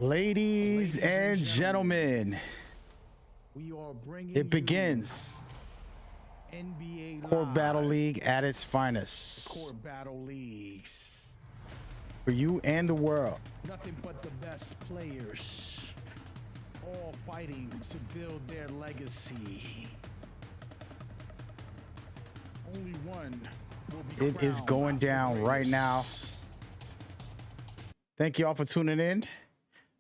Ladies and gentlemen, it begins. NBA Core Battle Live. League at its finest. Core Battle Leagues. For you and the world. Nothing but the best players. All fighting to build their legacy. Only one will be It is crowned going down right greatest. now. Thank you all for tuning in.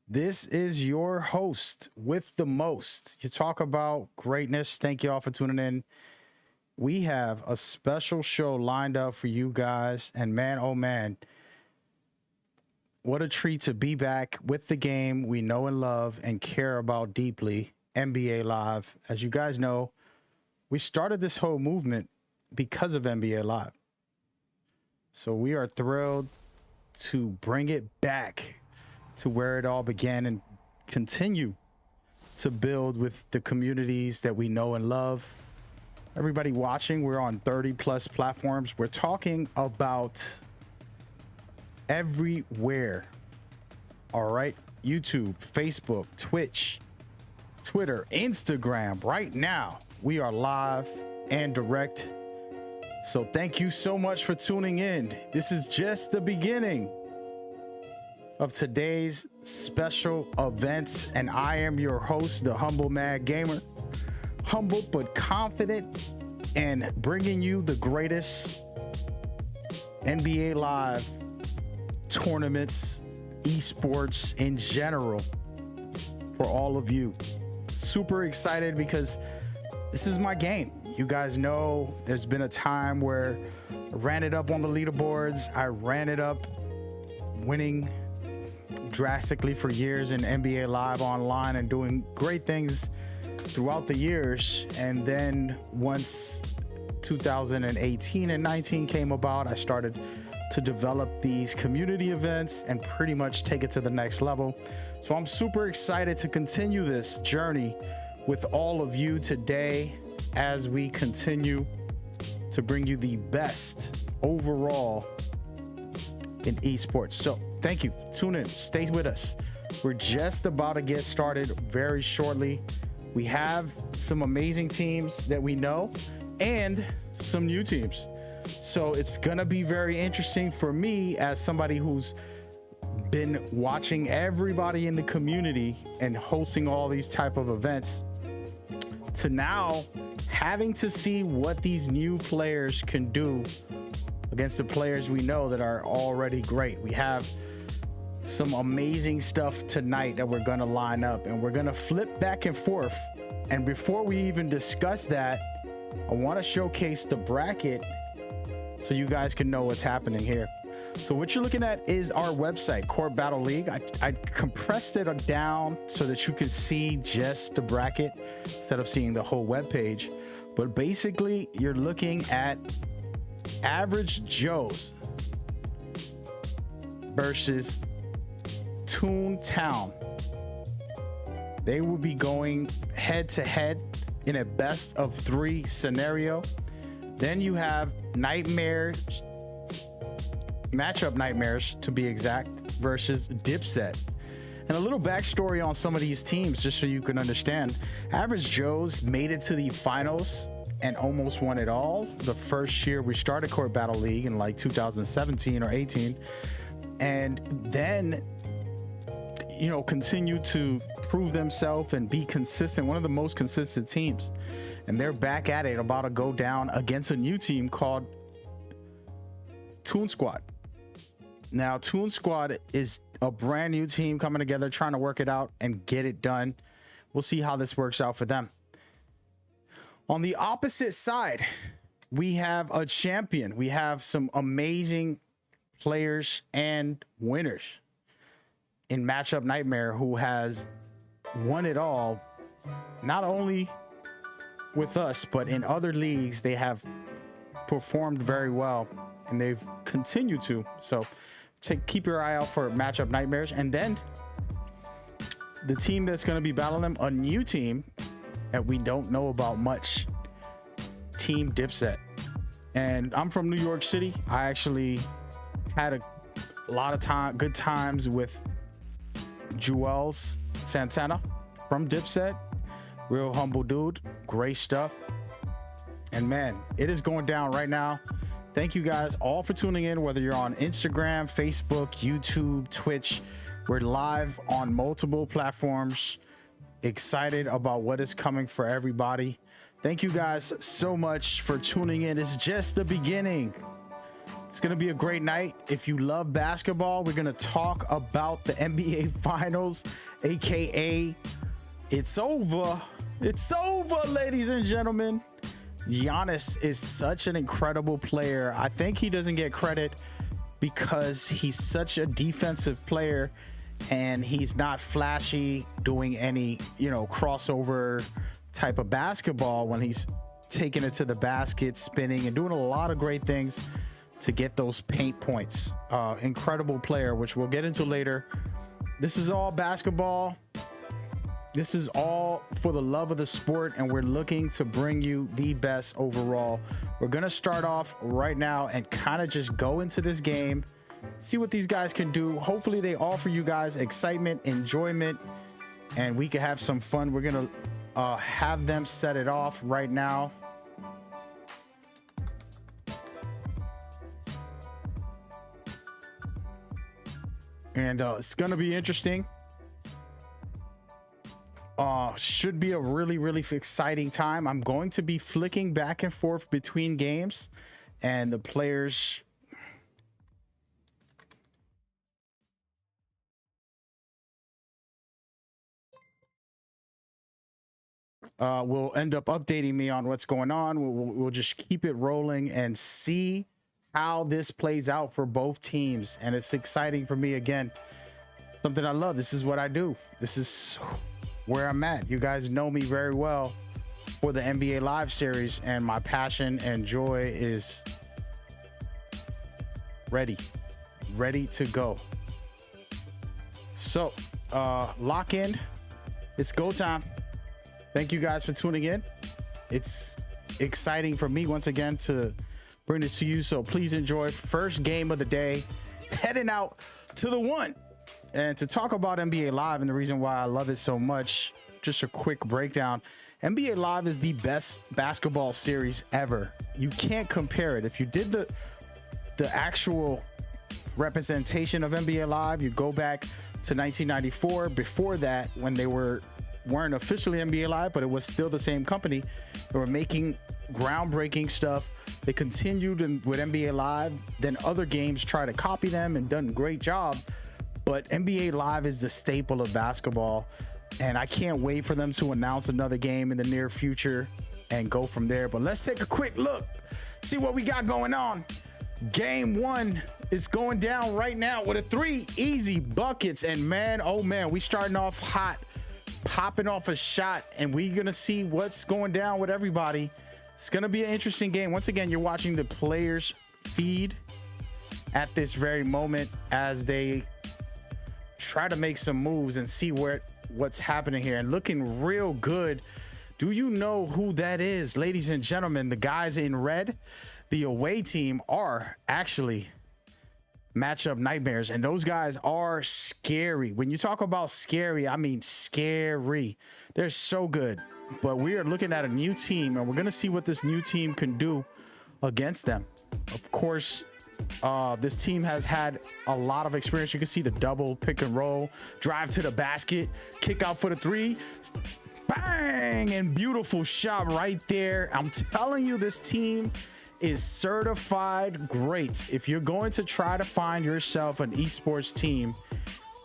This is your host with the most. You talk about greatness. Thank you all for tuning in. We have a special show lined up for you guys. And man, oh man, what a treat to be back with the game we know and love and care about deeply, NBA Live. As you guys know, we started this whole movement because of NBA Live. So we are thrilled to bring it back to where it all began and continue to build with the communities that we know and love. Everybody watching, we're on 30 plus platforms. We're talking about everywhere. All right. YouTube, Facebook, Twitch, Twitter, Instagram. Right now, we are live and direct. So thank you so much for tuning in. This is just the beginning of today's special events, and I am your host, the Humble Mad Gamer. Humble but confident, and bringing you the greatest NBA Live tournaments, esports in general for all of you. Super excited because this is my game. You guys know there's been a time where I ran it up on the leaderboards. I ran it up winning drastically for years in NBA Live Online and doing great things throughout the years. And then once 2018 and 19 came about, I started to develop these community events and pretty much take it to the next level. So I'm super excited to continue this journey with all of you today as we continue to bring you the best overall in esports. So thank you. Tune in, stay with us. We're just about to get started very shortly. We have some amazing teams that we know and some new teams. So it's gonna be very interesting for me as somebody who's been watching everybody in the community and hosting all these type of events to now having to see what these new players can do against the players we know that are already great. We have some amazing stuff tonight that we're going to line up, and we're going to flip back and forth. And before we even discuss that, I want to showcase the bracket so you guys can know what's happening here. So what you're looking at is our website, Core Battle League. I compressed it down so that you could see just the bracket instead of seeing the whole web page. But basically, you're looking at Average Joe's versus Toontown. They will be going head to head in a best of 3 scenario. Then you have Nightmares, Matchup Nightmares to be exact, versus Dipset. And a little backstory on some of these teams, just so you can understand. Average Joe's made it to the finals and almost won it all the first year we started Core Battle League in like 2017 or 18. And then, you know, continue to prove themselves and be consistent, one of the most consistent teams. And they're back at it, about to go down against a new team called Toon Squad. Now, Toon Squad is a brand new team coming together, trying to work it out and get it done. We'll see how this works out for them. On the opposite side, we have a champion. We have some amazing players and winners in Matchup Nightmare, who has won it all, not only with us, but in other leagues. They have performed very well and they've continued to. So keep your eye out for Matchup Nightmares. And then the team that's going to be battling them, a new team that we don't know about much, Team Dipset. And I'm from New York City. I actually had a lot of good times with Juelz Santana from Dipset. Real humble dude, great stuff. And man, it is going down right now. Thank you guys all for tuning in, whether you're on Instagram, Facebook, YouTube, Twitch. We're live on multiple platforms. Excited about what is coming for everybody. Thank you guys so much for tuning in. It's just the beginning. It's going to be a great night. If you love basketball, we're going to talk about the NBA Finals, aka it's over. It's over, ladies and gentlemen. Giannis is such an incredible player. I think he doesn't get credit because he's such a defensive player and he's not flashy doing any, you know, crossover type of basketball when he's taking it to the basket, spinning and doing a lot of great things to get those paint points. Incredible player, which we'll get into later. This is all basketball. This is all for the love of the sport, and we're looking to bring you the best overall. We're going to start off right now and kind of just go into this game, see what these guys can do. Hopefully they offer you guys excitement, enjoyment, and we can have some fun. We're going to have them set it off right now. And it's going to be interesting. Should be a really exciting time. I'm going to be flicking back and forth between games, and the players will end up updating me on what's going on. We'll just keep it rolling and see how this plays out for both teams. And it's exciting for me. Again, something I love. This is what I do. This is where I'm at. You guys know me very well for the NBA Live series, and my passion and joy is ready to go. So lock in, it's go time. Thank you guys for tuning in. It's exciting for me once again to bring this to you, so please enjoy. First game of the day, heading out to the one. And to talk about NBA Live and the reason why I love it so much, just a quick breakdown. NBA Live is the best basketball series ever. You can't compare it. If you did the actual representation of NBA Live, you go back to 1994. Before that, when they weren't officially NBA Live, but it was still the same company. They were making groundbreaking stuff. They continued with NBA Live. Then other games try to copy them and done a great job. But NBA Live is the staple of basketball. And I can't wait for them to announce another game in the near future and go from there. But let's take a quick look, see what we got going on. Game one is going down right now with a 3 easy buckets. And man, oh man, we starting off hot, popping off a shot, and we're gonna see what's going down with everybody. It's gonna be an interesting game. Once again, you're watching the players feed at this very moment as they try to make some moves and see what's happening here, and looking real good. Do you know who that is, ladies and gentlemen? The guys in red, the away team, are actually Matchup Nightmares, and those guys are scary. When you talk about scary, I mean scary. They're so good. But we are looking at a new team, and we're gonna see what this new team can do against them. Of course, this team has had a lot of experience. You can see the double pick and roll, drive to the basket, kick out for the 3, bang, and beautiful shot right there. I'm telling you, this team is certified greats. If you're going to try to find yourself an esports team,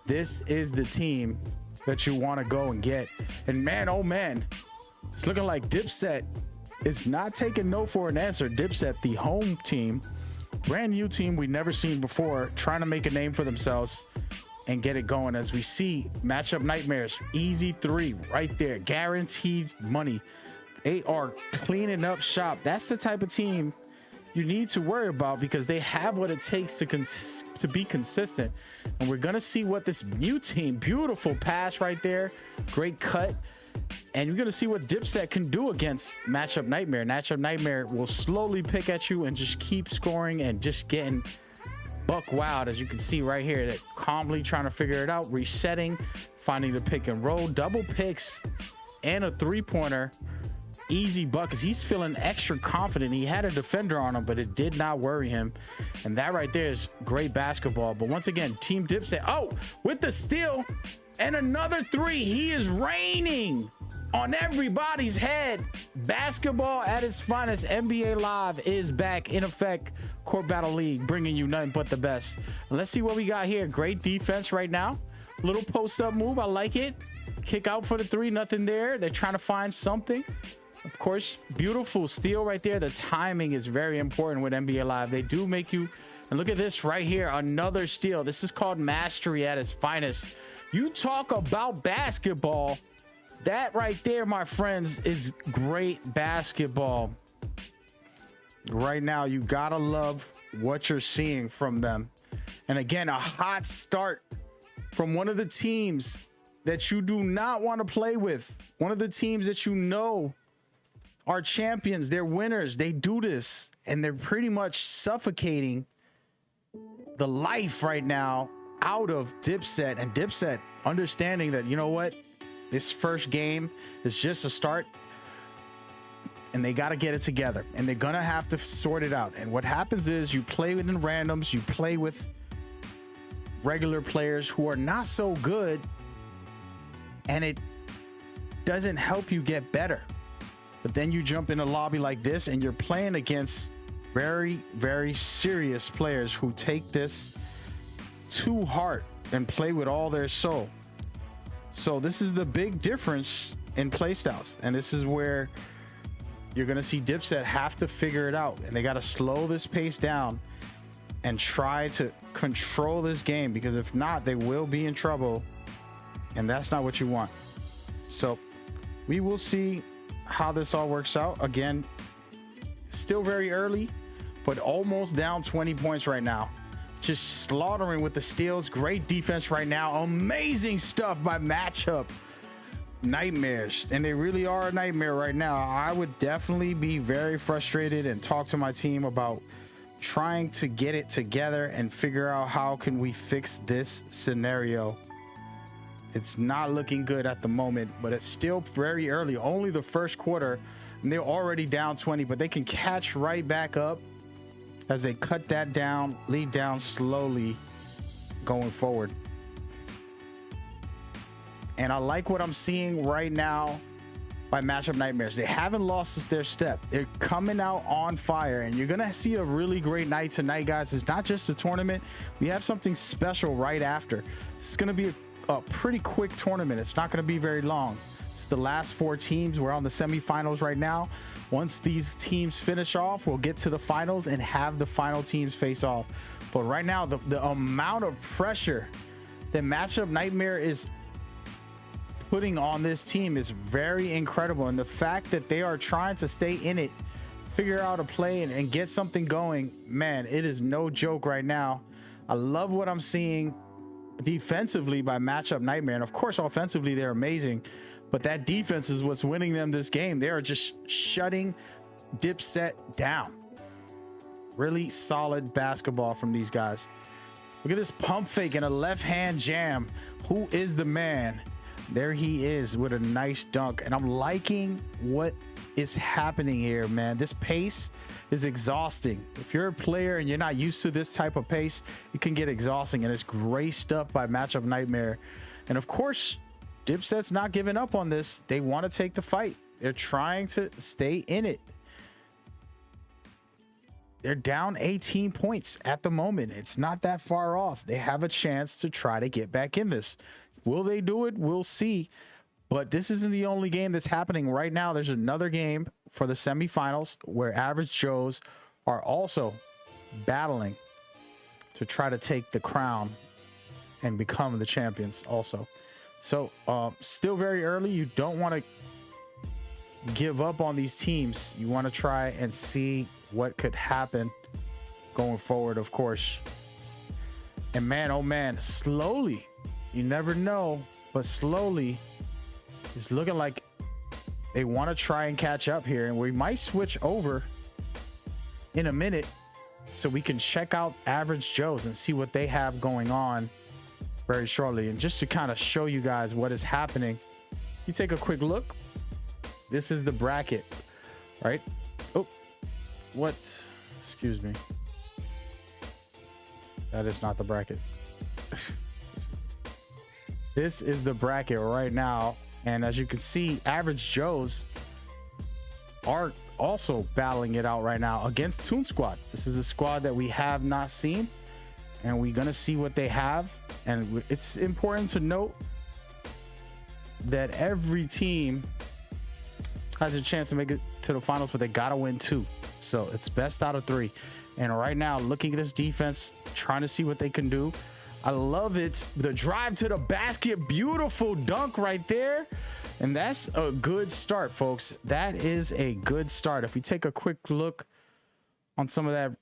this is the team that you want to go and get. And man, oh man, it's looking like Dipset is not taking no for an answer. Dipset, the home team, brand new team we've never seen before, trying to make a name for themselves and get it going. As we see Matchup Nightmares, easy 3 right there, guaranteed money. They are cleaning up shop. That's the type of team you need to worry about, because they have what it takes to be consistent. And we're gonna see what this new team, beautiful pass right there, great cut. And you're gonna see what Dipset can do against Matchup Nightmare. Matchup Nightmare will slowly pick at you and just keep scoring and just getting buck wild, as you can see right here. That calmly trying to figure it out, resetting, finding the pick and roll, double picks, and a 3-pointer. Easy buckets. He's feeling extra confident. He had a defender on him, but it did not worry him. And that right there is great basketball. But once again, Team Dipset, oh, with the steal and another 3. He is raining on everybody's head. Basketball at its finest. NBA Live is back in effect. Court Battle League, bringing you nothing but the best. And let's see what we got here. Great defense right now. Little post-up move. I like it. Kick out for the 3. Nothing there. They're trying to find something. Of course, beautiful steal right there. The timing is very important with NBA Live. They do make you, and look at this right here, another steal. This is called mastery at its finest. You talk about basketball, that right there, my friends, is great basketball. Right now, you gotta love what you're seeing from them. And again, a hot start from one of the teams that you do not want to play with. One of the teams that you know are champions, they're winners, they do this, and they're pretty much suffocating the life right now out of Dipset. And Dipset understanding that, you know what, this first game is just a start, and they got to get it together, and they're gonna have to sort it out. And what happens is you play with randoms, you play with regular players who are not so good, and it doesn't help you get better. But then you jump in a lobby like this and you're playing against very, very serious players who take this to heart and play with all their soul. So this is the big difference in playstyles. And this is where you're going to see Dipset have to figure it out. And they got to slow this pace down and try to control this game, because if not, they will be in trouble. And that's not what you want. So we will see how this all works out. Again, still very early, but almost down 20 points right now. just slaughtering with the steals. Great defense right now. Amazing stuff by Matchup Nightmares, and they really are a nightmare right now. I would definitely be very frustrated and talk to my team about trying to get it together and figure out how can we fix this scenario. It's not looking good at the moment, but it's still very early, only the first quarter, and they're already down 20, but they can catch right back up as they cut that down, lead down slowly going forward. And I like what I'm seeing right now by Matchup Nightmares. They haven't lost their step. They're coming out on fire, and you're gonna see a really great night tonight, guys. It's not just a tournament. We have something special right after. It's gonna be a pretty quick tournament. It's not gonna be very long. It's the last 4 teams. We're on the semifinals right now. Once these teams finish off, we'll get to the finals and have the final teams face off. But right now, the amount of pressure that Matchup Nightmare is putting on this team is very incredible, and the fact that they are trying to stay in it, figure out a play and get something going, man, it is no joke right now. I love what I'm seeing defensively by Matchup Nightmare, and of course offensively they're amazing, but that defense is what's winning them this game. They are just shutting Dipset down. Really solid basketball from these guys. Look at this pump fake and a left hand jam. Who is the man? There he is with a nice dunk, and I'm liking what is happening here, man. This pace is exhausting. If you're a player and you're not used to this type of pace, it can get exhausting, and it's great stuff by Matchup Nightmare. And of course, Dipset's not giving up on this. They want to take the fight. They're trying to stay in it. They're down 18 points at the moment. It's not that far off. They have a chance to try to get back in this. Will they do it? We'll see. But this isn't the only game that's happening right now. There's another game for the semifinals where Average Joes are also battling to try to take the crown and become the champions also. So still very early. You don't want to give up on these teams. You want to try and see what could happen going forward, of course. And man, oh man, slowly, you never know, but slowly it's looking like they want to try and catch up here, and we might switch over in a minute so we can check out Average Joes and see what they have going on very shortly. And just to kind of show you guys what is happening, you take a quick look. This is the bracket, right? Oh, what? Excuse me. That is not the bracket. This is the bracket right now, and as you can see, Average Joes are also battling it out right now against Toon Squad. This is a squad that we have not seen, and we're gonna see what they have. And it's important to note that every team has a chance to make it to the finals, but they gotta win 2. So it's best out of 3. And right now, looking at this defense, trying to see what they can do. I love it. The drive to the basket, beautiful dunk right there. And that's a good start, folks. That is a good start. If we take a quick look on some of that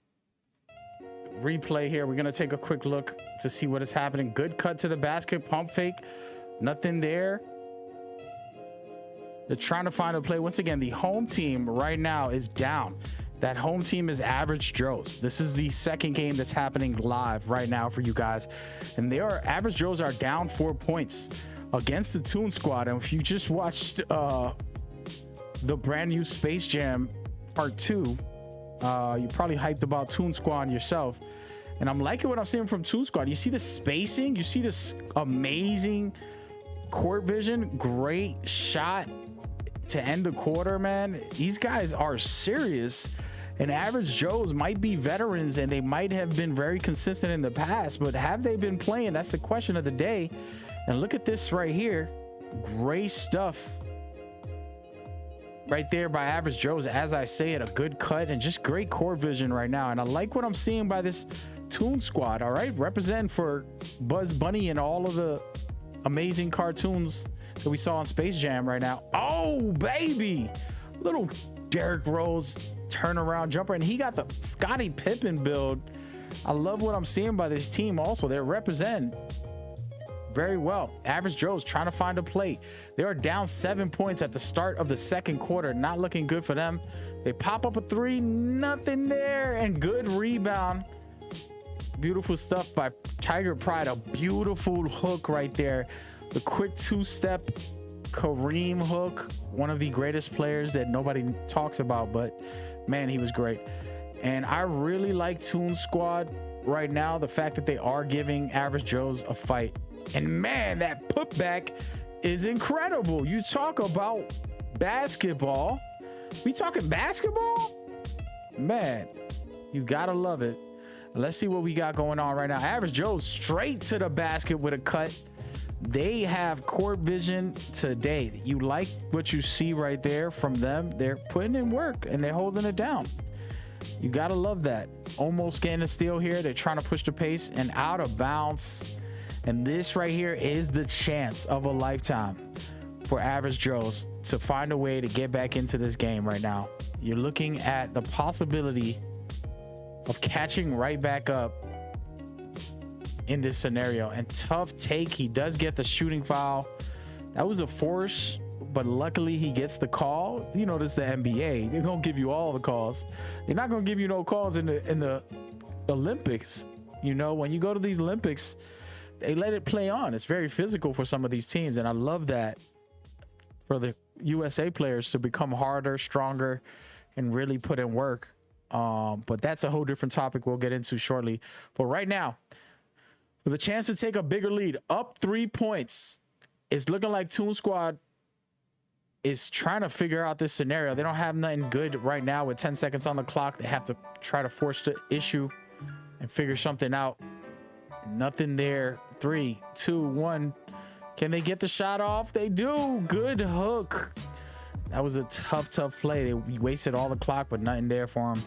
replay here, we're going to take a quick look to see what is happening. Good cut to the basket, pump fake, nothing there. They're trying to find a play. Once again, the home team right now is down. That home team is Average Joes. This is the second game that's happening live right now for you guys. And Average Joes are down 4 points against the Toon Squad. And if you just watched the brand new Space Jam Part 2, you probably hyped about Toon Squad yourself. And I'm liking what I'm seeing from Toon Squad. You see the spacing, you see this amazing court vision, great shot to end the quarter, man. These guys are serious, and Average Joes might be veterans and they might have been very consistent in the past, but have they been playing? That's the question of the day. And look at this right here. Great stuff right there by Average Joes. As I say it, a good cut and just great court vision right now. And I like what I'm seeing by this Toon Squad. All right, representing for Buzz Bunny and all of the amazing cartoons that we saw on Space Jam right now. Oh baby, little Derrick Rose turnaround jumper, and he got the Scottie Pippen build I love what I'm seeing by this team. Also, they're representing very well. Average Joe's trying to find a plate. They are down 7 points at the start of the second quarter. Not looking good for them. They pop up a three, nothing there, and good rebound. Beautiful stuff by Tiger Pride. A beautiful hook right there. The quick two-step Kareem hook. One of the greatest players that nobody talks about, but man, he was great. And I really like Toon Squad right now. The fact that they are giving Average Joe's a fight. And man, that putback is incredible. You talk about basketball. We talking basketball? Man, you gotta love it. Let's see what we got going on right now. Average Joe's straight to the basket with a cut. They have court vision today. You like what you see right there from them. They're putting in work and they're holding it down. You gotta love that. Almost getting a steal here. They're trying to push the pace and out of bounds. And this right here is the chance of a lifetime for Average Joe's to find a way to get back into this game right now. You're looking at the possibility of catching right back up in this scenario. And tough take. He does get the shooting foul. That was a force, but luckily he gets the call. You know, this is the NBA. They're gonna give you all the calls. They're not gonna give you no calls in the Olympics. You know, when you go to these Olympics, they let it play on. It's very physical for some of these teams, and I love that for the USA players to become harder, stronger, and really put in work. But that's a whole different topic we'll get into shortly. But right now, with a chance to take a bigger lead, up 3 points, it's looking like Toon Squad is trying to figure out this scenario. They don't have nothing good right now with 10 seconds on the clock. They have to try to force the issue and figure something out. Nothing there. 3, 2, 1. Can they get the shot off? They do. Good hook. That was a tough play. They wasted all the clock, but nothing there for them.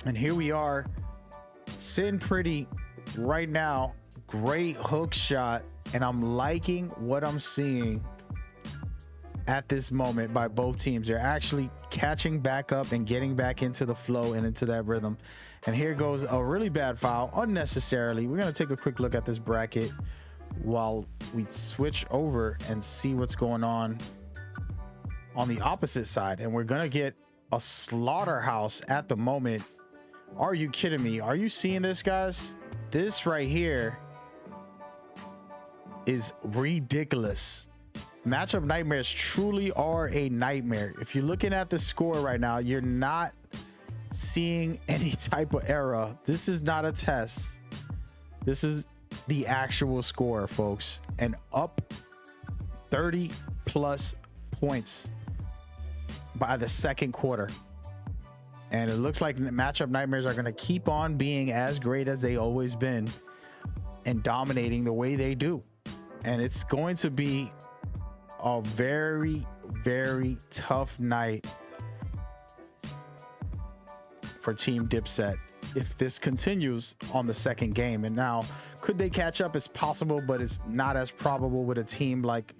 And here we are, sitting pretty right now. Great hook shot, and I'm liking what I'm seeing at this moment by both teams. They're actually catching back up and getting back into the flow and into that rhythm. And here goes a really bad foul unnecessarily. We're going to take a quick look at this bracket while we switch over and see what's going on the opposite side. And we're going to get a slaughterhouse at the moment. Are you kidding me? Are you seeing this, guys? This right here is ridiculous. Matchup nightmares truly are a nightmare. If you're looking at the score right now, you're not seeing any type of error. This is not a test. This is the actual score, folks. And up 30 plus points by the second quarter. And it looks like matchup nightmares are going to keep on being as great as they always been and dominating the way they do. And it's going to be a very, very tough night for Team Dipset if this continues on the second game. And now, could they catch up? It's possible, but it's not as probable with a team like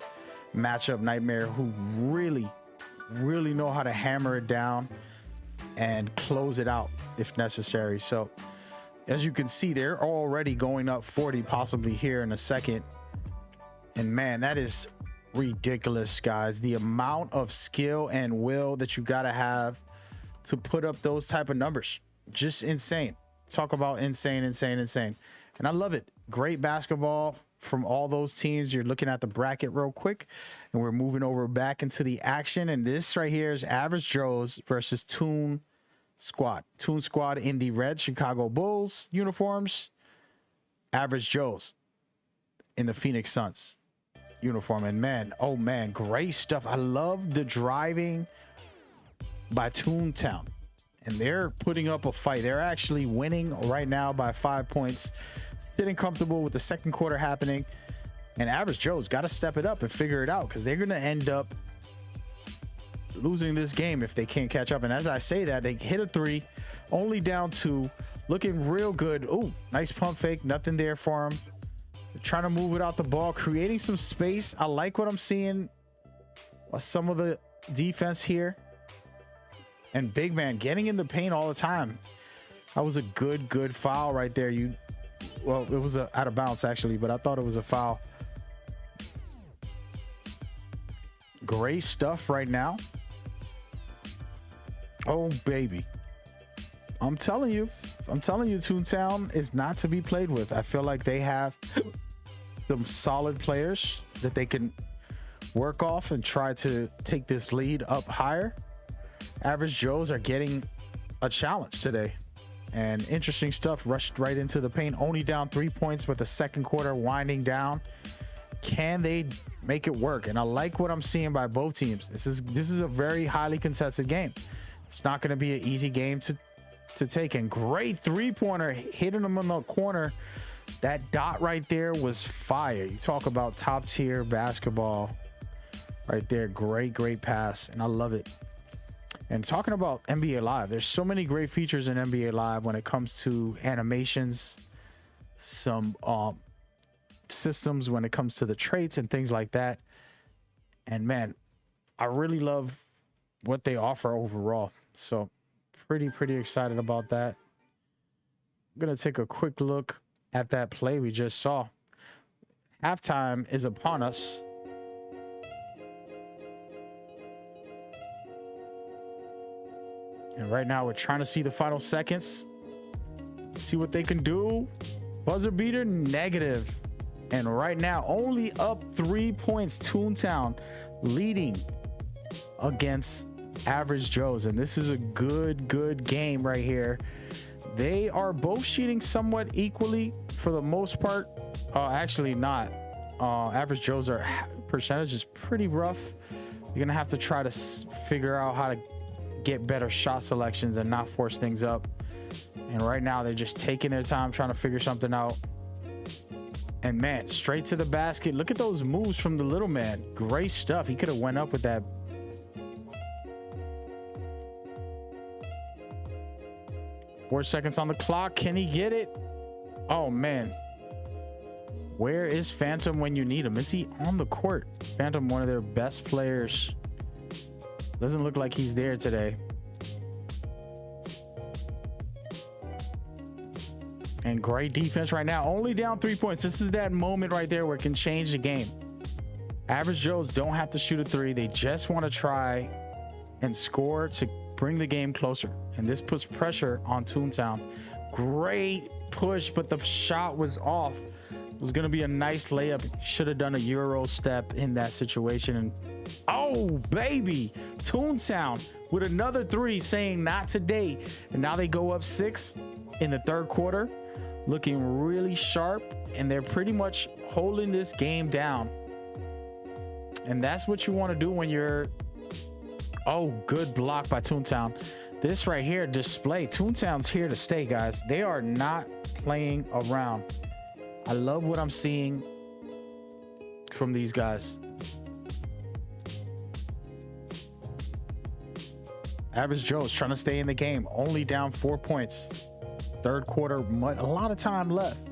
Matchup Nightmare, who really know how to hammer it down and close it out if necessary. So as you can see, they're already going up 40 possibly here in a second. And man, that is ridiculous, guys. The amount of skill and will that you got to have to put up those type of numbers, just insane. Talk about insane. And I love it. Great basketball from all those teams. You're looking at the bracket real quick, and we're moving over back into the action. And this right here is Average Joe's versus Toon Squad. Toon Squad in the red Chicago Bulls uniforms. Average Joe's in the Phoenix Suns uniform. And man, oh man, great stuff. I love the driving by Toontown, and they're putting up a fight. They're actually winning right now by 5 points, sitting comfortable with the second quarter happening. And Average Joe's got to step it up and figure it out, because they're going to end up losing this game if they can't catch up. And as I say that, they hit a three, only down 2, looking real good. Oh, nice pump fake, nothing there for him. They're trying to move without the ball, creating some space. I like what I'm seeing. Some of the defense here. And Big Man getting in the paint all the time. That was a good foul right there. Well, it was out of bounds actually, but I thought it was a foul. Great stuff right now. Oh baby, I'm telling you, Toontown is not to be played with. I feel like they have some solid players that they can work off and try to take this lead up higher. Average Joes are getting a challenge today, and interesting stuff. Rushed right into the paint, only down 3 points with the second quarter winding down. Can they make it work? And I like what I'm seeing by both teams. This is a very highly contested game. It's not going to be an easy game to take. And great three-pointer, hitting them in the corner. That dot right there was fire. You talk about top tier basketball right there. Great pass, and I love it. And talking about NBA Live, there's so many great features in NBA Live when it comes to animations, some systems when it comes to the traits and things like that. And man, I really love what they offer overall. So pretty excited about that. I'm gonna take a quick look at that play we just saw. Halftime is upon us. And right now we're trying to see the final seconds, see what they can do. Buzzer beater negative. And right now only up 3 points. Toontown leading against Average Joes, and this is a good game right here. They are both shooting somewhat equally for the most part. Actually not. Average Joes are percentage is pretty rough. You're gonna have to try to figure out how to get better shot selections and not force things up. And right now they're just taking their time trying to figure something out. And man, straight to the basket. Look at those moves from the little man. Great stuff. He could have went up with that. Four seconds on the clock. Can he get it? Oh man, where is Phantom when you need him? Is he on the court? Phantom, one of their best players, doesn't look like he's there today. And great defense right now, only down 3 points. This is that moment right there where it can change the game. Average Joes don't have to shoot a three. They just want to try and score to bring the game closer. And this puts pressure on Toontown. Great push, but the shot was off. It was going to be a nice layup. Should have done a Euro step in that situation. And oh, baby, Toontown with another three, saying not today. And now they go up 6 in the third quarter, looking really sharp, and they're pretty much holding this game down. And that's what you want to do when you're... Oh, good block by Toontown. This right here, display. Toontown's here to stay, guys. They are not playing around. I love what I'm seeing from these guys. Average Joe's trying to stay in the game, only down 4 points. Third quarter, a lot of time left.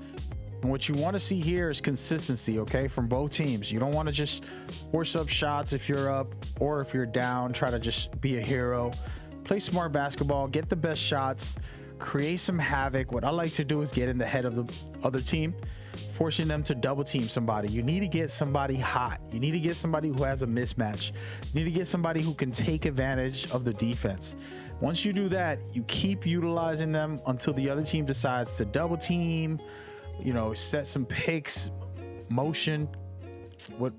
And what you want to see here is consistency, okay, from both teams. You don't want to just force up shots if you're up, or if you're down, try to just be a hero. Play smart basketball, get the best shots, create some havoc. What I like to do is get in the head of the other team, forcing them to double team somebody. You need to get somebody hot. You need to get somebody who has a mismatch. You need to get somebody who can take advantage of the defense. Once you do that, you keep utilizing them until the other team decides to double team, you know, set some picks, motion,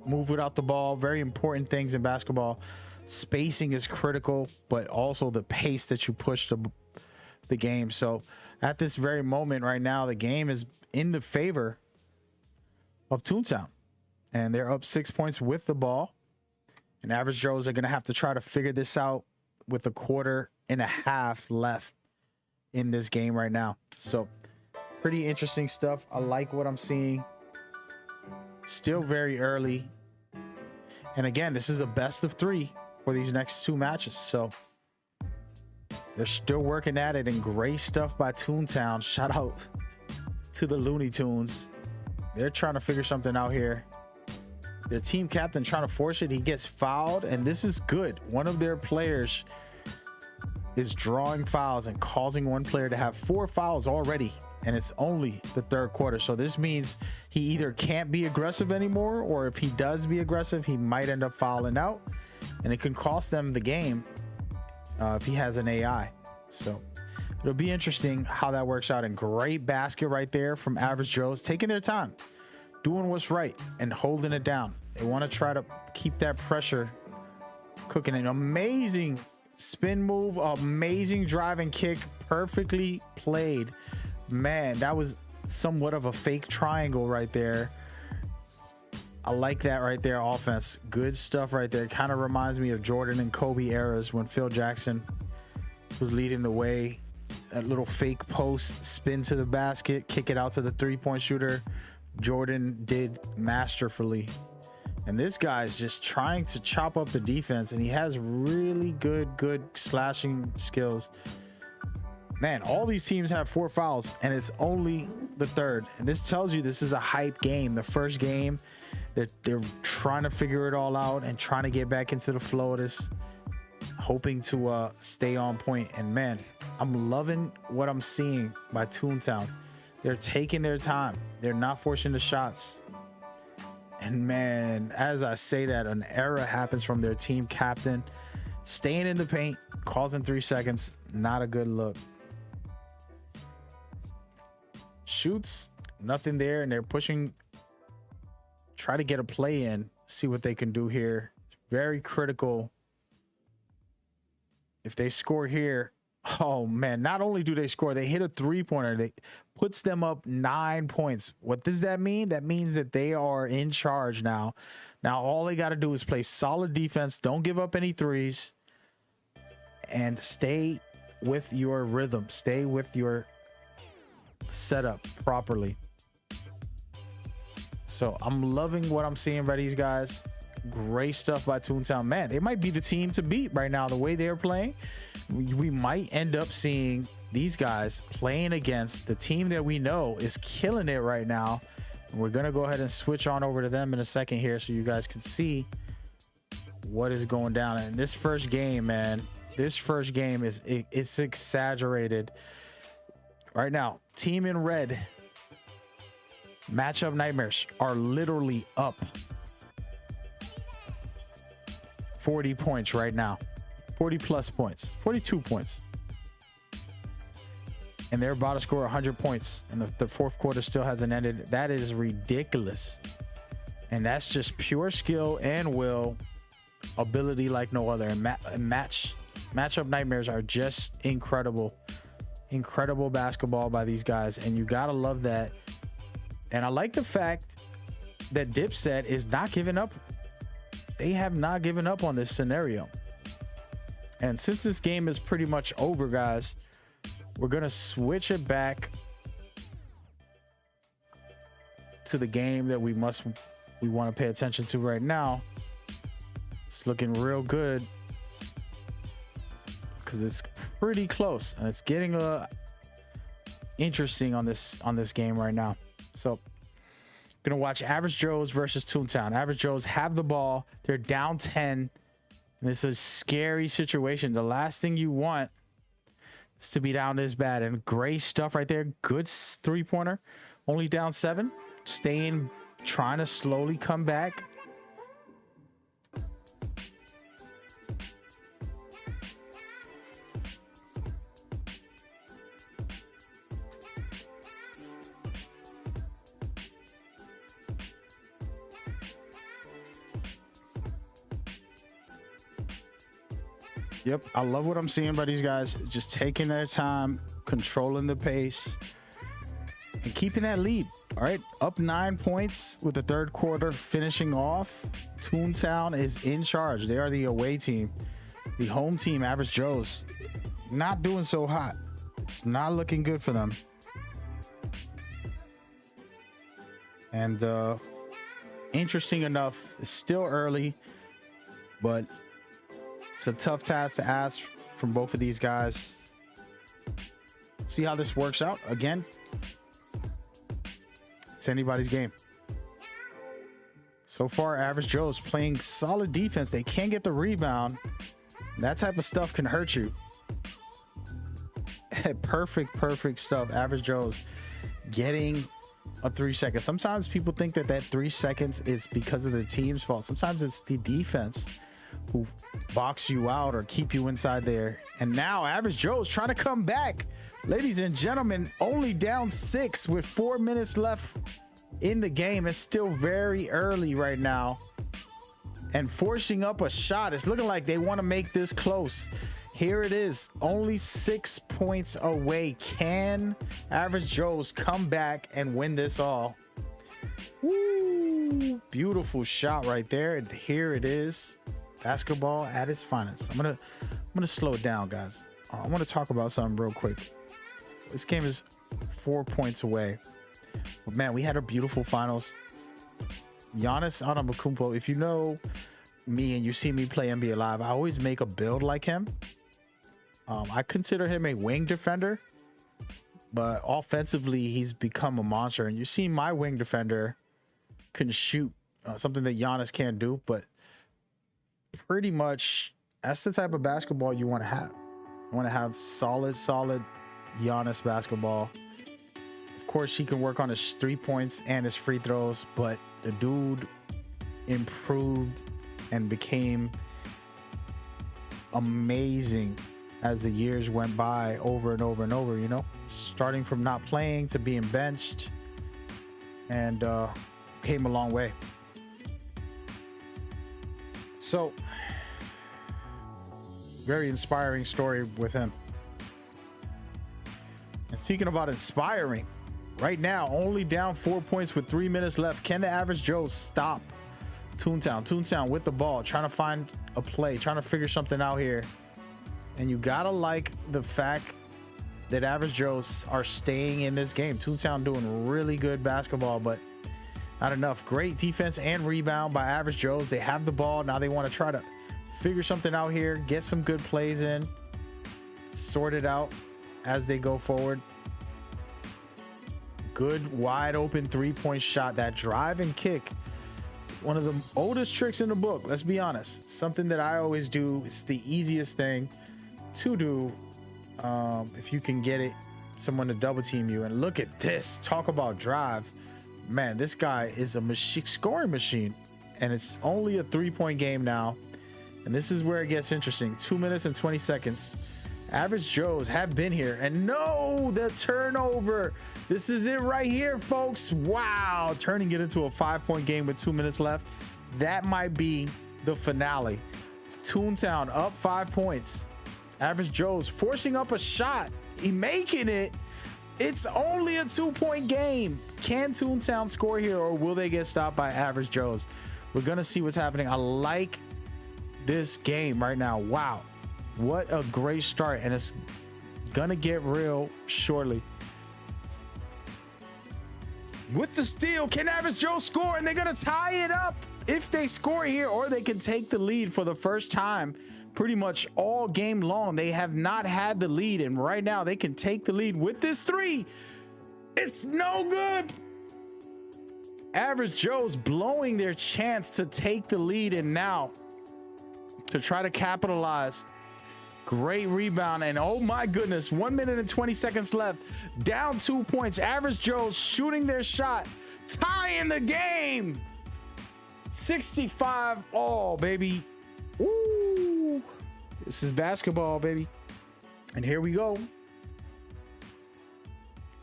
move without the ball. Very important things in basketball. Spacing is critical, but also the pace that you push the game. So at this very moment right now, the game is in the favor of Toontown, and they're up 6 points with the ball. And Average Joes are going to have to try to figure this out with a quarter and a half left in this game right now. So pretty interesting stuff. I like what I'm seeing. Still very early. And again, this is a best of 3 for these next 2 matches. So they're still working at it, and great stuff by Toontown. Shout out to the Looney Tunes. They're trying to figure something out here. Their team captain trying to force it. He gets fouled, and this is good. One of their players is drawing fouls and causing one player to have 4 fouls already, and it's only the third quarter. So this means he either can't be aggressive anymore, or if he does be aggressive, he might end up fouling out, and it can cost them the game if he has an AI. So it'll be interesting how that works out. And great basket right there from Average Joe's, taking their time, doing what's right and holding it down. They want to try to keep that pressure cooking. An amazing spin move, amazing driving kick, perfectly played. Man, that was somewhat of a fake triangle right there. I like that right there. Offense, good stuff right there. Kind of reminds me of Jordan and Kobe eras when Phil Jackson was leading the way. That little fake post spin to the basket, kick it out to the 3-point shooter. Jordan did masterfully. And this guy's just trying to chop up the defense, and he has really good slashing skills. Man, all these teams have 4 fouls, and it's only the third. And this tells you this is a hype game. The first game, they're trying to figure it all out and trying to get back into the flow of this, hoping to stay on point. And man, I'm loving what I'm seeing by Toontown. They're taking their time. They're not forcing the shots. And man, as I say that, an error happens from their team captain. Staying in the paint, causing 3 seconds. Not a good look. Shoots, nothing there, and they're pushing. Try to get a play in, see what they can do here. It's very critical. If they score here, oh man, not only do they score, they hit a 3-pointer. They puts them up 9 points. What does that mean? That means that they are in charge now. Now all they got to do is play solid defense. Don't give up any threes, and stay with your rhythm. Stay with your setup properly. So I'm loving what I'm seeing by these guys. Great stuff by Toontown. Man, they might be the team to beat right now. The way they're playing, we might end up seeing these guys playing against the team that we know is killing it right now. We're gonna go ahead and switch on over to them in a second here, so you guys can see what is going down. And this first game, man, this first game is it's exaggerated right now. Team in red, Matchup Nightmares, are literally up 40 points right now. 40 plus points, 42 points. And they're about to score 100 points, and the fourth quarter still hasn't ended. That is ridiculous. And that's just pure skill and will, ability like no other. And Matchup Nightmares are just incredible. Incredible basketball by these guys, and you gotta love that. And I like the fact that Dipset is not giving up. They have not given up on this scenario. And since this game is pretty much over, guys, we're gonna switch it back to the game that we want to pay attention to right now. It's looking real good because it's pretty close, and it's getting interesting on this game right now. So gonna watch Average Joe's versus Toontown. Average Joe's have the ball. They're down 10, and it's a scary situation. The last thing you want is to be down this bad. And great stuff right there. Good 3-pointer. Only down 7. Staying, trying to slowly come back. Yep, I love what I'm seeing by these guys. Just taking their time, controlling the pace, and keeping that lead. All right, up 9 points with the third quarter finishing off. Toontown is in charge. They are the away team. The home team, Average Joe's, not doing so hot. It's not looking good for them. And interesting enough, it's still early, but it's a tough task to ask from both of these guys. See how this works out. Again, it's anybody's game. So far, Average Joe's playing solid defense. They can't get the rebound. That type of stuff can hurt you. Perfect stuff. Average Joe's getting a 3 seconds. Sometimes people think that 3 seconds is because of the team's fault. Sometimes it's the defense who box you out or keep you inside there. And now Average Joe's trying to come back. Ladies and gentlemen, only down 6 with 4 minutes left in the game. It's still very early right now. And forcing up a shot. It's looking like they want to make this close. Here it is, only 6 points away. Can Average Joe's come back and win this all? Woo! Beautiful shot right there. And here it is. Basketball at its finest. I'm gonna slow it down, guys. I want to talk about something real quick. This game is 4 points away. But man, we had a beautiful finals. Giannis Antetokounmpo, if you know me and you see me play NBA Live, I always make a build like him. I consider him a wing defender, but offensively he's become a monster. And you see my wing defender can shoot, something that Giannis can't do, but pretty much that's the type of basketball you want to have. You want to have solid Giannis basketball. Of course, he can work on his 3 points and his free throws, but the dude improved and became amazing as the years went by, over and over and over, you know, starting from not playing to being benched, and came a long way. So very inspiring story with him. And speaking about inspiring, right now only down 4 points with 3 minutes left. Can the Average Joe stop Toontown? Toontown with the ball, trying to find a play, trying to figure something out here. And you gotta like the fact that Average Joes are staying in this game. Toontown doing really good basketball, but not enough. Great defense and rebound by Average Joes. They have the ball. Now they want to try to figure something out here, get some good plays in, sort it out as they go forward. Good wide open 3-point shot. That drive and kick, one of the oldest tricks in the book, let's be honest. Something that I always do. It's the easiest thing to do if you can get it, someone to double team you. And look at this, talk about drive, man. This guy is a scoring machine, and it's only a 3-point game now. And this is where it gets interesting. 2 minutes and 20 seconds. Average Joes have been here, and no, the turnover. This is it right here, folks. Wow, turning it into a 5-point game with 2 minutes left. That might be the finale. Toontown up 5 points. Average Joes forcing up a shot. He making it. It's only a 2-point game. Can Toontown score here, or will they get stopped by Average Joes? We're gonna see what's happening. I like this game right now. Wow, what a great start, and it's gonna get real shortly. With the steal, can Average Joe score? And they're gonna tie it up if they score here, or they can take the lead for the first time pretty much all game long. They have not had the lead, and right now they can take the lead with this 3. It's no good. Average Joe's blowing their chance to take the lead, and now to try to capitalize. Great rebound, and oh my goodness, 1 minute and 20 seconds left, down 2 points. Average Joe's shooting their shot, tying the game. 65 all, baby. Ooh, this is basketball, baby. And here we go,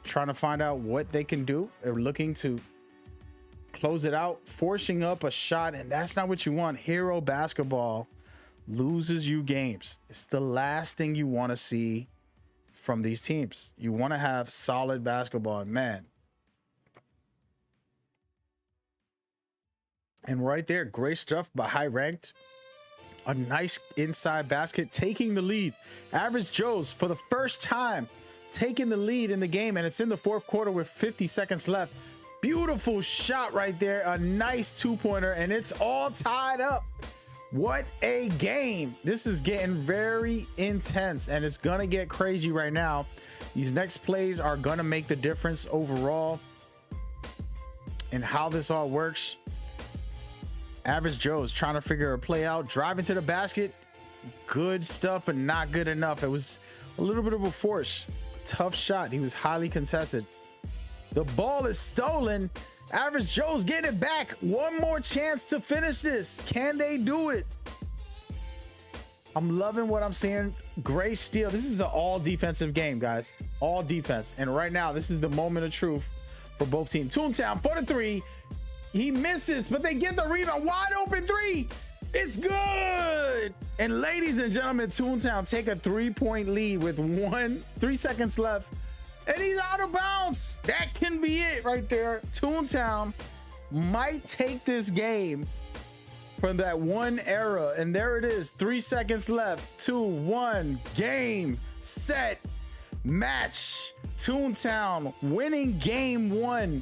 trying to find out what they can do. They're looking to close it out, forcing up a shot, and that's not what you want. Hero basketball loses you games. It's the last thing you want to see from these teams. You want to have solid basketball, man. And right there, great stuff by High Ranked. A nice inside basket, taking the lead. Average Joe's for the first time taking the lead in the game, and it's in the 4th quarter with 50 seconds left. Beautiful shot right there, a nice 2-pointer, and it's all tied up. What a game. This is getting very intense, and it's gonna get crazy right now. These next plays are gonna make the difference overall and how this all works. Average Joe's trying to figure a play out, driving to the basket. Good stuff, but not good enough. It was a little bit of a force. tough shot. He was highly contested. The ball is stolen. Average Joe's getting it back. One more chance to finish this. Can they do it? I'm loving what I'm seeing. Gray steal. This is an all defensive game, guys. All defense. And right now, this is the moment of truth for both teams. Toontown for the three. He misses, but they get the rebound. Wide open three. It's good. And ladies and gentlemen, Toontown take a 3-point lead with 3 seconds left. And he's out of bounds. That can be it right there. Toontown might take this game from that one era. And there it is. 3 seconds left. 2-1. Game, set, match. Toontown winning game 1.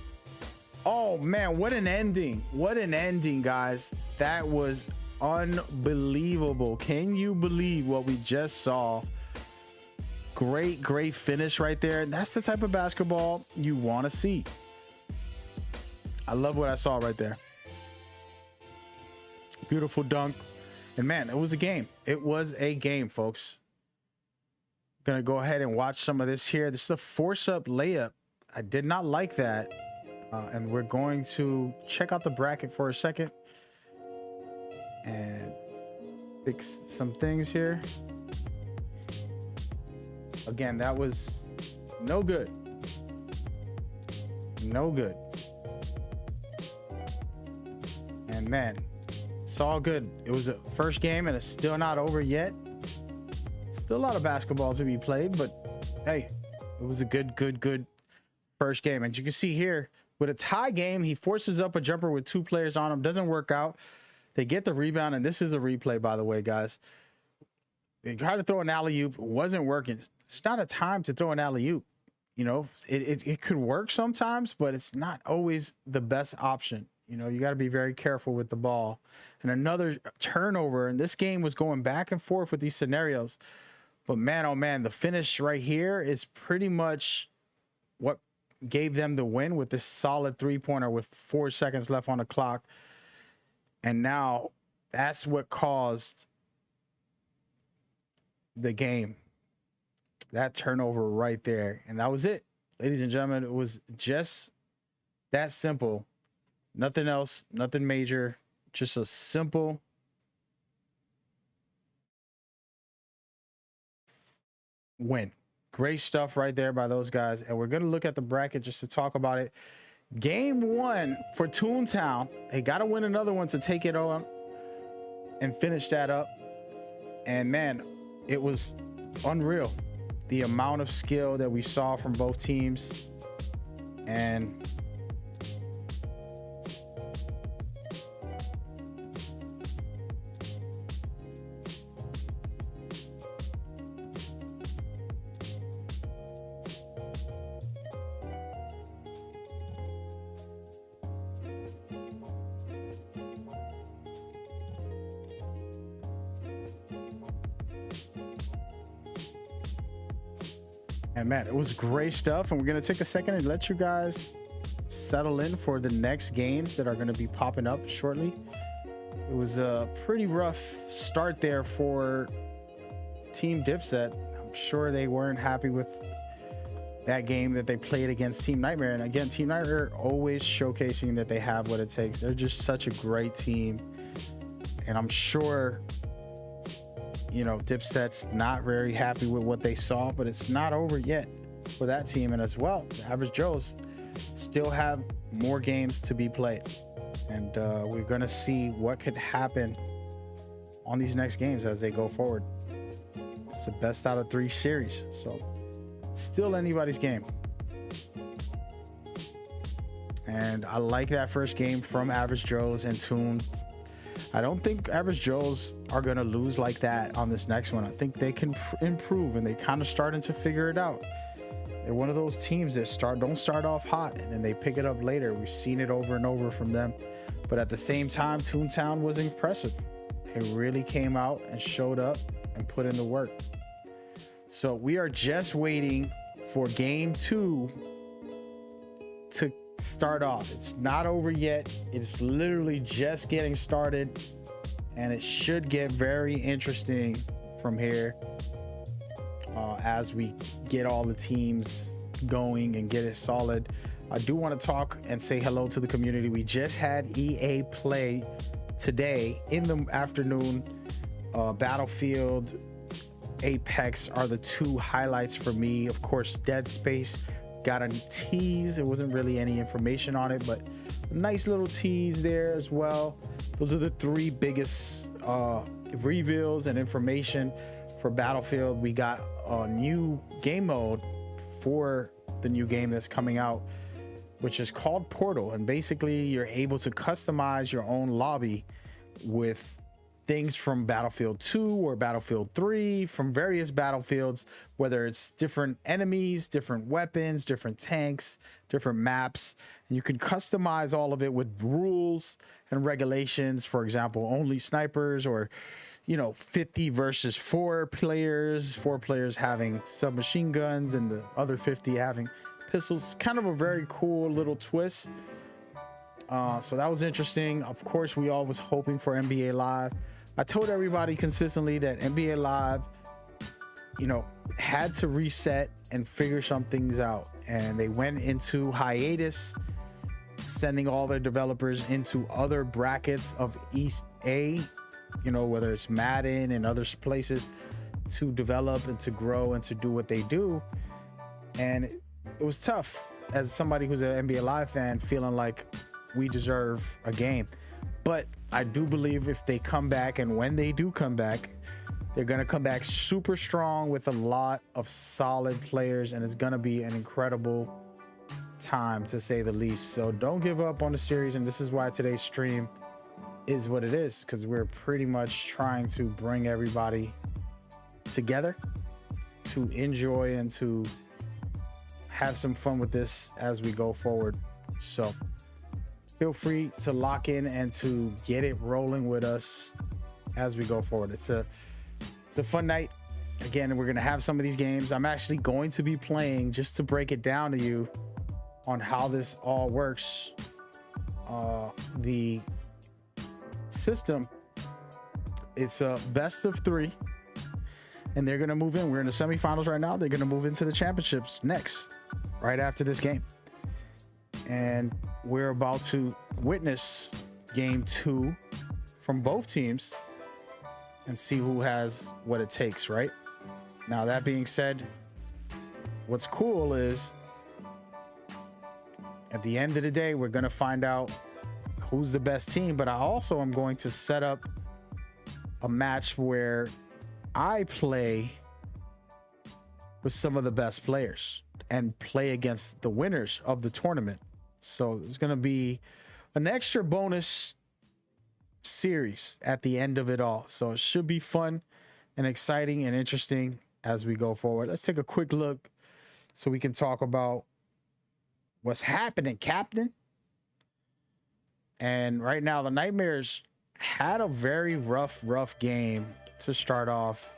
Oh man, what an ending. What an ending, guys. That was unbelievable. Can you believe what we just saw? Great finish right there. That's the type of basketball you want to see. I love what I saw right there. Beautiful dunk. And man, it was a game. It was a game, folks. Gonna go ahead and watch some of this here. This is a force-up layup. I did not like that. And we're going to check out the bracket for a second and fix some things here. Again, that was no good. No good. And man, it's all good. It was a first game and it's still not over yet. Still a lot of basketball to be played, but hey, it was a good first game. And you can see here with a tie game, he forces up a jumper with 2 players on him. Doesn't work out. They get the rebound, and this is a replay, by the way, guys. They tried to throw an alley-oop. It wasn't working. It's not a time to throw an alley-oop. You know, it could work sometimes, but it's not always the best option. You know, you got to be very careful with the ball. And another turnover, and this game was going back and forth with these scenarios. But man, oh man, the finish right here is pretty much what gave them the win with this solid 3-pointer with 4 seconds left on the clock. And now that's what caused the game. That turnover right there. And that was it. Ladies and gentlemen, it was just that simple. Nothing else, nothing major, just a simple win. Great stuff right there by those guys. And we're going to look at the bracket just to talk about it. Game 1 for Toontown. They got to win another one to take it on and finish that up. And man, it was unreal. The amount of skill that we saw from both teams. And man, it was great stuff. And we're going to take a second and let you guys settle in for the next games that are going to be popping up shortly. It was a pretty rough start there for Team Dipset. I'm sure they weren't happy with that game that they played against Team Nightmare. And again, Team Nightmare always showcasing that they have what it takes. They're just such a great team. And I'm sure, you know, Dipset's not very happy with what they saw, but it's not over yet for that team. And as well, the Average Joes still have more games to be played. And we're going to see what could happen on these next games as they go forward. It's the best out of 3 series. So it's still anybody's game. And I like that first game from Average Joes and Toon. I don't think Average Joes are going to lose like that on this next one. I think they can improve, and they kind of starting to figure it out. They're one of those teams that don't start off hot and then they pick it up later. We've seen it over and over from them. But at the same time, Toontown was impressive. They really came out and showed up and put in the work. So we are just waiting for game 2 to start off. It's not over yet. It's literally just getting started, and it should get very interesting from here. as we get all the teams going and get it solid. I do want to talk and say hello to the community. We just had EA Play today in the afternoon. Battlefield, Apex are the two highlights for me. Of course, Dead Space got a tease. There wasn't really any information on it, but a nice little tease there as well. Those are the three biggest reveals and information for Battlefield. We got a new game mode for the new game that's coming out, which is called Portal, and basically you're able to customize your own lobby with things from Battlefield 2 or Battlefield 3, from various battlefields, whether it's different enemies, different weapons, different tanks, different maps. And you can customize all of it with rules and regulations. For example, only snipers, or 50 versus 4 players having submachine guns and the other 50 having pistols. Kind of a very cool little twist. So that was interesting. Of course, we all was hoping for NBA Live. I told everybody consistently that NBA Live, had to reset and figure some things out. And they went into hiatus, sending all their developers into other brackets of East A, whether it's Madden and other places, to develop and to grow and to do what they do. And it was tough as somebody who's an NBA Live fan, feeling like we deserve a game. But I do believe if they come back, and when they do come back, they're going to come back super strong with a lot of solid players, and it's going to be an incredible time, to say the least. So don't give up on the series, and this is why today's stream is what it is, because we're pretty much trying to bring everybody together to enjoy and to have some fun with this as we go forward. So feel free to lock in and to get it rolling with us as we go forward. It's a fun night. Again, we're going to have some of these games. I'm actually going to be playing, just to break it down to you on how this all works. The system, it's a best of 3, and they're going to move in. We're in the semifinals right now. They're going to move into the championships next, right after this game. And we're about to witness game 2 from both teams and see who has what it takes, right? Now, that being said, what's cool is at the end of the day, we're going to find out who's the best team. But I also am going to set up a match where I play with some of the best players and play against the winners of the tournament. So there's going to be an extra bonus series at the end of it all. So it should be fun and exciting and interesting as we go forward. Let's take a quick look so we can talk about what's happening, Captain. And right now, the Nightmares had a very rough game to start off.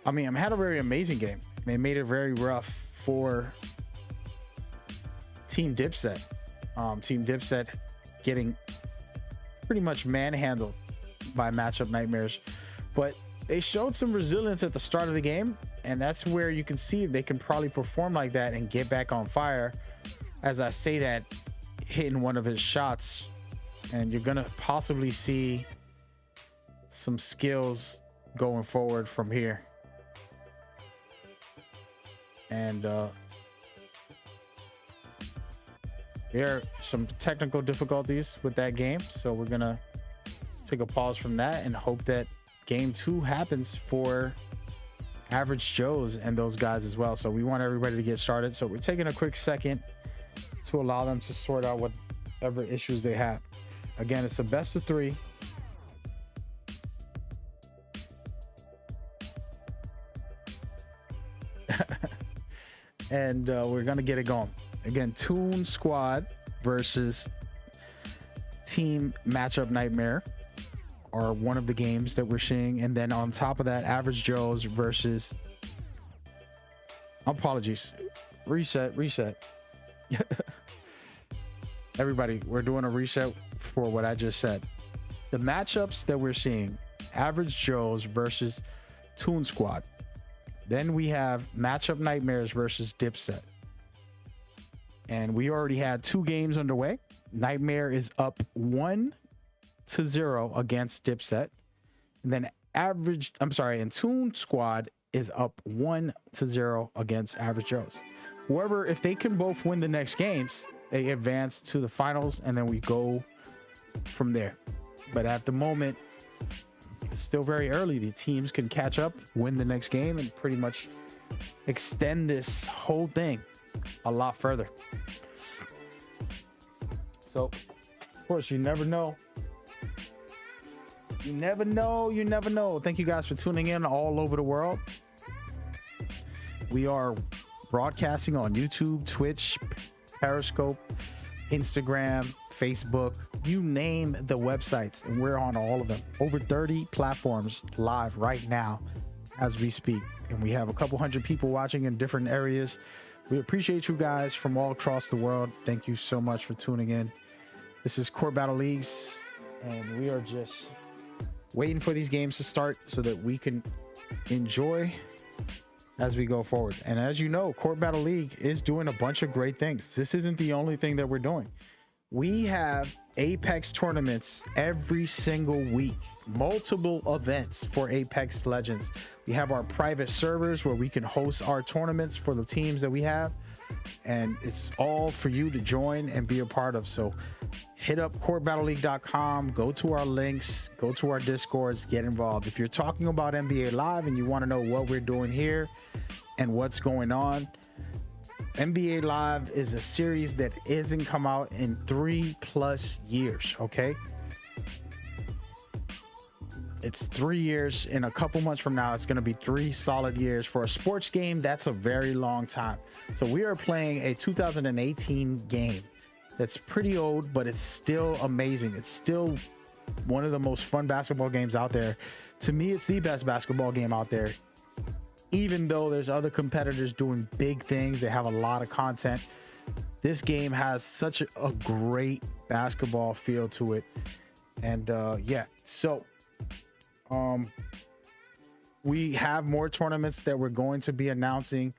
I mean, had a very amazing game. They made it very rough for Team Dipset. Team Dipset getting pretty much manhandled by Matchup Nightmares, but they showed some resilience at the start of the game, and that's where you can see they can probably perform like that and get back on fire. As I say that, hitting one of his shots, and you're gonna possibly see some skills going forward from here. And there are some technical difficulties with that game, so we're gonna take a pause from that and hope that game 2 happens for Average Joes and those guys as well. So we want everybody to get started, so we're taking a quick second to allow them to sort out whatever issues they have. Again, it's a best of 3. And we're gonna get it going. Again, Toon Squad versus Team Matchup Nightmare are one of the games that we're seeing. And then on top of that, Average Joes versus, apologies, reset. Everybody, we're doing a reset for what I just said. The matchups that we're seeing, Average Joes versus Toon Squad. Then we have Matchup Nightmares versus Dipset. And we already had 2 games underway. Nightmare is up 1-0 against Dipset. And then and Toon Squad is up 1-0 against Average Joe's. However, if they can both win the next games, they advance to the finals, and then we go from there. But at the moment, it's still very early. The teams can catch up, win the next game, and pretty much extend this whole thing a lot further. So, of course, you never know. You never know. Thank you guys for tuning in all over the world. We are broadcasting on YouTube, Twitch, Periscope, Instagram, Facebook, you name the websites, and we're on all of them. Over 30 platforms live right now as we speak. And we have a couple hundred people watching in different areas. We appreciate you guys from all across the world. Thank you so much for tuning in. This is Court Battle Leagues, and we are just waiting for these games to start so that we can enjoy as we go forward. And as you know, Court Battle League is doing a bunch of great things. This isn't the only thing that we're doing. We have Apex tournaments every single week, multiple events for Apex Legends. We have our private servers where we can host our tournaments for the teams that we have, and it's all for you to join and be a part of. So hit up courtbattleleague.com, go to our links, go to our discords, get involved. If you're talking about NBA Live and you want to know what we're doing here and what's going on, NBA Live is a series that isn't come out in 3+ years. Okay, it's 3 years. In a couple months from now, it's going to be 3 solid years. For a sports game, that's a very long time. So we are playing a 2018 game that's pretty old, but it's still amazing. It's still one of the most fun basketball games out there. To me, it's the best basketball game out there. Even though there's other competitors doing big things, they have a lot of content. This game has such a great basketball feel to it. And yeah, so we have more tournaments that we're going to be announcing.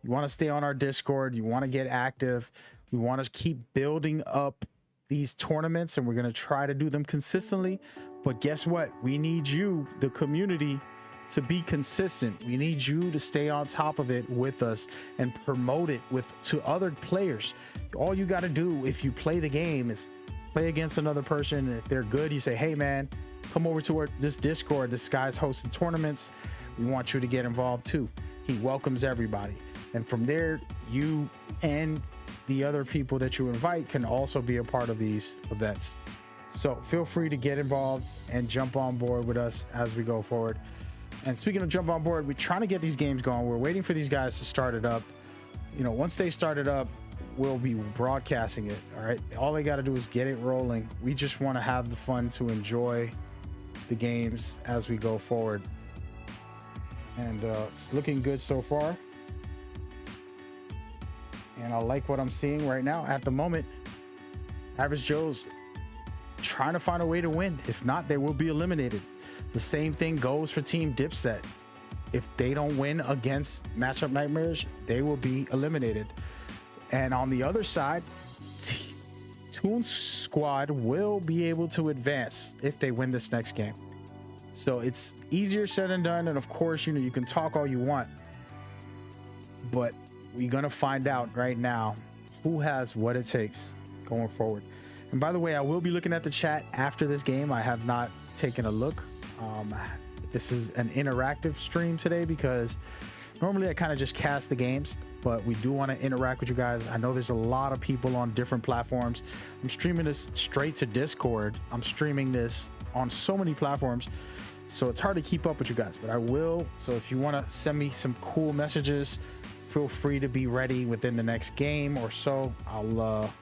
You want to stay on our Discord, you want to get active, we want to keep building up these tournaments, and we're going to try to do them consistently. But guess what? We need you, the community, to be consistent. We need you to stay on top of it with us and promote it to other players. All you got to do if you play the game is play against another person, and if they're good, you say, hey man, come over to this Discord. This guy's hosting tournaments. We want you to get involved too. He welcomes everybody, and from there, you and the other people that you invite can also be a part of these events. So feel free to get involved and jump on board with us as we go forward. And speaking of jump on board, we're trying to get these games going. We're waiting for these guys to start it up. You know, once they start it up, we'll be broadcasting it. All right. All they got to do is get it rolling. We just want to have the fun to enjoy the games as we go forward. And it's looking good so far. And I like what I'm seeing right now. At the moment, Average Joe's trying to find a way to win. If not, they will be eliminated. The same thing goes for Team Dipset. If they don't win against Matchup Nightmares, they will be eliminated. And on the other side, Toon Squad will be able to advance if they win this next game. So it's easier said than done. And of course, you know, you can talk all you want, but we're going to find out right now who has what it takes going forward. And by the way, I will be looking at the chat after this game. I have not taken a look. This is an interactive stream today because normally I kind of just cast the games, but we do want to interact with you guys. I know there's a lot of people on different platforms. I'm streaming this straight to Discord. I'm streaming this on so many platforms, so it's hard to keep up with you guys, but I will. So if you want to send me some cool messages, feel free to be ready within the next game or so. I'll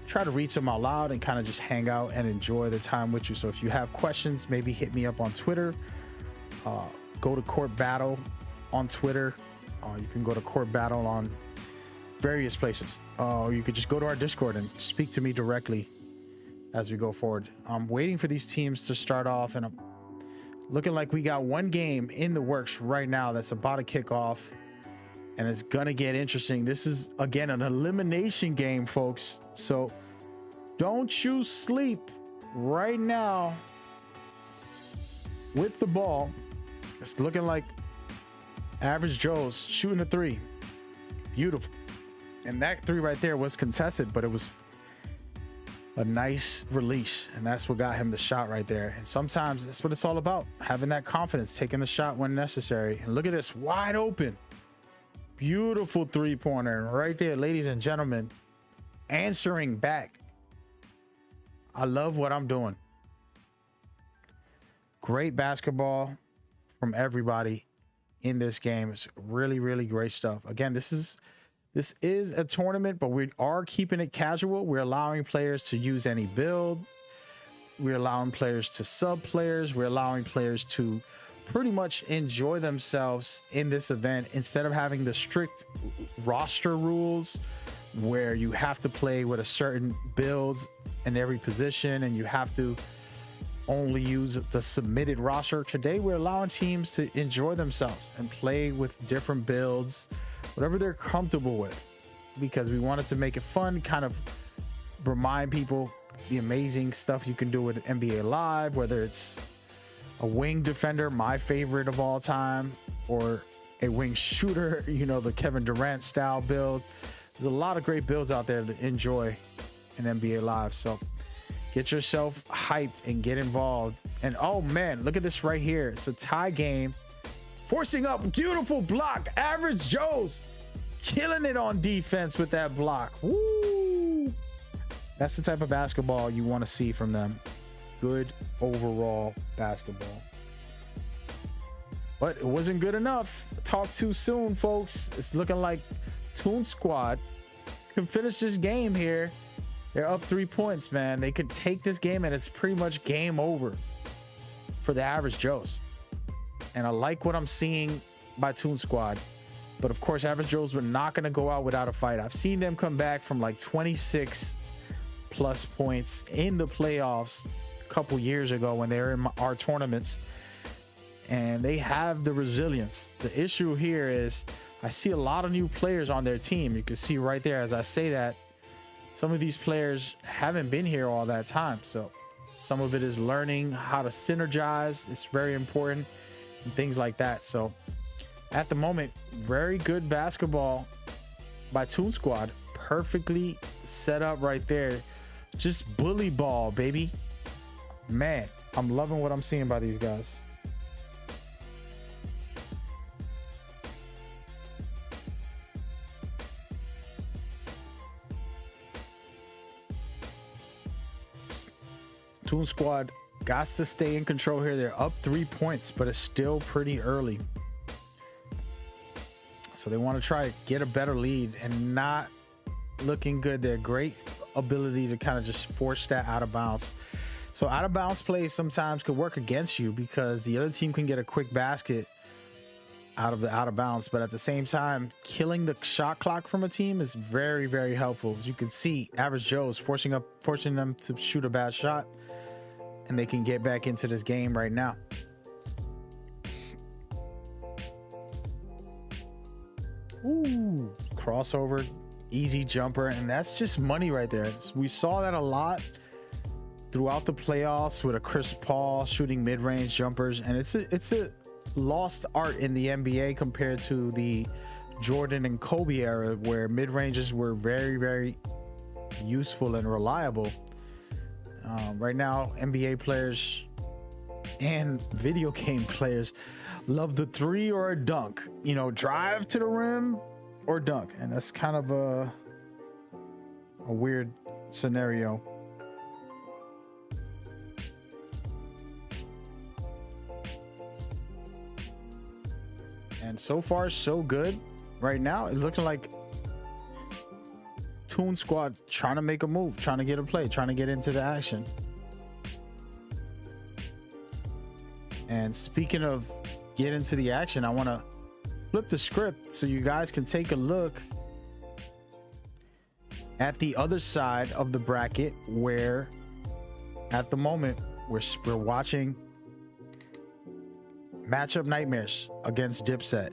try to read them out loud and kind of just hang out and enjoy the time with you. So if you have questions, maybe hit me up on Twitter. Go to Court Battle on Twitter. You can go to Court Battle on various places. Or you could just go to our Discord and speak to me directly as we go forward. I'm waiting for these teams to start off, and looking like we got one game in the works right now that's about to kick off, and it's gonna get interesting. This is again an elimination game, folks, so don't you sleep right now with the ball. It's looking like Average Joe's shooting a three. Beautiful. And that three right there was contested, but it was a nice release, and that's what got him the shot right there. And sometimes that's what it's all about, having that confidence, taking the shot when necessary. And look at this, wide open, beautiful three-pointer right there, ladies and gentlemen, answering back. I love what I'm doing. Great basketball from everybody in this game. It's really, really great stuff. Again, this is a tournament, but we are keeping it casual. We're allowing players to use any build. We're allowing players to sub players. We're allowing players to pretty much enjoy themselves in this event instead of having the strict roster rules where you have to play with a certain builds in every position and you have to only use the submitted roster. Today, we're allowing teams to enjoy themselves and play with different builds, whatever they're comfortable with, because we wanted to make it fun, kind of remind people the amazing stuff you can do with NBA Live, whether it's a wing defender, my favorite of all time, or a wing shooter, you know, the Kevin Durant style build. There's a lot of great builds out there to enjoy in NBA Live. So get yourself hyped and get involved. And oh man, look at this right here. It's a tie game. Forcing up, beautiful block. Average Joe's killing it on defense with that block. Woo! That's the type of basketball you want to see from them. Good overall basketball. But it wasn't good enough. Talk too soon, folks. It's looking like Toon Squad can finish this game here. They're up 3 points, man. They could take this game and it's pretty much game over for the Average Joes. And I like what I'm seeing by Toon Squad. But of course, Average Joes were not going to go out without a fight. I've seen them come back from like 26 plus points in the playoffs a couple years ago when they were in our tournaments. And they have the resilience. The issue here is I see a lot of new players on their team. You can see right there as I say that, some of these players haven't been here all that time. So some of it is learning how to synergize. It's very important and things like that. So at the moment, very good basketball by Toon Squad. Perfectly set up right there. Just bully ball, baby. Man, I'm loving what I'm seeing by these guys. Toon Squad got to stay in control here. They're up 3 points, but it's still pretty early. So they want to try to get a better lead and not looking good. They're great ability to kind of just force that out of bounds. So out of bounds plays sometimes could work against you because the other team can get a quick basket out of the out of bounds. But at the same time, killing the shot clock from a team is very, very helpful. As you can see, Average Joe's forcing them to shoot a bad shot. And they can get back into this game right now. Ooh, crossover, easy jumper, and that's just money right there. We saw that a lot throughout the playoffs with a Chris Paul shooting mid-range jumpers, and it's a lost art in the NBA compared to the Jordan and Kobe era, where mid-ranges were very, very useful and reliable. Right now, NBA players and video game players love the three or a dunk, you know, drive to the rim or dunk. And that's kind of a weird scenario. And so far, so good. Right now, it's looking like Toon Squad trying to make a move, trying to get a play, trying to get into the action. And speaking of get into the action, I want to flip the script so you guys can take a look at the other side of the bracket, where at the moment we're watching Matchup Nightmares against Dipset.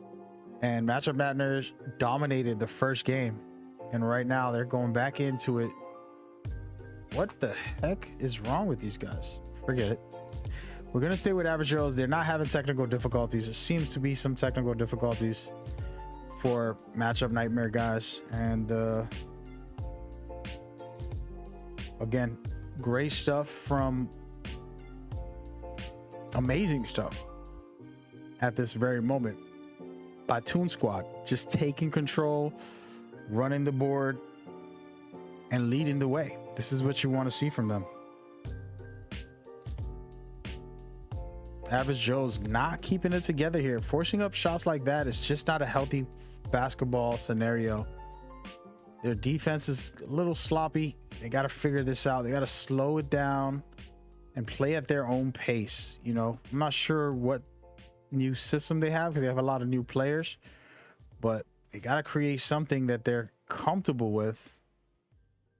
And Matchup Nightmares dominated the first game. And right now they're going back into it. What the heck is wrong with these guys? Forget it. We're going to stay with Average Joe's. They're not having technical difficulties. There seems to be some technical difficulties for Matchup Nightmare guys. And again, great stuff from amazing stuff at this very moment by Toon Squad, just taking control, running the board, and leading the way. This is what you want to see from them. Average Joe's not keeping it together here. Forcing up shots like that is just not a healthy basketball scenario. Their defense is a little sloppy. They got to figure this out. They got to slow it down and play at their own pace. You know, I'm not sure what new system they have because they have a lot of new players, but they got to create something that they're comfortable with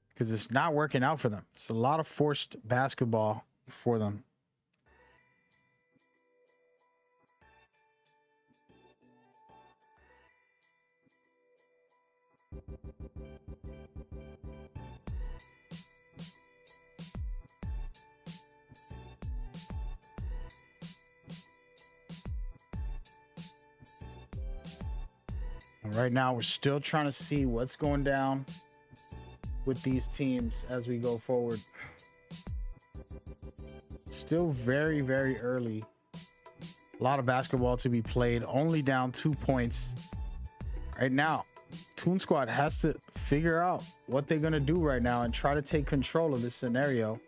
because it's not working out for them. It's a lot of forced basketball for them. And right now, we're still trying to see what's going down with these teams as we go forward. Still very, very early. A lot of basketball to be played. Only down 2 points. Right now, Toon Squad has to figure out what they're going to do right now and try to take control of this scenario.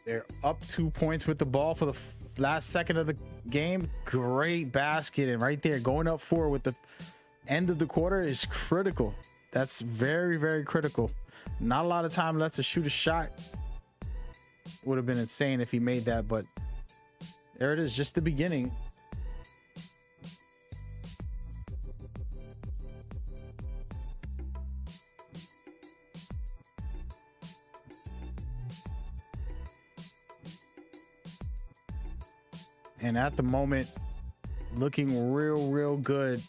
They're up 2 points with the ball for the last second of the game. Great basket, and right there going up 4 with the end of the quarter is critical. That's very, very critical. Not a lot of time left to shoot a shot. Would have been insane if he made that, but there it is, just the beginning. And at the moment, looking real good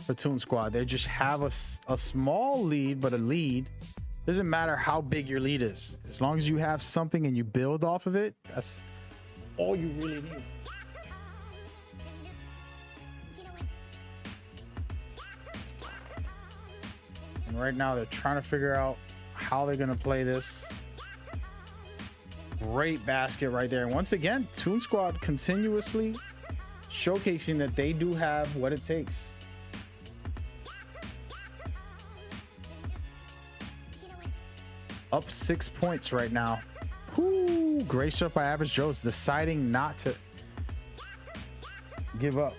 for Toon Squad. They just have a small lead, but a lead. Doesn't matter how big your lead is. As long as you have something and you build off of it, that's all you really need. And right now, they're trying to figure out how they're going to play this. Great basket right there. And once again, Toon Squad continuously showcasing that they do have what it takes. Up 6 points right now. Whoo, great stuff by Average Joe's, deciding not to give up.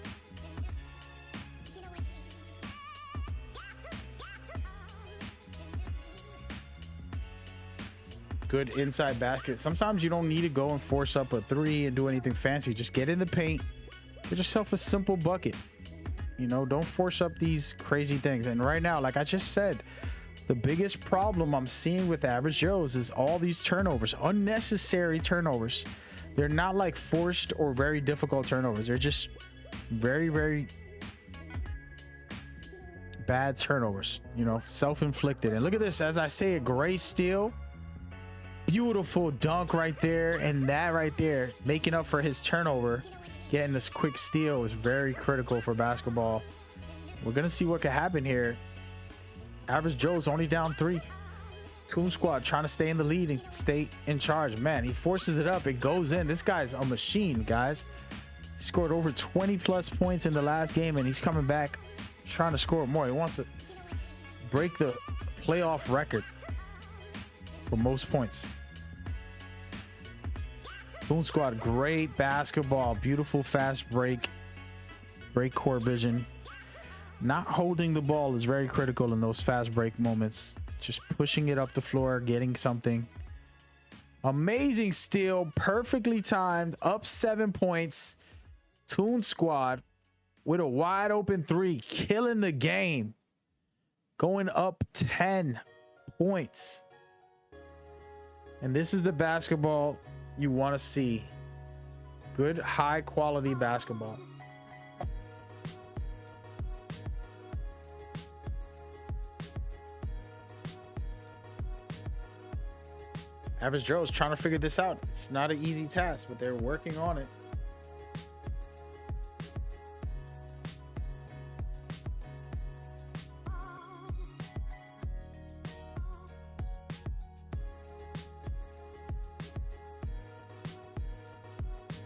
Good inside basket. Sometimes you don't need to go and force up a 3 and do anything fancy. Just get in the paint, get yourself a simple bucket. You know, don't force up these crazy things. And right now, like I just said, the biggest problem I'm seeing with Average Joe's is all these turnovers, unnecessary turnovers. They're not like forced or very difficult turnovers. They're just very, very bad turnovers, you know, self-inflicted. And look at this, as I say, a great steal. Beautiful dunk right there, and that right there making up for his turnover. Getting this quick steal is very critical for basketball. We're gonna see what could happen here. Average Joe's only down 3. Toon Squad trying to stay in the lead and stay in charge. Man, he forces it up, it goes in. This guy's a machine, guys. He scored over 20 plus points in the last game, and he's coming back trying to score more. He wants to break the playoff record for most points. Toon Squad, great basketball, beautiful fast break, great court vision. Not holding the ball is very critical in those fast break moments. Just pushing it up the floor, getting something. Amazing steal, perfectly timed, up 7 points. Toon Squad with a wide open 3, killing the game. Going up 10 points. And this is the basketball you want to see. Good, high quality basketball. Average Joe's trying to figure this out. It's not an easy task, but they're working on it.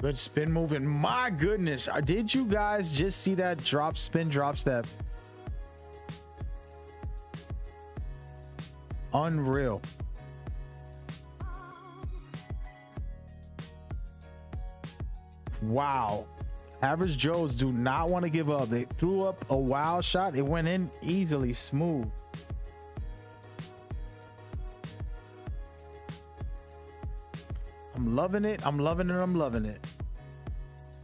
Good spin move, and my goodness, did you guys just see that drop, spin drop step? Unreal. Wow. Average Joes do not want to give up. They threw up a wild shot. It went in easily, smooth. I'm loving it. I'm loving it. I'm loving it.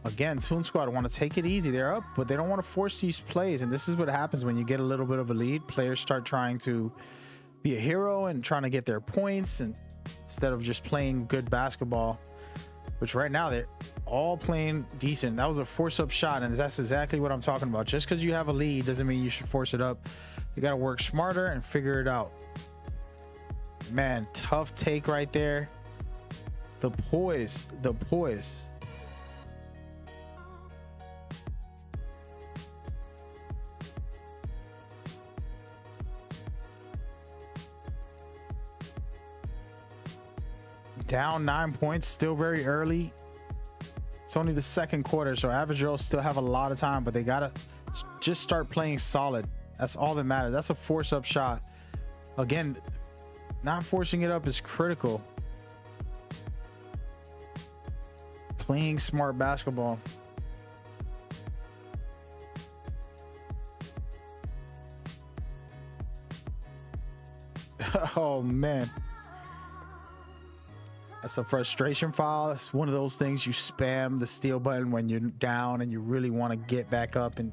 Again, Toon Squad want to take it easy. They're up, but they don't want to force these plays. And this is what happens when you get a little bit of a lead. Players start trying to be a hero and trying to get their points, and instead of just playing good basketball, which right now they're all playing decent. That was a force-up shot, and that's exactly what I'm talking about. Just because you have a lead doesn't mean you should force it up. You got to work smarter and figure it out. Man, tough take right there. The poise, the poise. Down 9 points, still very early. It's only the second quarter, so Average Joe still have a lot of time, but they gotta just start playing solid. That's all that matters. That's a force-up shot. Again, not forcing it up is critical. Playing smart basketball. Oh man, that's a frustration file. It's one of those things you spam the steal button when you're down and you really want to get back up and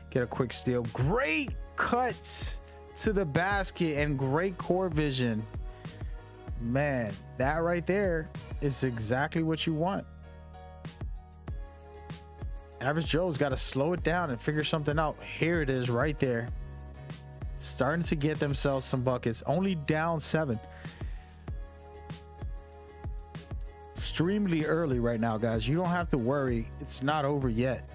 get a quick steal. Great cut to the basket and great court vision. Man, that right there is exactly what you want. Average Joe's got to slow it down and figure something out. Here it is right there. Starting to get themselves some buckets. Only down 7. Extremely early right now, guys. You don't have to worry. It's not over yet.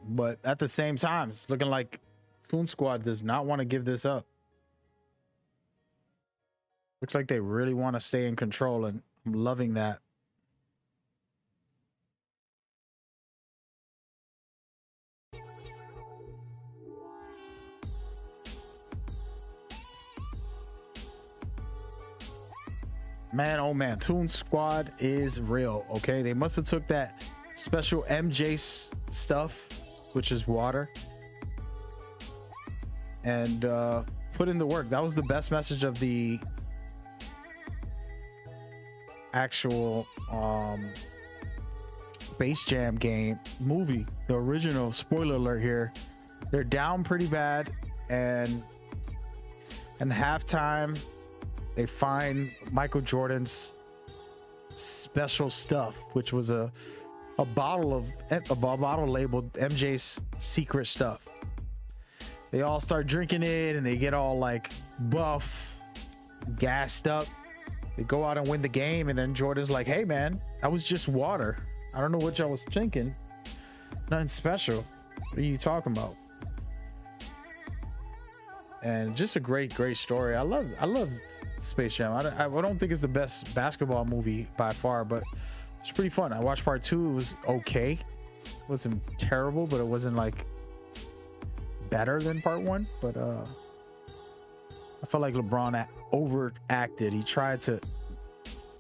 But at the same time, it's looking like Toon Squad does not want to give this up. Looks like they really want to stay in control, and I'm loving that. Man, oh man, Toon Squad is real. Okay, they must have took that special MJ stuff, which is water, and put in the work. That was the best message of the actual Space Jam game movie, the original. Spoiler alert here. They're down pretty bad, and halftime they find Michael Jordan's special stuff, which was a bottle labeled MJ's secret stuff. They all start drinking it and they get all like buff, gassed up. They go out and win the game, and then Jordan's like, hey man, that was just water. I don't know what y'all was drinking. Nothing special. What are you talking about? And just a great story. I love Space Jam. I don't think it's the best basketball movie by far, but it's pretty fun. I watched part 2. It was okay. It wasn't terrible, but it wasn't like better than part 1. But I felt like LeBron overacted. He tried to,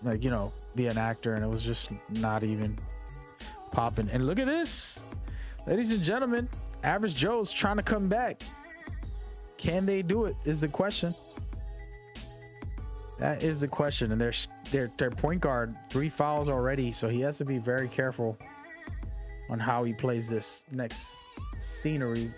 like, you know, be an actor, and it was just not even popping. And look at this, ladies and gentlemen. Average Joe's trying to come back. Can they do it is the question. That is the question. And their point guard, 3 fouls already, so he has to be very careful on how he plays this next scenery.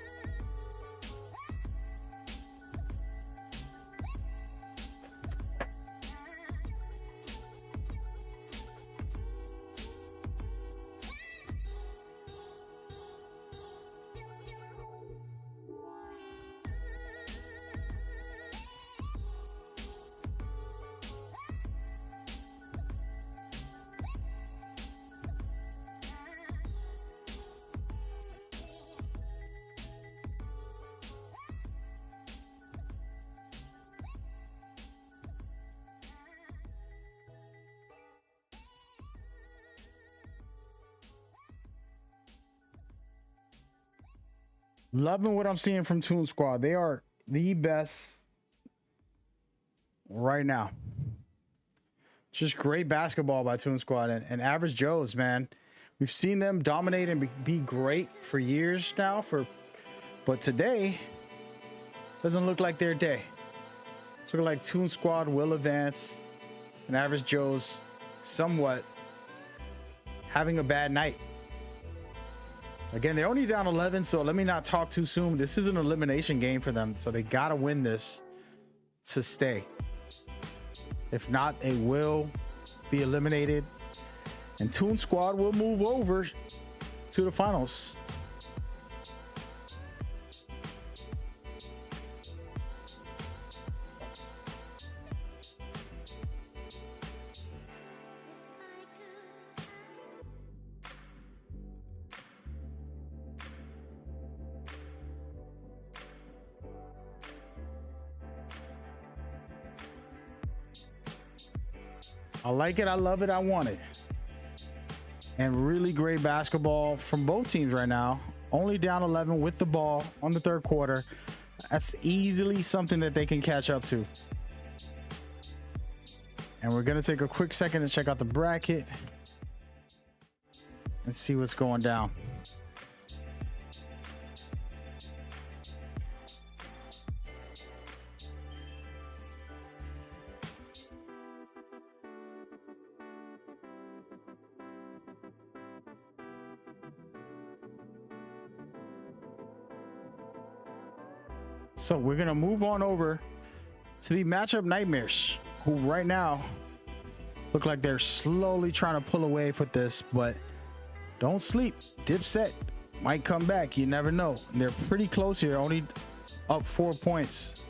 Loving what I'm seeing from Toon Squad. They are the best right now. Just great basketball by Toon Squad and Average Joes, man. We've seen them dominate and be great for years now. But today doesn't look like their day. It's looking like Toon Squad will advance and Average Joes somewhat having a bad night. Again, they're only down 11, so let me not talk too soon. This is an elimination game for them, so they got to win this to stay. If not, they will be eliminated, and Toon Squad will move over to the finals. I like it. I love it. I want it. And really great basketball from both teams right now. Only down 11 with the ball on the third quarter. That's easily something that they can catch up to. And we're going to take a quick second to check out the bracket and see what's going down. So we're going to move on over to the matchup Nightmares, who right now look like they're slowly trying to pull away with this, but don't sleep. Dipset might come back. You never know. They're pretty close here, only up 4 points.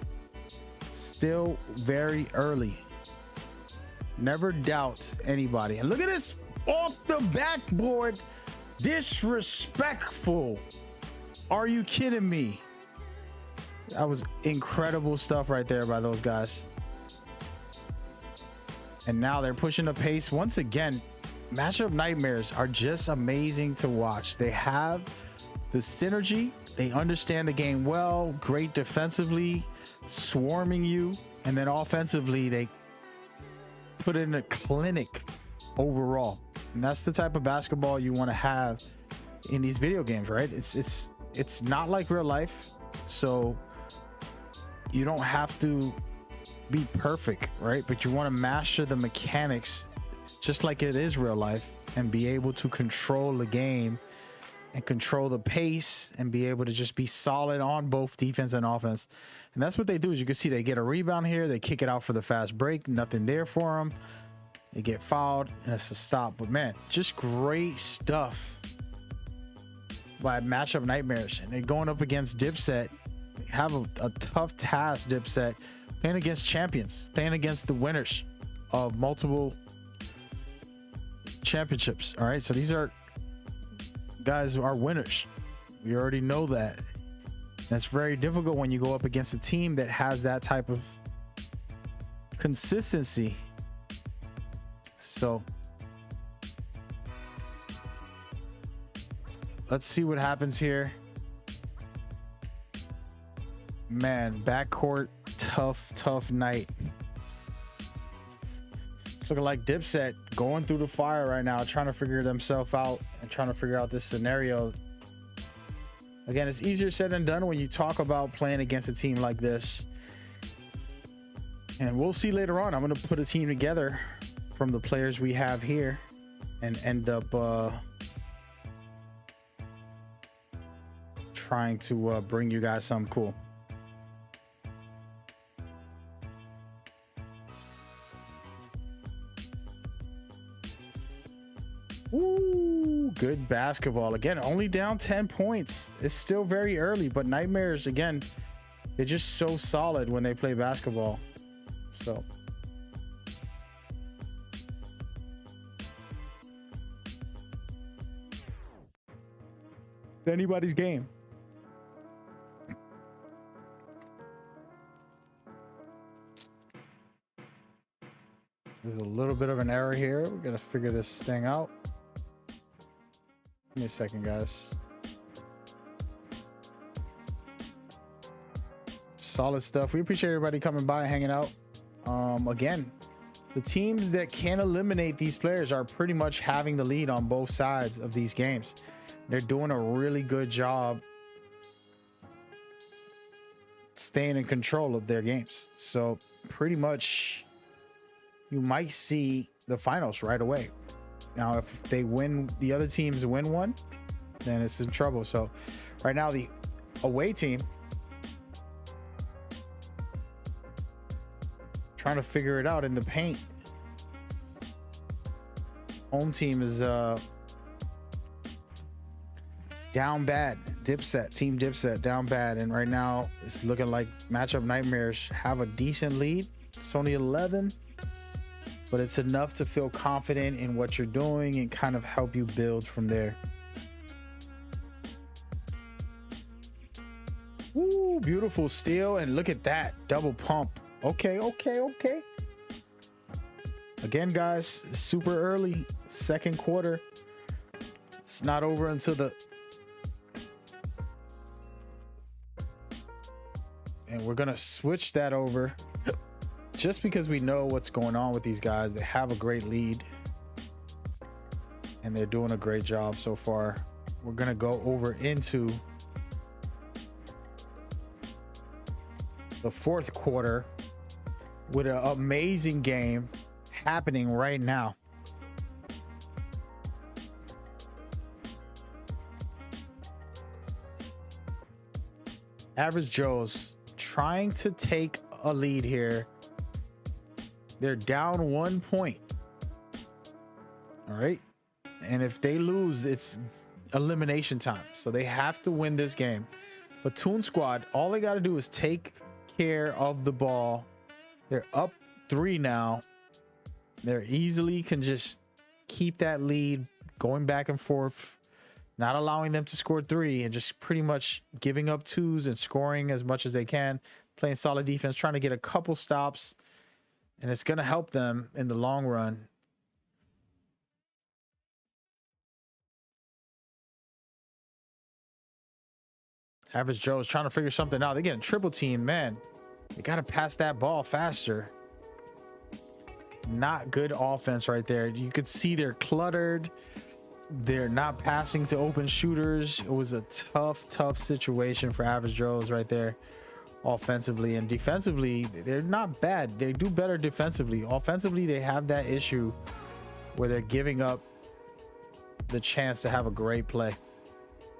Still very early. Never doubt anybody. And look at this off the backboard. Disrespectful. Are you kidding me? That was incredible stuff right there by those guys. And now they're pushing the pace once again. Matchup Nightmares are just amazing to watch. They have the synergy. They understand the game well. Great defensively, swarming you. And then offensively, they put in a clinic overall. And that's the type of basketball you want to have in these video games, right? It's not like real life. So you don't have to be perfect, right? But you want to master the mechanics just like it is real life and be able to control the game and control the pace and be able to just be solid on both defense and offense. And that's what they do. As you can see, they get a rebound here. They kick it out for the fast break. Nothing there for them. They get fouled and it's a stop. But man, just great stuff by Matchup Nightmares. And they're going up against Dipset. They have a tough task, Dipset, playing against champions, playing against the winners of multiple championships. All right, so these are guys who are winners. We already know that. That's very difficult when you go up against a team that has that type of consistency. So let's see what happens here. Man, backcourt, tough night. Looking like Dipset going through the fire right now, trying to figure themselves out and trying to figure out this scenario. Again, it's easier said than done when you talk about playing against a team like this. And we'll see later on. I'm going to put a team together from the players we have here and end up trying to bring you guys something cool. Ooh, good basketball. Again, only down 10 points. It's still very early, but Nightmares, again, they're just so solid when they play basketball. So it's anybody's game. There's a little bit of an error here. We're gonna figure this thing out. Give me a second, guys. solid stuff. We appreciate everybody coming by, hanging out. Again, the teams that can eliminate these players are pretty much having the lead on both sides of these games. They're doing a really good job staying in control of their games. So pretty much you might see the finals right away. Now, if they win, the other teams win one, then it's in trouble. So right now the away team trying to figure it out in the paint. Home team is down bad. Team Dipset down bad, and right now it's looking like Matchup Nightmares have a decent lead. It's only 11, but it's enough to feel confident in what you're doing and kind of help you build from there. Ooh, beautiful steal, and look at that double pump. Okay. Again, guys, super early, second quarter. It's not over until and we're gonna switch that over just because we know what's going on with these guys. They have a great lead and they're doing a great job so far. We're gonna go over into the fourth quarter with an amazing game happening right now. Average Joe's trying to take a lead here. They're down 1 point. All right. And if they lose, it's elimination time. So they have to win this game. But Toon Squad, all they got to do is take care of the ball. They're up 3 now. They're easily can just keep that lead going back and forth, not allowing them to score 3 and just pretty much giving up 2s and scoring as much as they can, playing solid defense, trying to get a couple stops, and it's going to help them in the long run. Average Joe is trying to figure something out. They're getting triple team, man. They got to pass that ball faster. Not good offense right there. You could see they're cluttered. They're not passing to open shooters. It was a tough situation for Average Joe's right there, offensively. And defensively, they're not bad. They do better defensively. Offensively, they have that issue where they're giving up the chance to have a great play.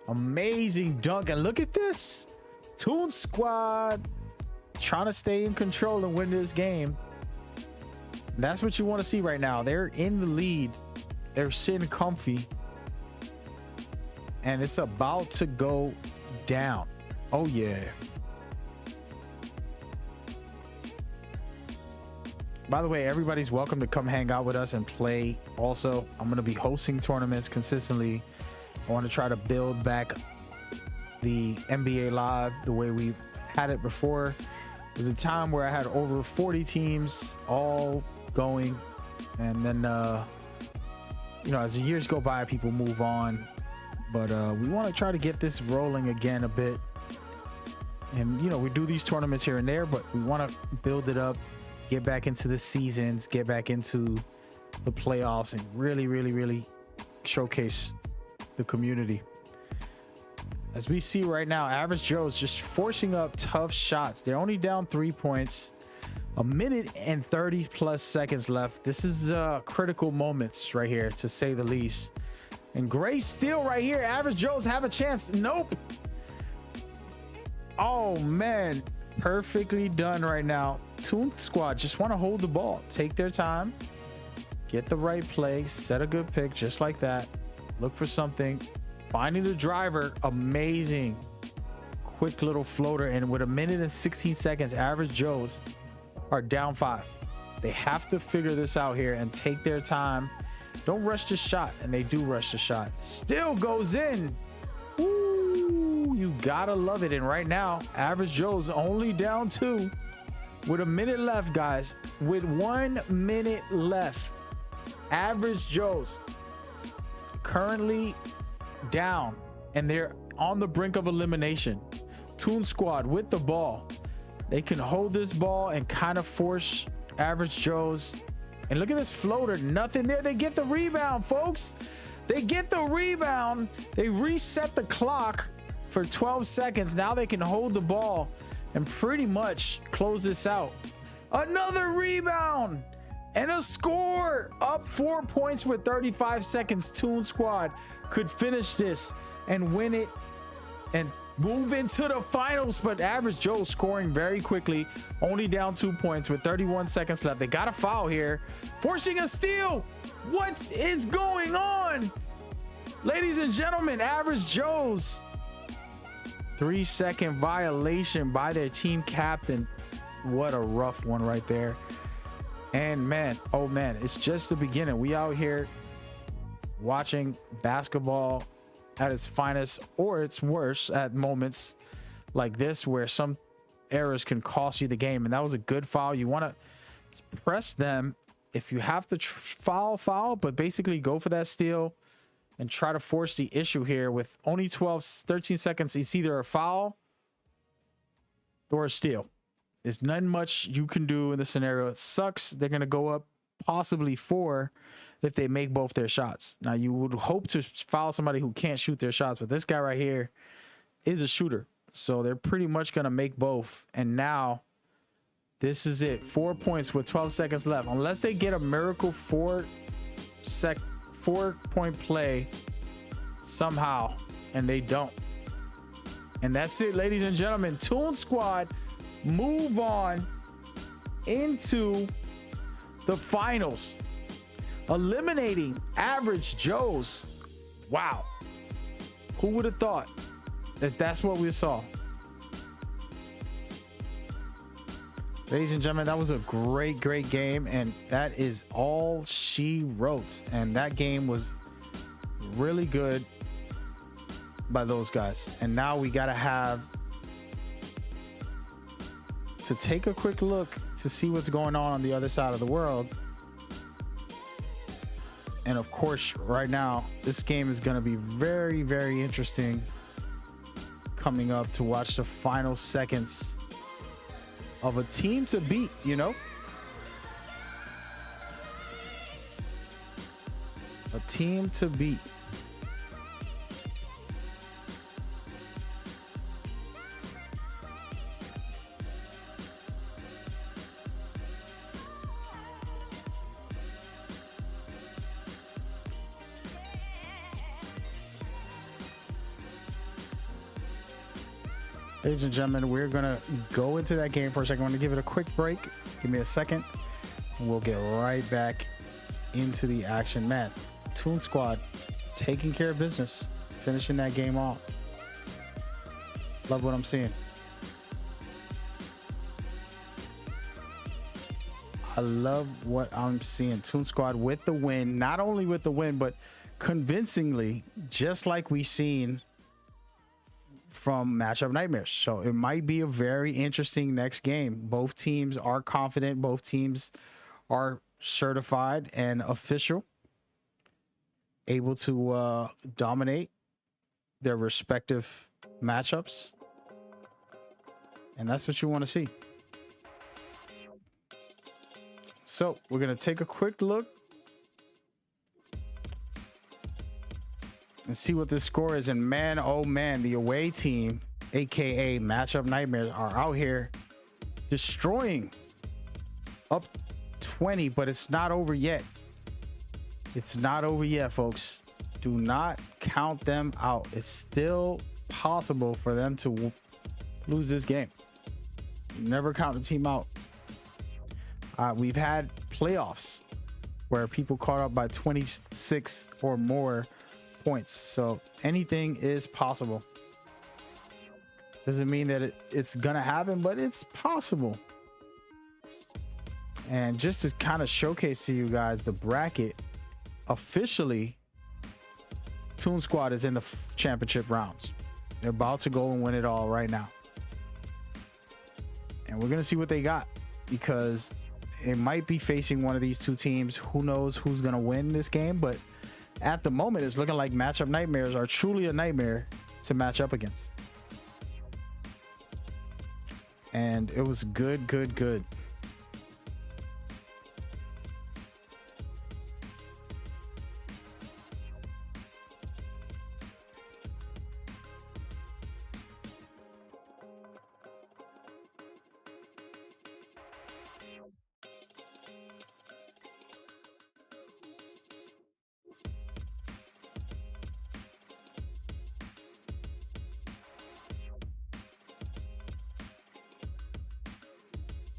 Amazing dunk, and look at this. Toon Squad trying to stay in control and win this game. That's what you want to see right now. They're in the lead. They're sitting comfy. And it's about to go down. Oh, yeah. By the way, everybody's welcome to come hang out with us and play. Also, I'm going to be hosting tournaments consistently. I want to try to build back the NBA Live the way we had it before. There's a time where I had over 40 teams all going, and then you know, as the years go by, people move on, but we want to try to get this rolling again a bit. And you know, we do these tournaments here and there, but we want to build it up, get back into the seasons, get back into the playoffs, and really showcase the community. As we see right now, Average Joe's just forcing up tough shots. They're only down 3 points. A minute and 30 plus seconds left. This is critical moments right here, to say the least. And great steal right here. Average Joe's have a chance. Nope. Oh man, perfectly done right now. Toon Squad just want to hold the ball, take their time, get the right play, set a good pick just like that. Look for something, finding the driver. Amazing quick little floater, and with a minute and 16 seconds, Average Joe's are down 5. They have to figure this out here and take their time. Don't rush the shot, and they do rush the shot. Still goes in. Ooh, you gotta love it. And right now, Average Joe's only down 2 with a minute left, guys. With 1 minute left, Average Joe's currently down, and they're on the brink of elimination. Toon Squad with the ball. they can hold this ball and kind of force Average Joe's. And look at this floater, nothing there. They get the rebound, folks. They get the rebound. They reset the clock for 12 seconds. Now they can hold the ball and pretty much close this out. Another rebound and a score. Up 4 points with 35 seconds. Toon Squad could finish this and win it and move into the finals. But Average Joe scoring very quickly, only down 2 points with 31 seconds left. They got a foul here, forcing a steal. What is going on? Ladies and gentlemen, Average Joe's 3-second violation by their team captain. What a rough one right there. And man, oh man, it's just the beginning. We out here watching basketball at its finest or its worst at moments like this, where some errors can cost you the game. And that was a good foul. You want to press them. If you have to foul, but basically go for that steal and try to force the issue here. With only 13 seconds, it's either a foul or a steal. There's not much you can do in the scenario. It sucks. They're going to go up possibly 4 if they make both their shots. Now, you would hope to foul somebody who can't shoot their shots, but this guy right here is a shooter. So they're pretty much going to make both. And now this is it. 4 points with 12 seconds left. Unless they get a miracle 4-point play somehow, and they don't. And that's it, ladies and gentlemen. Toon Squad move on into the finals, eliminating Average Joe's. Wow, who would have thought that that's what we saw? Ladies and gentlemen, that was a great game, and that is all she wrote. And that game was really good by those guys. And now we got to take a quick look to see what's going on the other side of the world. And of course, right now, this game is going to be very, very interesting coming up to watch the final seconds of a team to beat, you know? A team to beat. Ladies and gentlemen, we're gonna go into that game for a second. I'm gonna give it a quick break. Give me a second, and we'll get right back into the action. Man, Toon Squad taking care of business, finishing that game off. Love what I'm seeing. I love what I'm seeing. Toon Squad with the win, not only with the win, but convincingly, just like we seen from Matchup Nightmares. So it might be a very interesting next game. Both teams are confident. Both teams are certified and official, able to dominate their respective matchups. And that's what you want to see. So we're going to take a quick look and see what this score is. And man, oh man, the away team, aka Matchup Nightmares, are out here destroying. Up 20, but it's not over yet. It's not over yet, folks. Do not count them out. It's still possible for them to lose this game. Never count the team out. We've had playoffs where people caught up by 26 or more points, so anything is possible. Doesn't mean that it's gonna happen, but it's possible. And just to kind of showcase to you guys the bracket, officially Toon Squad is in the championship rounds. They're about to go and win it all right now, and we're gonna see what they got, because it might be facing one of these two teams. Who knows who's gonna win this game, but at the moment, it's looking like Matchup Nightmares are truly a nightmare to match up against. and it was good, good, good.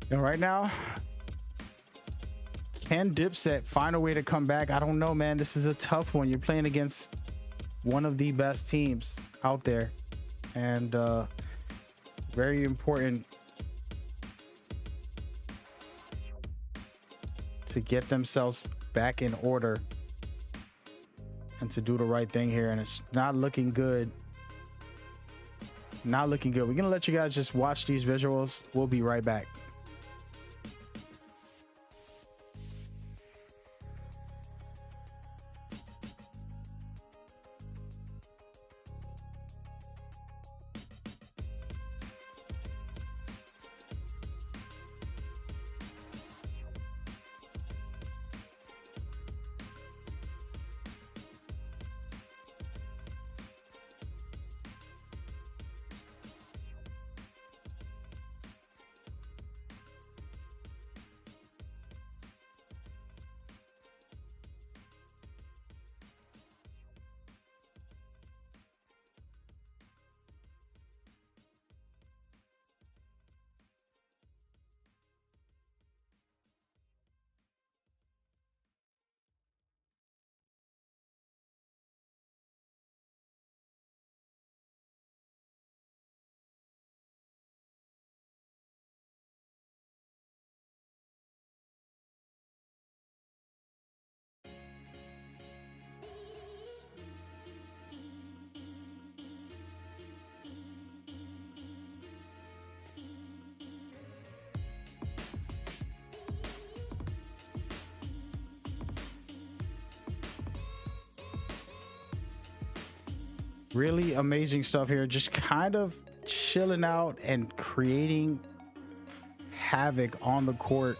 And right now, can Dipset find a way to come back? I don't know, man. This is a tough one. You're playing against one of the best teams out there, and very important to get themselves back in order and to do the right thing here. And it's not looking good. Not looking good. We're gonna let you guys just watch these visuals. We'll be right back. Really amazing stuff here. Just kind of chilling out and creating havoc on the court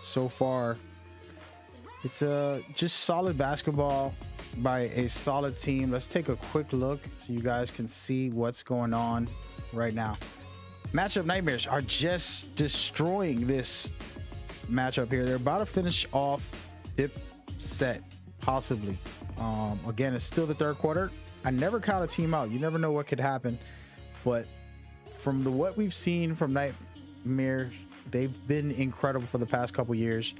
so far. It's just solid basketball by a solid team. Let's take a quick look so you guys can see what's going on right now. Matchup Nightmares are just destroying this matchup here. They're about to finish off Dipset, possibly. Again, it's still the third quarter. I never count a team out. You never know what could happen. But from what we've seen from Nightmare, they've been incredible for the past couple years,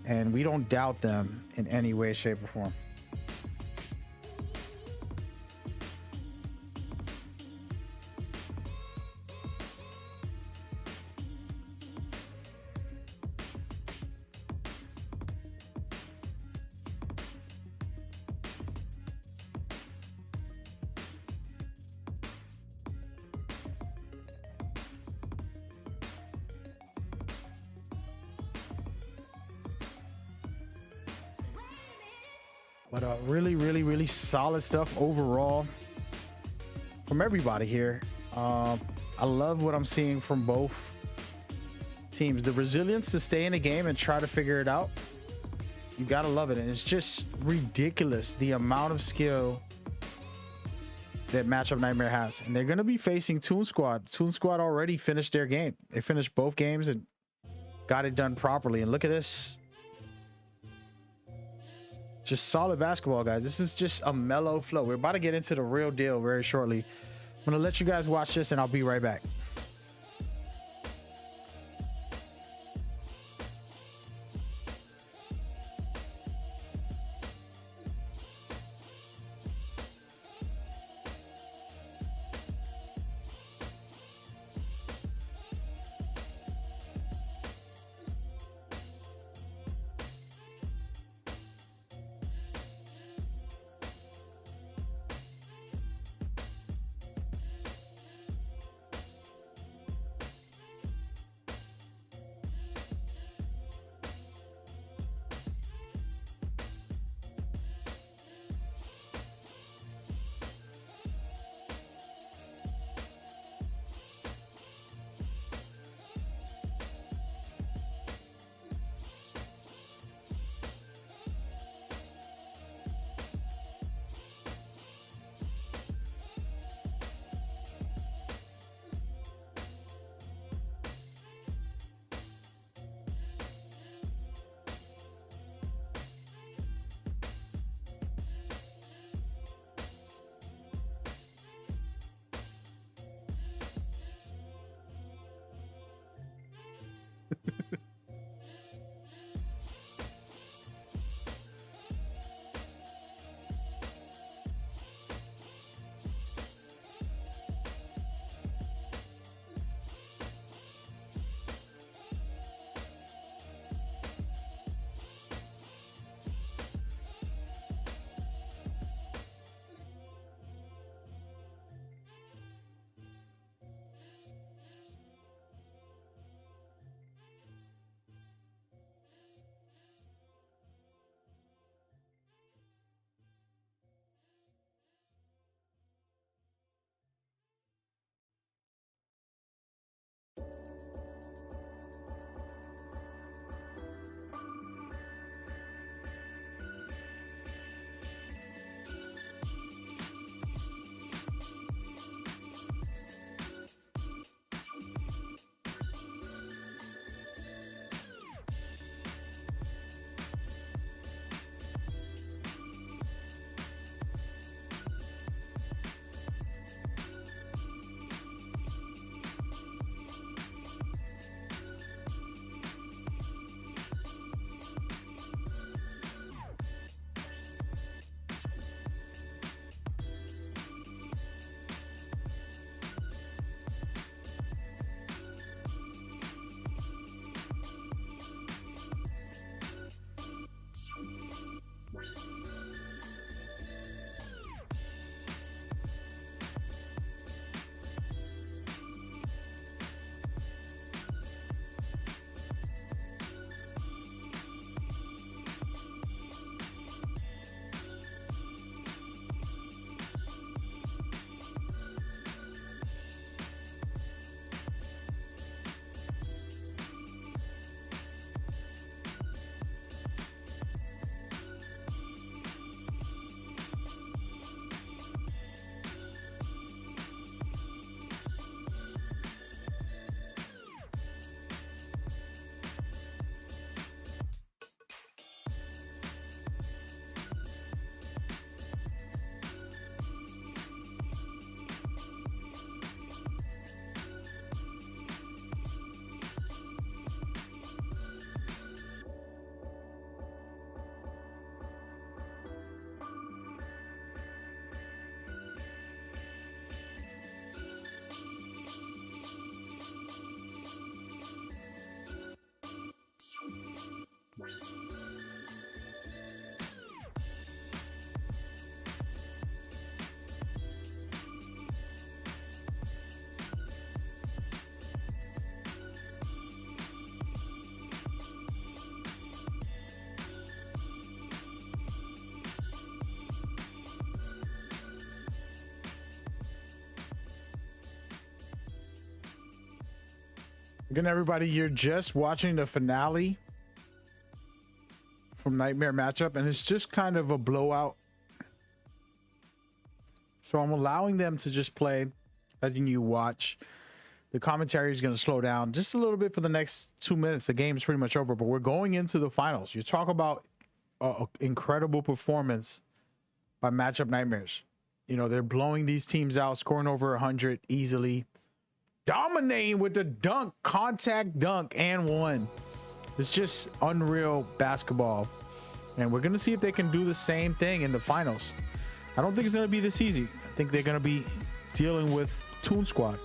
and we don't doubt them in any way, shape, or form. But really solid stuff overall from everybody here. I love what I'm seeing from both teams. The resilience to stay in the game and try to figure it out. You gotta love it. And it's just ridiculous the amount of skill that Matchup Nightmare has. And they're gonna be facing Toon Squad. Toon Squad already finished their game. They finished both games and got it done properly. And look at this. Just solid basketball, guys. This is just a mellow flow. We're about to get into the real deal very shortly. I'm gonna let you guys watch this and I'll be right back. Again, everybody, you're just watching the finale from Nightmare Matchup, and it's just kind of a blowout. So I'm allowing them to just play, letting you watch. The commentary is going to slow down just a little bit for the next 2 minutes. The game is pretty much over, but we're going into the finals. You talk about incredible performance by Matchup Nightmares. You know, they're blowing these teams out, scoring over 100 easily, dominating with the dunk, contact dunk, and one. It's just unreal basketball. And we're going to see if they can do the same thing in the finals. I don't think it's going to be this easy. I think they're going to be dealing with Toon Squad.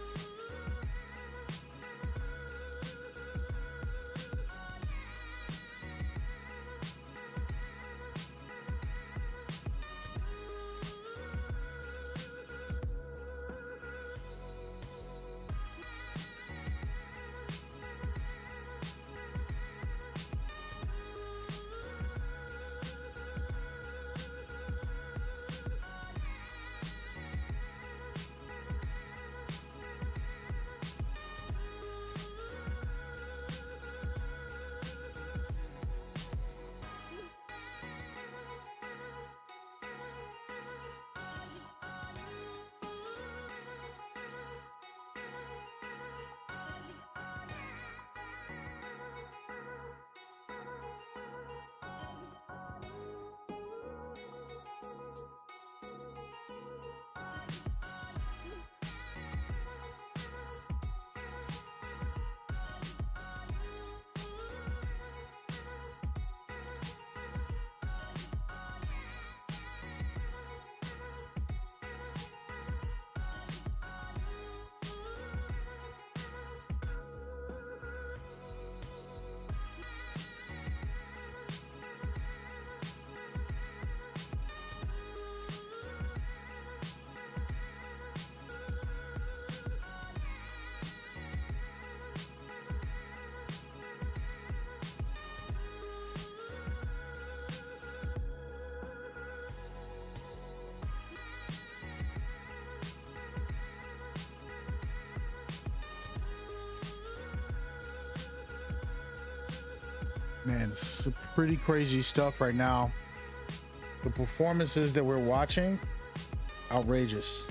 Man, it's some pretty crazy stuff right now. The performances that we're watching, outrageous.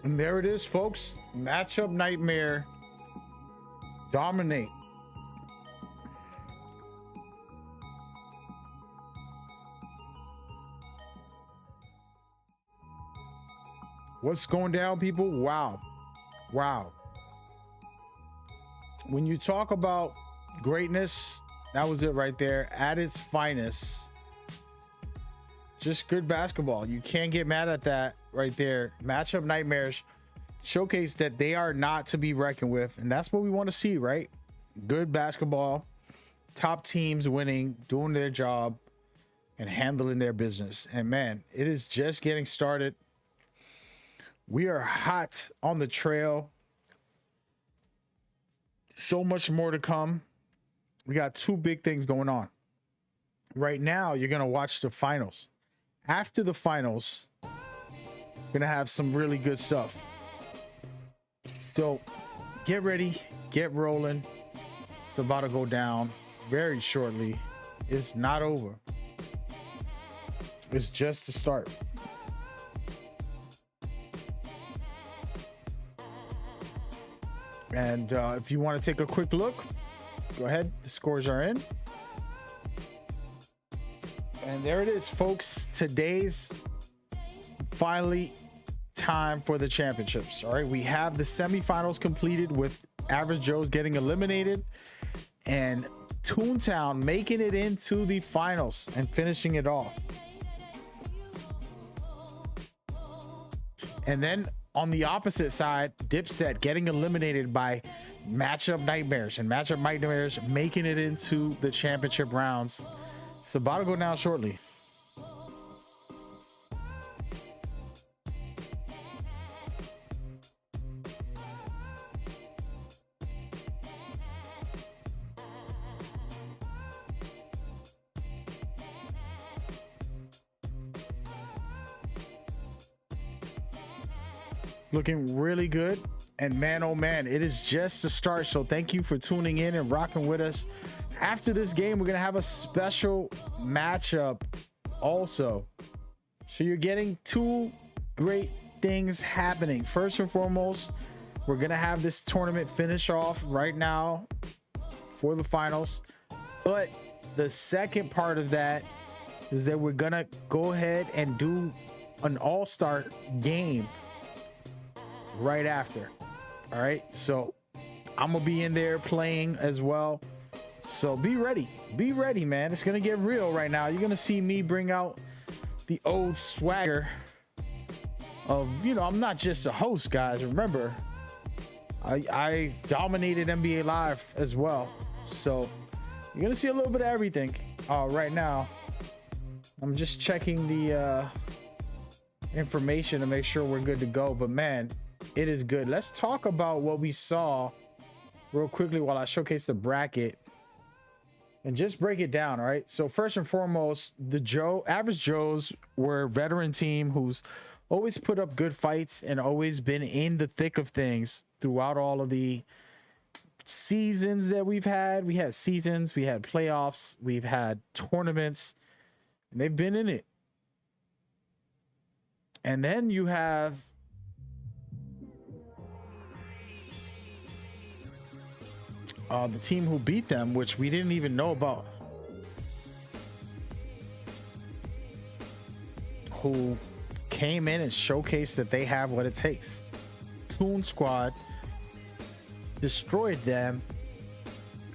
And there it is, folks. Matchup nightmare. Dominate. What's going down, people? Wow. Wow. When you talk about greatness, that was it right there at its finest. Just good basketball. You can't get mad at that right there. Matchup nightmares showcase that they are not to be reckoned with. And that's what we want to see, right? Good basketball, top teams winning, doing their job, and handling their business. And man, it is just getting started. We are hot on the trail. So much more to come. We got two big things going on. Right now, you're going to watch the finals. After the finals, we're gonna have some really good stuff. So get ready, get rolling. It's about to go down very shortly. It's not over. It's just the start. And if you want to take a quick look, go ahead. The scores are in. And there it is, folks. Today's finally time for the championships. All right, we have the semifinals completed with Average Joe's getting eliminated and Toontown making it into the finals and finishing it off. And then on the opposite side, Dipset getting eliminated by Matchup Nightmares, and Matchup Nightmares making it into the championship rounds. It's about to go down shortly. Looking really good. And man, oh man, it is just the start. So thank you for tuning in and rocking with us. After this game, we're going to have a special matchup also. So you're getting two great things happening. First and foremost, we're going to have this tournament finish off right now for the finals. But the second part of that is that we're going to go ahead and do an all-star game right after. All right, so I'm gonna be in there playing as well, so be ready, man. It's gonna get real right now. You're gonna see me bring out the old swagger of, you know, I'm not just a host, guys. Remember, I dominated NBA Live as well, so you're gonna see a little bit of everything. Right now I'm just checking the information to make sure we're good to go, but man, it is good. Let's talk about what we saw real quickly while I showcase the bracket and just break it down. All right, so first and foremost, the Average Joes were a veteran team who's always put up good fights and always been in the thick of things throughout all of the seasons that we've had. We had seasons, we had playoffs, we've had tournaments, and they've been in it. And then you have the team who beat them, which we didn't even know about, who came in and showcased that they have what it takes. Toon Squad destroyed them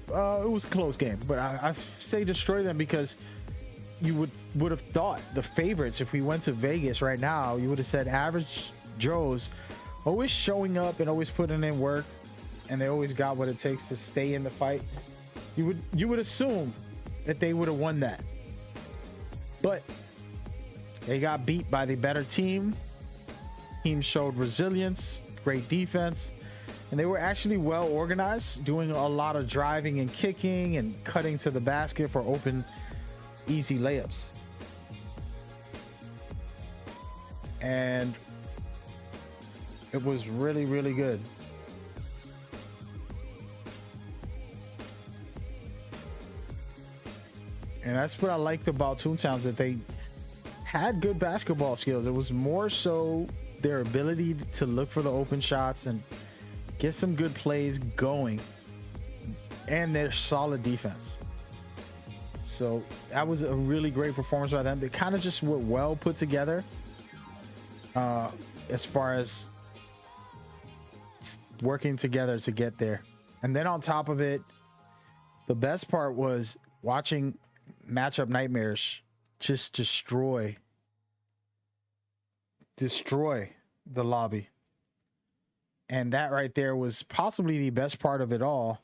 it was a close game, but I say destroy them because you would have thought the favorites, if we went to Vegas right now, you would have said average Joes always showing up and always putting in work, and they always got what it takes to stay in the fight. You would assume that they would have won that, but they got beat by the better team. Team showed resilience, great defense, and they were actually well organized, doing a lot of driving and kicking and cutting to the basket for open, easy layups. And it was really, really good. And that's what I liked about Toontown, that they had good basketball skills. It was more so their ability to look for the open shots and get some good plays going, and their solid defense. So that was a really great performance by them. They kind of just were well put together as far as working together to get there. And then on top of it, the best part was watching Matchup Nightmares just destroy the lobby. And that right there was possibly the best part of it all.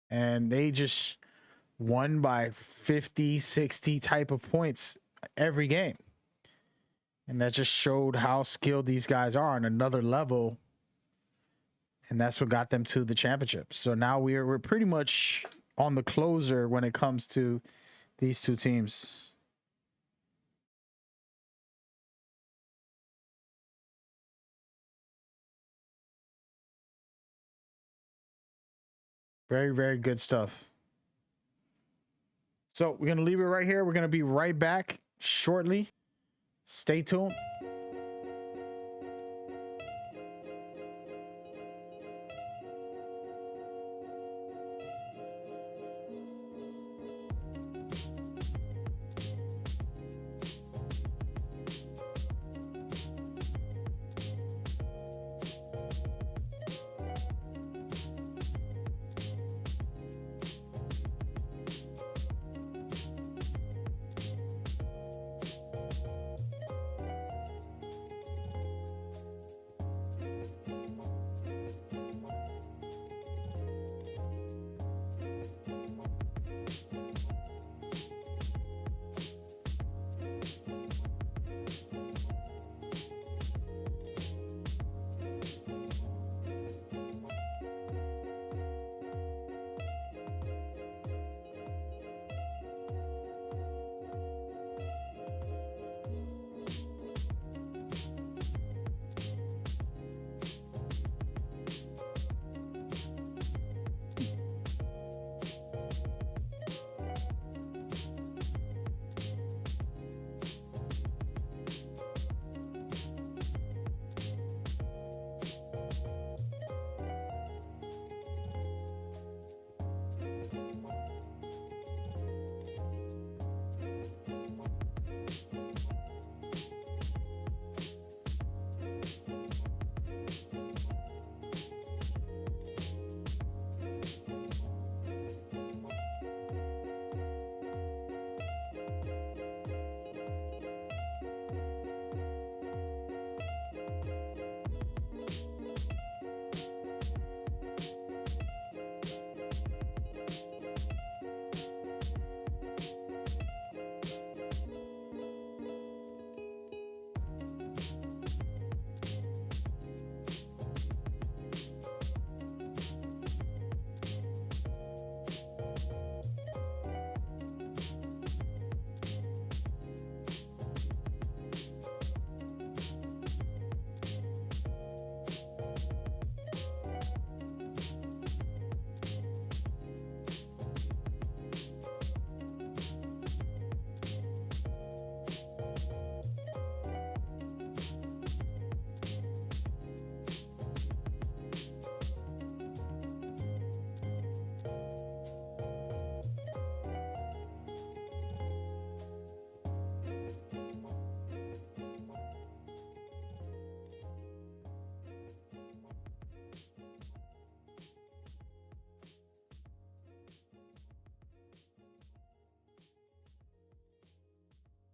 And they just won by 50, 60 type of points every game. And that just showed how skilled these guys are on another level. And that's what got them to the championship. So now we're pretty much on the closer when it comes to these two teams. Very, very good stuff. So we're going to leave it right here. We're going to be right back shortly. Stay tuned.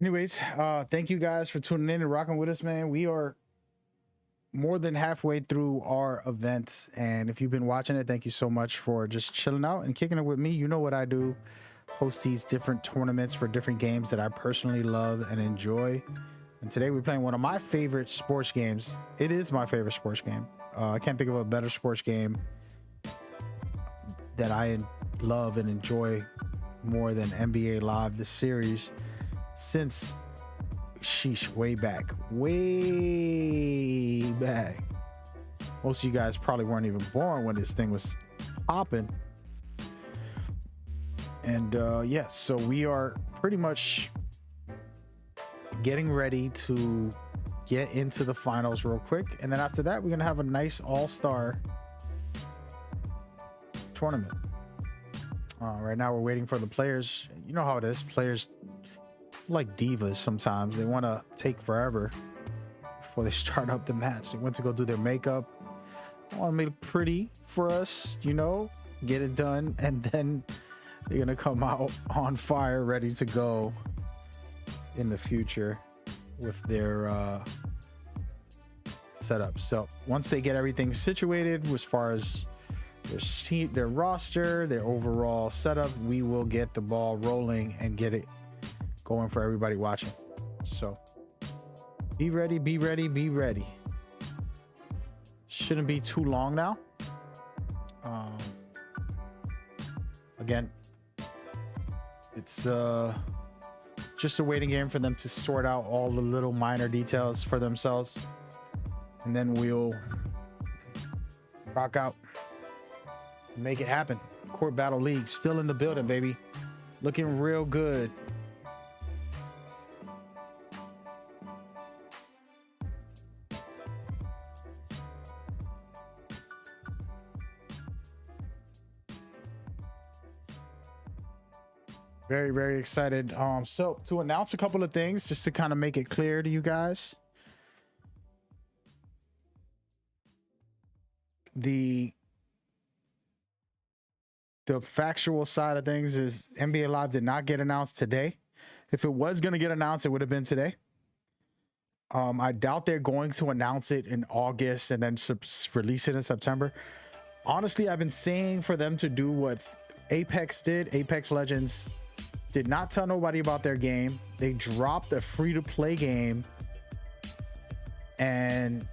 Anyways, thank you guys for tuning in and rocking with us, man. We are more than halfway through our events, and if you've been watching it, thank you so much for just chilling out and kicking it with me. You know what I do, host these different tournaments for different games that I personally love and enjoy. And today we're playing one of my favorite sports games. It is my favorite sports game. I can't think of a better sports game that I love and enjoy more than NBA Live, the series, since way back. Most of you guys probably weren't even born when this thing was popping. And yeah, so we are pretty much getting ready to get into the finals real quick, and then after that we're gonna have a nice all-star tournament. Right now we're waiting for the players. You know how it is, players like divas sometimes. They want to take forever before they start up the match. They went to go do their makeup. They want to make it pretty for us, you know, get it done, and then they're gonna come out on fire, ready to go in the future with their setup. So once they get everything situated as far as their roster, their overall setup, we will get the ball rolling and get it going for everybody watching. So be ready, be ready, be ready. Shouldn't be too long now. Again, it's just a waiting game for them to sort out all the little minor details for themselves, and then we'll rock out and make it happen. Court Battle League still in the building, baby, looking real good. Very, very excited. So to announce a couple of things, just to kind of make it clear to you guys. The factual side of things is NBA Live did not get announced today. If it was going to get announced, it would have been today. I doubt they're going to announce it in August and then release it in September. Honestly, I've been saying for them to do what Apex did. Apex Legends did not tell nobody about their game. They dropped a free-to-play game, and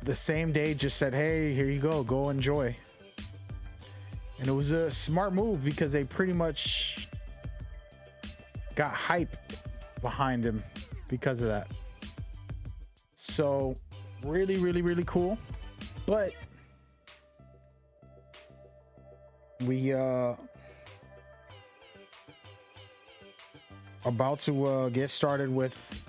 the same day just said, hey, here you go enjoy. And it was a smart move because they pretty much got hype behind him because of that. So really, really, really cool. But we about to get started with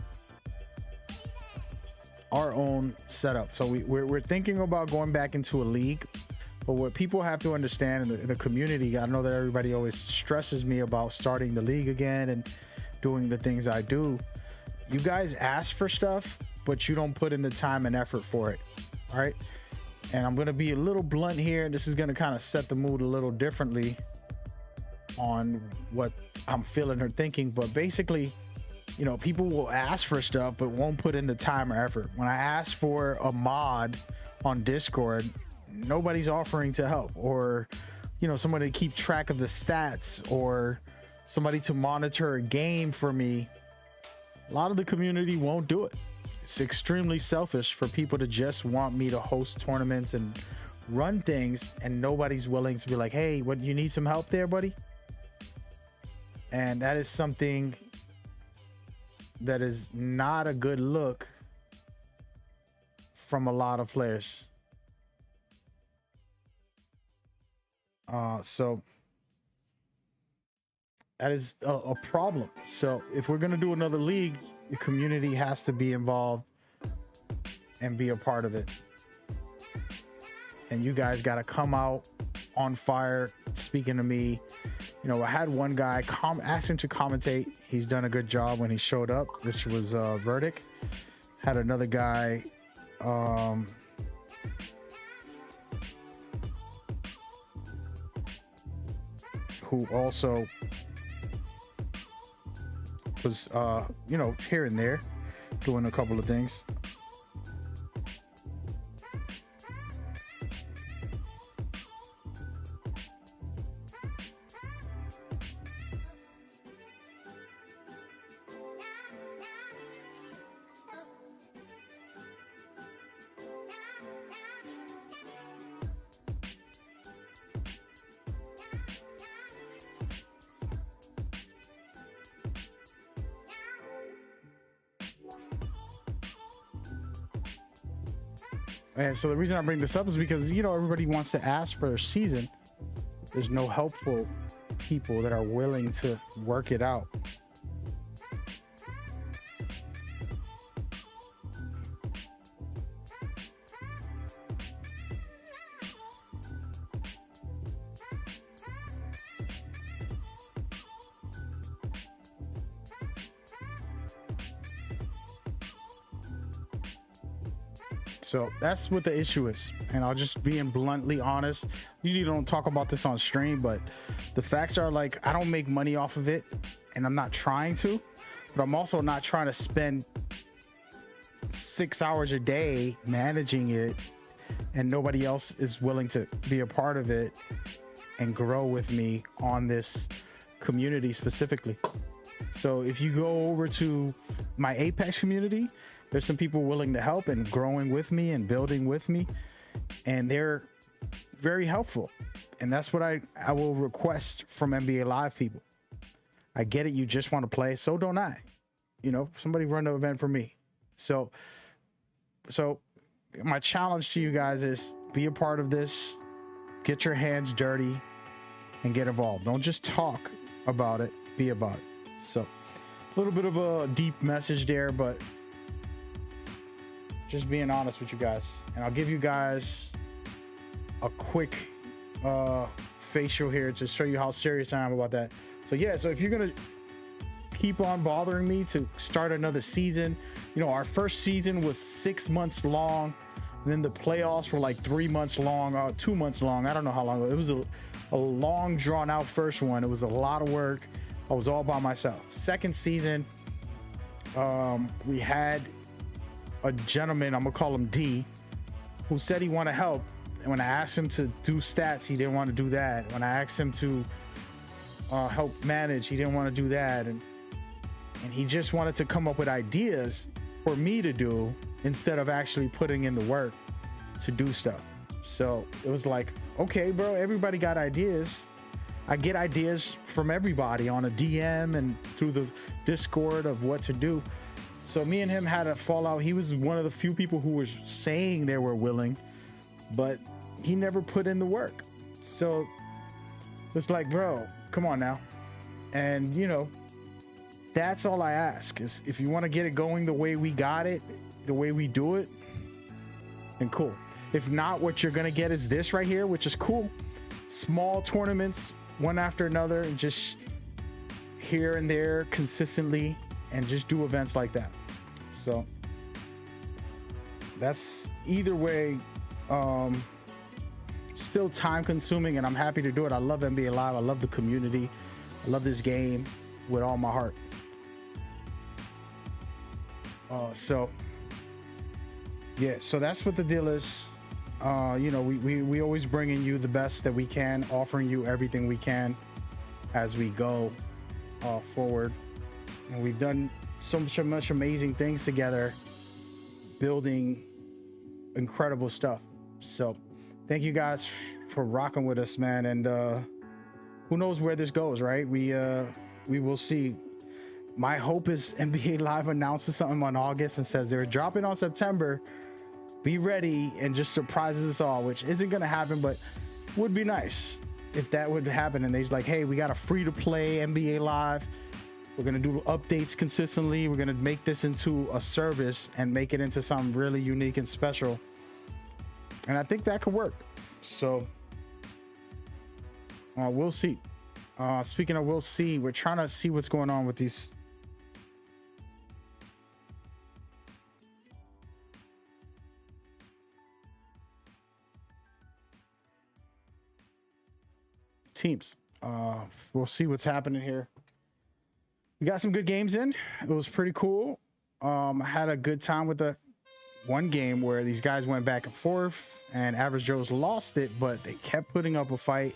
our own setup. So we're thinking about going back into a league. But what people have to understand in the community, I know that everybody always stresses me about starting the league again and doing the things I do. You guys ask for stuff, but you don't put in the time and effort for it. All right. And I'm going to be a little blunt here. This is going to kind of set the mood a little differently on what I'm feeling or thinking. But basically, you know, people will ask for stuff, but won't put in the time or effort. When I ask for a mod on Discord, nobody's offering to help, or, you know, somebody to keep track of the stats, or somebody to monitor a game for me. A lot of the community won't do it. It's extremely selfish for people to just want me to host tournaments and run things, and nobody's willing to be like, hey, what, you need some help there, buddy? And that is something that is not a good look from a lot of players. So that is a problem. So if we're going to do another league, the community has to be involved and be a part of it. And you guys got to come out on fire, speaking to me. You know, I had one guy ask him to commentate. He's done a good job when he showed up, which was Verdict. Had another guy, who also was, you know, here and there, doing a couple of things. And so the reason I bring this up is because, you know, everybody wants to ask for a season. There's no helpful people that are willing to work it out. So that's what the issue is. And I'll just being bluntly honest. Usually don't talk about this on stream, but the facts are, like, I don't make money off of it, and I'm not trying to, but I'm also not trying to spend 6 hours a day managing it, and nobody else is willing to be a part of it and grow with me on this community specifically. So if you go over to my Apex community, there's some people willing to help and growing with me and building with me, and they're very helpful. And that's what I will request from NBA Live people. I get it, you just want to play, so don't I. You know, somebody run the event for me. So my challenge to you guys is be a part of this, get your hands dirty, and get involved. Don't just talk about it, be about it. So a little bit of a deep message there, but just being honest with you guys. And I'll give you guys a quick facial here to show you how serious I am about that. So yeah, so if you're gonna keep on bothering me to start another season, you know, our first season was 6 months long, and then the playoffs were like 3 months long, 2 months long. I don't know how long. It was a long drawn out first one. It was a lot of work. I was all by myself. Second season, we had a gentleman, I'm gonna call him D, who said he wanted help. And when I asked him to do stats, he didn't want to do that. When I asked him to help manage, he didn't want to do that. And he just wanted to come up with ideas for me to do instead of actually putting in the work to do stuff. So it was like, okay, bro, everybody got ideas. I get ideas from everybody on a DM and through the Discord of what to do. So me and him had a fallout. He was one of the few people who was saying they were willing, but he never put in the work. So it's like, bro, come on now. And you know, that's all I ask is if you want to get it going the way we got it, the way we do it, then cool. If not, what you're gonna get is this right here, which is cool. Small tournaments, one after another, and just here and there consistently, and just do events like that. So that's either way, still time consuming, and I'm happy to do it. I love NBA Live. I love the community. I love this game with all my heart. So yeah, so that's what the deal is. You know, we always bringing you the best that we can, offering you everything we can as we go forward. And we've done so much amazing things together, building incredible stuff. So thank you guys for rocking with us, man. And who knows where this goes, right? We will see. My hope is NBA Live announces something on August and says they're dropping on September. Be ready, and just surprises us all, which isn't going to happen, but would be nice if that would happen. And they're like, hey, we got a free to play NBA Live. We're going to do updates consistently. We're going to make this into a service and make it into something really unique and special. And I think that could work. So we'll see. Speaking of we'll see, we're trying to see what's going on with these teams. We'll see what's happening here. we got some good games in. It was pretty cool. I had a good time with the one game where these guys went back and forth and Average Joe's lost it, but they kept putting up a fight.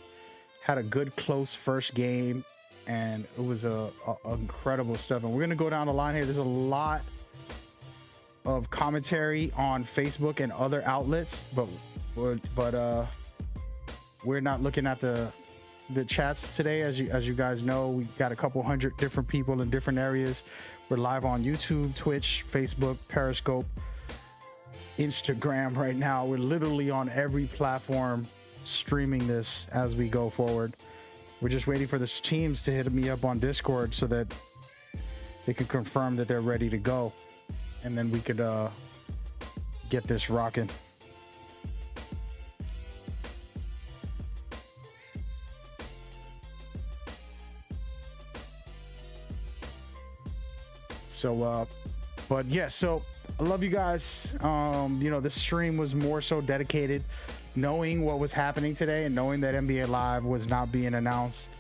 Had a good close first game, and it was a incredible stuff. And we're gonna go down the line here. There's a lot of commentary on Facebook and other outlets, but we're not looking at the chats today. As you guys know, we got a couple hundred different people in different areas. We're live on YouTube, Twitch, Facebook, Periscope, Instagram right now. We're literally on every platform streaming this as we go forward. We're just waiting for the teams to hit me up on Discord so that they can confirm that they're ready to go, and then we could get this rocking. So but yeah, so I love you guys. You know, this stream was more so dedicated knowing what was happening today and knowing that NBA Live was not being announced.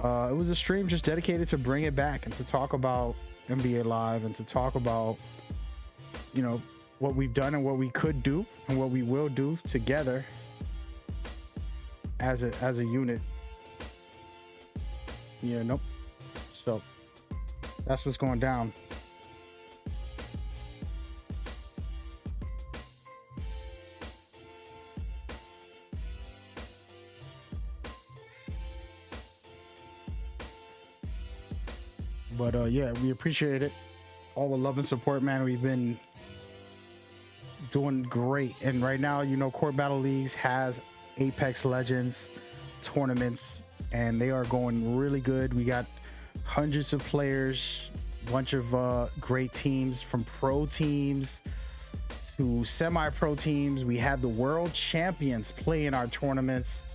It was a stream just dedicated to bring it back and to talk about NBA Live and to talk about, you know, what we've done and what we could do and what we will do together as a unit. Yeah, nope. So that's what's going down. But yeah, we appreciate it. All the love and support, man. We've been doing great. And right now, you know, Court Battle Leagues has Apex Legends tournaments, and they are going really good. We got hundreds of players, bunch of great teams, from pro teams to semi-pro teams. We had the world champions play in our tournaments.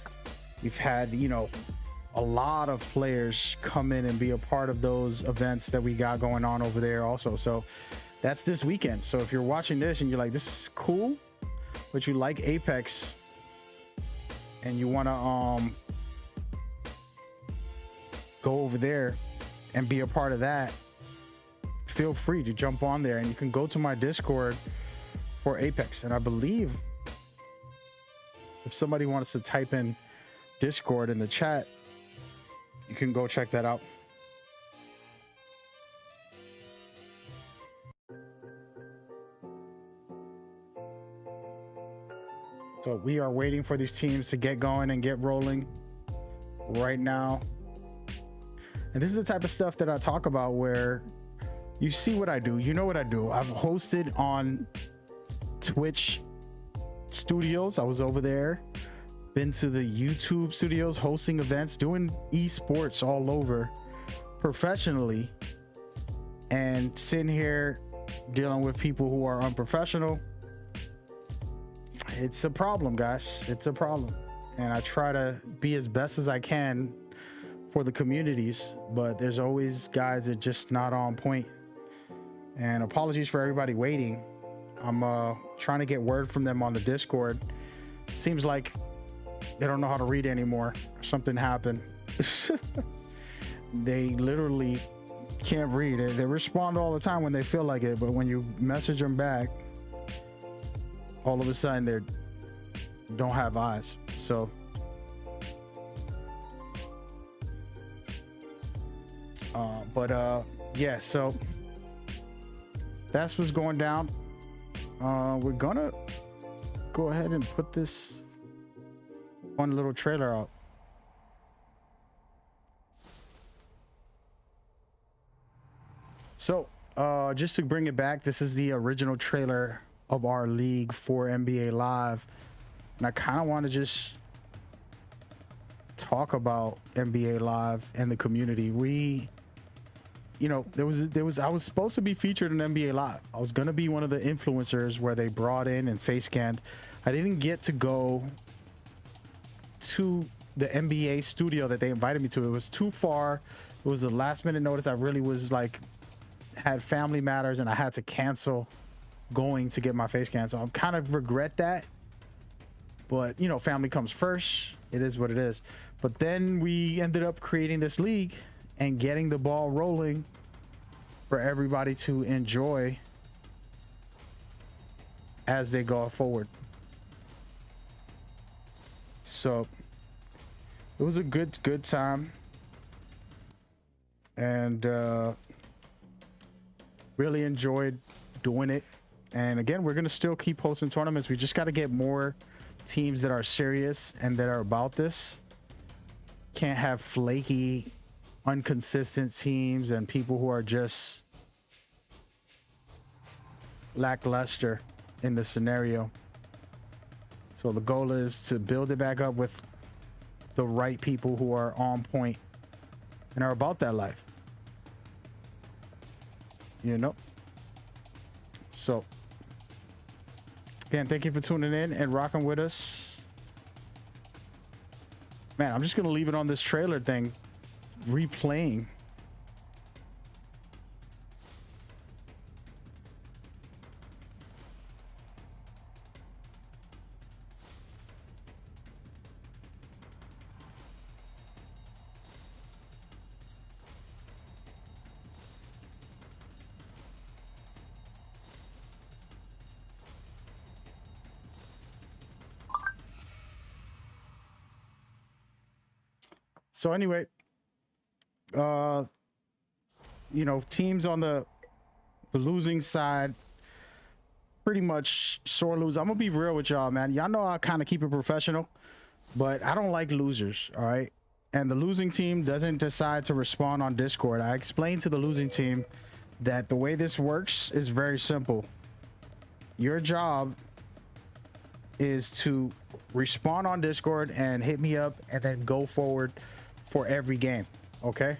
We've had, you know, a lot of players come in and be a part of those events that we got going on over there also. So that's this weekend. So if you're watching this and you're like, this is cool, but you like Apex and you want to go over there and be a part of that, feel free to jump on there, and you can go to my Discord for Apex. And I believe if somebody wants to type in Discord in the chat, you can go check that out. So we are waiting for these teams to get going and get rolling right now. And this is the type of stuff that I talk about, where you see what I do, you know what I do. I've hosted on Twitch studios. I was over there. Been to the YouTube studios, hosting events, doing esports all over professionally, and sitting here dealing with people who are unprofessional. It's a problem, guys. It's a problem. And I try to be as best as I can for the communities, but there's always guys that just not on point. And apologies for everybody waiting. I'm trying to get word from them on the Discord. Seems like they don't know how to read anymore. Something happened. They literally can't read it. They respond all the time when they feel like it, but when you message them back, all of a sudden they don't have eyes. So yeah, so that's what's going down. We're gonna go ahead and put this one little trailer out. So just to bring it back, this is the original trailer of our league for NBA Live, and I kind of want to just talk about NBA Live and the community. We, you know, there was I was supposed to be featured in NBA Live. I was gonna be one of the influencers where they brought in and face scanned. I didn't get to go to the NBA studio that they invited me to. It was too far. It was a last minute notice. I really was like, had family matters, and I had to cancel going to get my face scan. So I kind of regret that, but you know, family comes first. It is what it is. But then we ended up creating this league, and getting the ball rolling for everybody to enjoy as they go forward. So it was a good time, and really enjoyed doing it. And again, we're gonna still keep hosting tournaments. We just got to get more teams that are serious and that are about this. Can't have flaky, inconsistent teams and people who are just lackluster in the scenario. So the goal is to build it back up with the right people who are on point and are about that life, you know. So again, thank you for tuning in and rocking with us. Man, I'm just gonna leave it on this trailer thing replaying. So anyway, you know, teams on the losing side pretty much sore lose. I'm gonna be real with y'all, man. Y'all know I kind of keep it professional, but I don't like losers, all right? And the losing team doesn't decide to respond on Discord. I explained to the losing team that the way this works is very simple. Your job is to respond on Discord and hit me up and then go forward for every game, okay?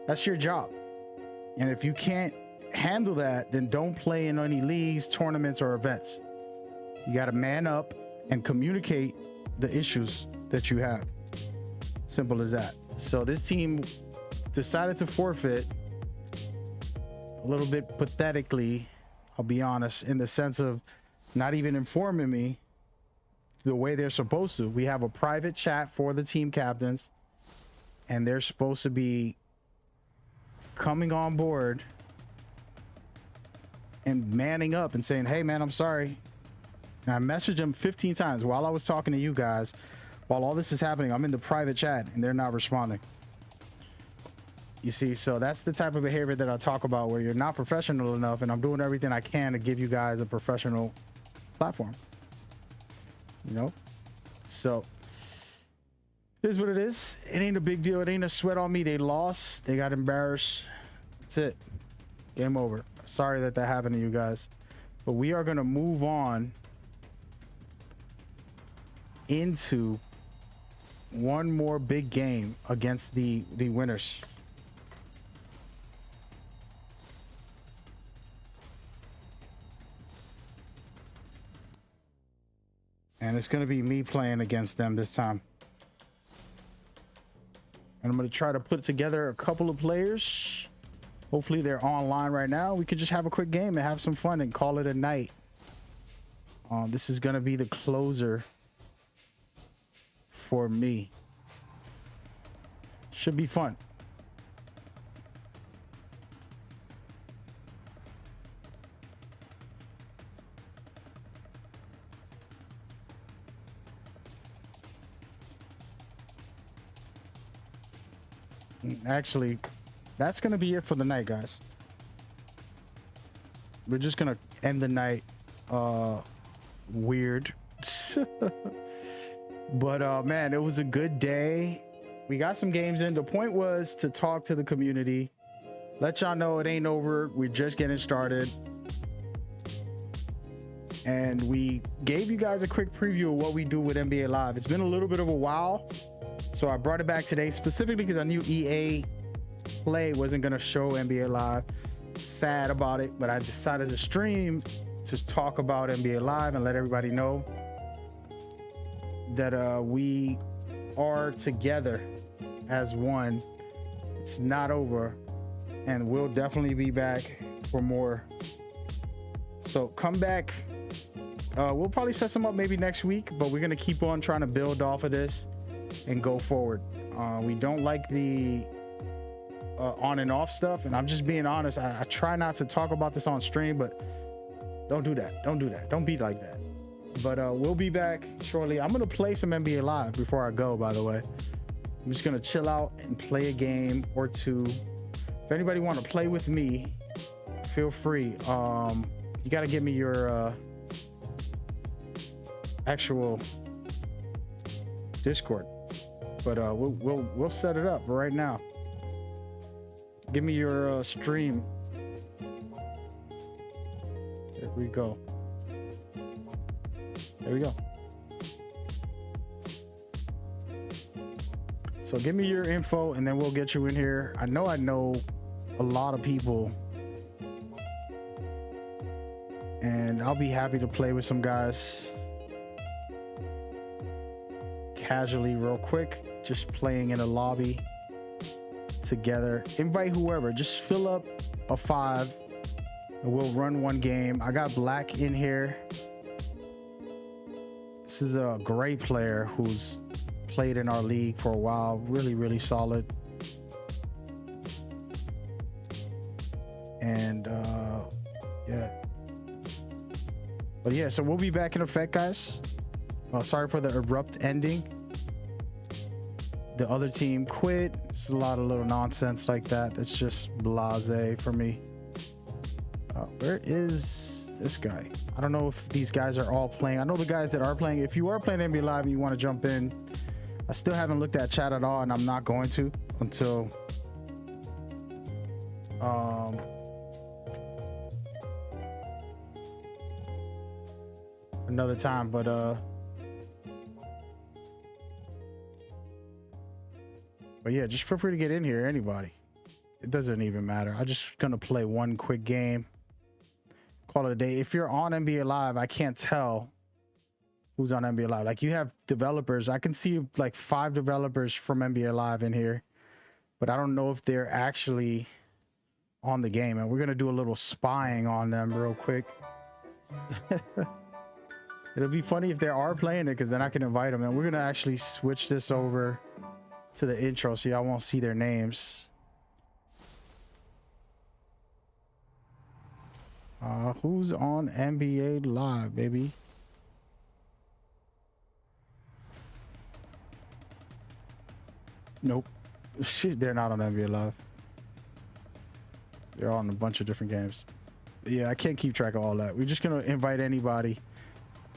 That's your job. And if you can't handle that, then don't play in any leagues, tournaments, or events. You got to man up and communicate the issues that you have. Simple as that. So this team decided to forfeit a little bit pathetically, I'll be honest, in the sense of not even informing me the way they're supposed to. We have a private chat for the team captains, and they're supposed to be coming on board and manning up and saying, hey man, I'm sorry. And I messaged them 15 times while I was talking to you guys. While all this is happening, I'm in the private chat and they're not responding. You see, so that's the type of behavior that I talk about, where you're not professional enough, and I'm doing everything I can to give you guys a professional platform, you know? So it is what it is. It ain't a big deal. It ain't a sweat on me. They lost. They got embarrassed. That's it. Game over. Sorry that happened to you guys. But we are going to move on into one more big game against the winners. And it's going to be me playing against them this time. And I'm going to try to put together a couple of players. Hopefully they're online right now. We could just have a quick game and have some fun and call it a night. This is going to be the closer for me. Should be fun. Actually, that's gonna be it for the night, guys. We're just gonna end the night weird. But man, it was a good day. We got some games in. The point was to talk to the community, let y'all know it ain't over. We're just getting started. And we gave you guys a quick preview of what we do with NBA Live. It's been a little bit of a while, so I brought it back today specifically because I knew EA Play wasn't going to show NBA Live. Sad about it, but I decided to stream to talk about NBA Live and let everybody know that we are together as one. It's not over, and we'll definitely be back for more. So come back. We'll probably set some up maybe next week, but we're going to keep on trying to build off of this and go forward. We don't like the on and off stuff, and I'm just being honest. I try not to talk about this on stream, but don't do that. Don't do that. Don't be like that. But we'll be back shortly. I'm gonna play some NBA Live before I go, by the way. I'm just gonna chill out and play a game or two. If anybody want to play with me, feel free. You got to give me your actual Discord, but we'll set it up right now. Give me your stream. There we go. There we go. So give me your info and then we'll get you in here. I know a lot of people, and I'll be happy to play with some guys casually real quick, just playing in a lobby together. Invite whoever, just fill up a 5 and we'll run one game. I got Black in here. This is a great player who's played in our league for a while. Really solid. And yeah, but yeah, so we'll be back in effect, guys. Sorry for the abrupt ending. The other team quit. It's a lot of little nonsense like that. That's just blasé for me. Where is this guy? I don't know if these guys are all playing. I know the guys that are playing. If you are playing NBA Live and you want to jump in, I still haven't looked at chat at all, and I'm not going to until another time. But yeah, just feel free to get in here, anybody. It doesn't even matter. I'm just gonna play one quick game, call it a day. If you're on NBA Live, I can't tell who's on NBA Live. Like, you have developers. I can see like 5 developers from NBA Live in here, but I don't know if they're actually on the game. And we're gonna do a little spying on them real quick. It'll be funny if they are playing it, because then I can invite them. And we're gonna actually switch this over to the intro so y'all won't see their names. Who's on NBA Live, baby? Nope. Shit, they're not on NBA Live. They're on a bunch of different games. Yeah, I can't keep track of all that. We're just gonna invite anybody.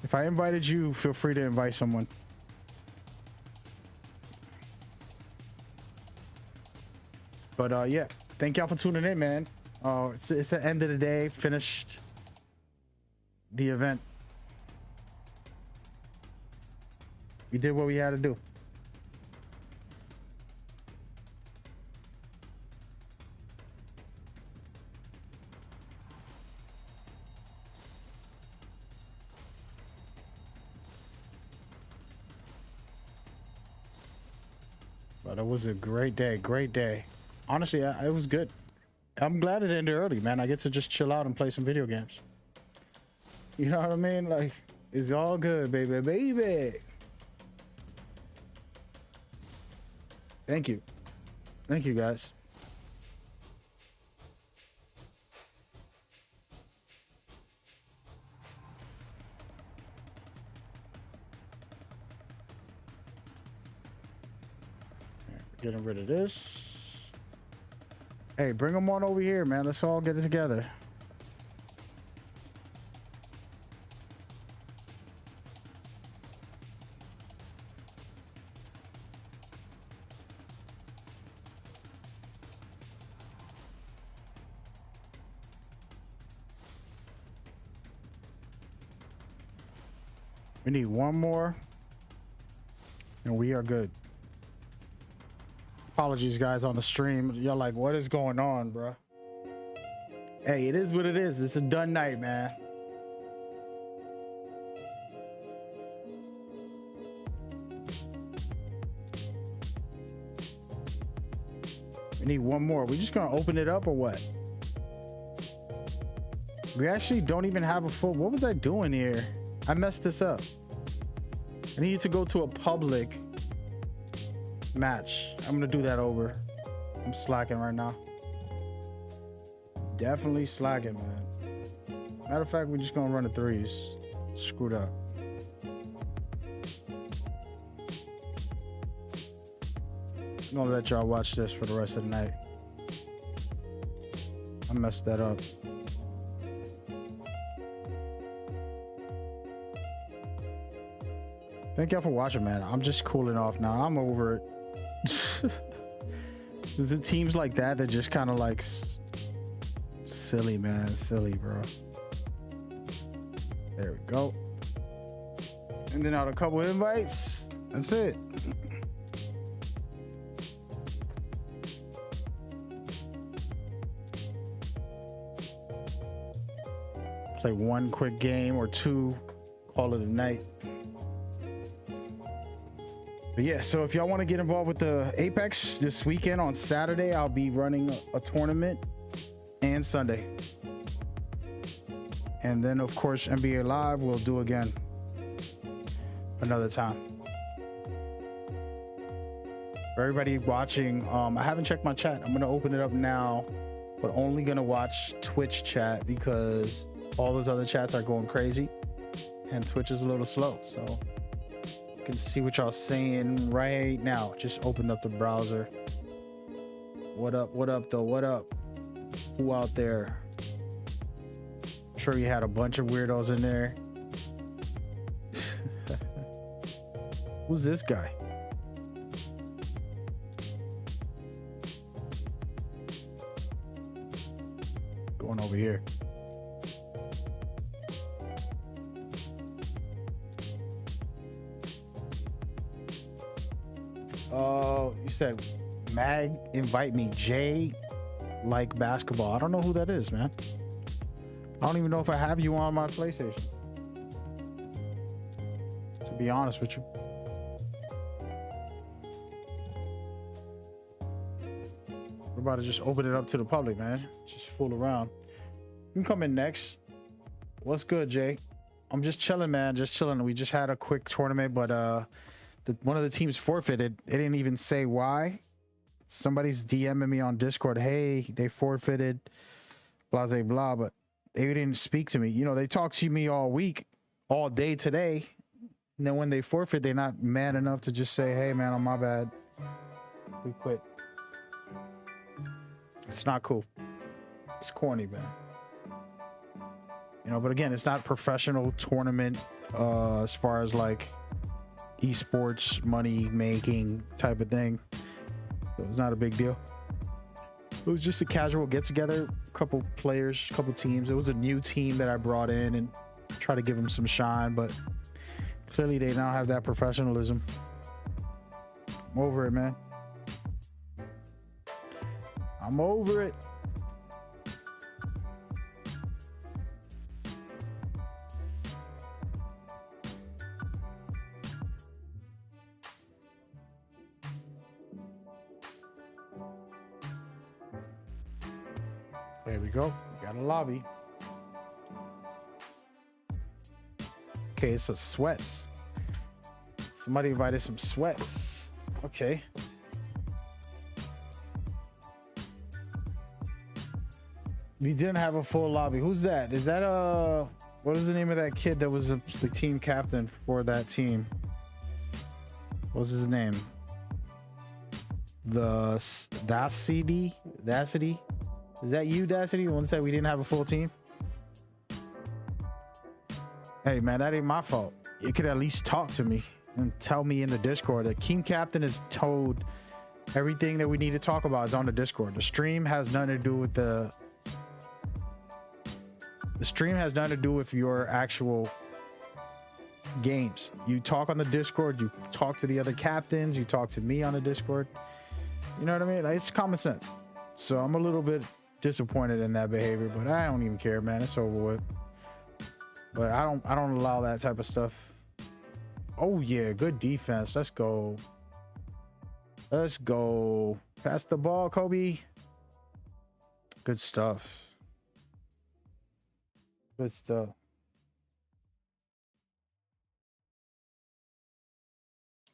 If I invited you, feel free to invite someone. But yeah, thank y'all for tuning in, man. It's the end of the day. Finished the event. We did what we had to do. But it was a great day. Great day. Honestly, it was good. I'm glad it ended early, man. I get to just chill out and play some video games. You know what I mean? Like, it's all good, baby, baby. Thank you. Thank you, guys. Getting rid of this. Hey, bring them on over here, man. Let's all get it together. We need one more, and we are good. Apologies, guys, on the stream. Y'all like, what is going on, bro? Hey, it is what it is. It's a done night, man. We need one more. We just gonna open it up or what? We actually don't even have a full... What was I doing here? I messed this up. I need to go to a public match. I'm gonna do that over. I'm slacking right now. Definitely slacking, man. Matter of fact, we're just gonna run the threes. Screwed up. I'm gonna let y'all watch this for the rest of the night. I messed that up. Thank y'all for watching, man. I'm just cooling off now. I'm over it. Is it teams like that that just kind of like silly, man? Silly, bro. There we go. And then out a couple invites. That's it. Play one quick game or two. Call it a night. But yeah, so if y'all want to get involved with the Apex this weekend on Saturday, I'll be running a tournament and Sunday. And then of course, NBA Live we'll do again another time. For everybody watching, I haven't checked my chat. I'm gonna open it up now, but only gonna watch Twitch chat because all those other chats are going crazy and Twitch is a little slow. So can see what y'all saying right now. Just opened up the browser. What up though? What up? Who out there? I'm sure you had a bunch of weirdos in there. Who's this guy? Going over here. You said Mag invite me. Jay like basketball. I don't know who that is, man. I don't even know if I have you on my PlayStation, to be honest with you. We're about to just open it up to the public, man. Just fool around. You can come in next. What's good, Jay? I'm just chilling, man. Just chilling. We just had a quick tournament, but one of the teams forfeited. They didn't even say why. Somebody's DMing me on Discord. Hey, they forfeited, blah, blah, blah. But they didn't speak to me. You know, they talked to me all week, all day today. And then when they forfeit, they're not man enough to just say, hey, man, on my bad. We quit. It's not cool. It's corny, man. You know, but again, it's not professional tournament as far as like esports money making type of thing. So it's not a big deal. It was just a casual get together, couple players, couple teams. It was a new team that I brought in and try to give them some shine, but clearly they now have that professionalism. I'm over it, man. I'm over it. There we go. We got a lobby. Okay, it's a sweats. Somebody invited some sweats. Okay. We didn't have a full lobby. Who's that? Is that what is the name of that kid that was the team captain for that team? What's his name? The Dacity? Is that you, Dacity? The one said we didn't have a full team? Hey, man, that ain't my fault. You could at least talk to me and tell me in the Discord. The team captain is told everything that we need to talk about is on the Discord. The stream has nothing to do with the stream has nothing to do with your actual games. You talk on the Discord, you talk to the other captains, you talk to me on the Discord. You know what I mean? Like, it's common sense. So I'm a little bit disappointed in that behavior, but I don't even care, man. It's over with. But I don't allow that type of stuff. Oh yeah, good defense. Let's go. Let's go. Pass the ball, Kobe. Good stuff. Good stuff.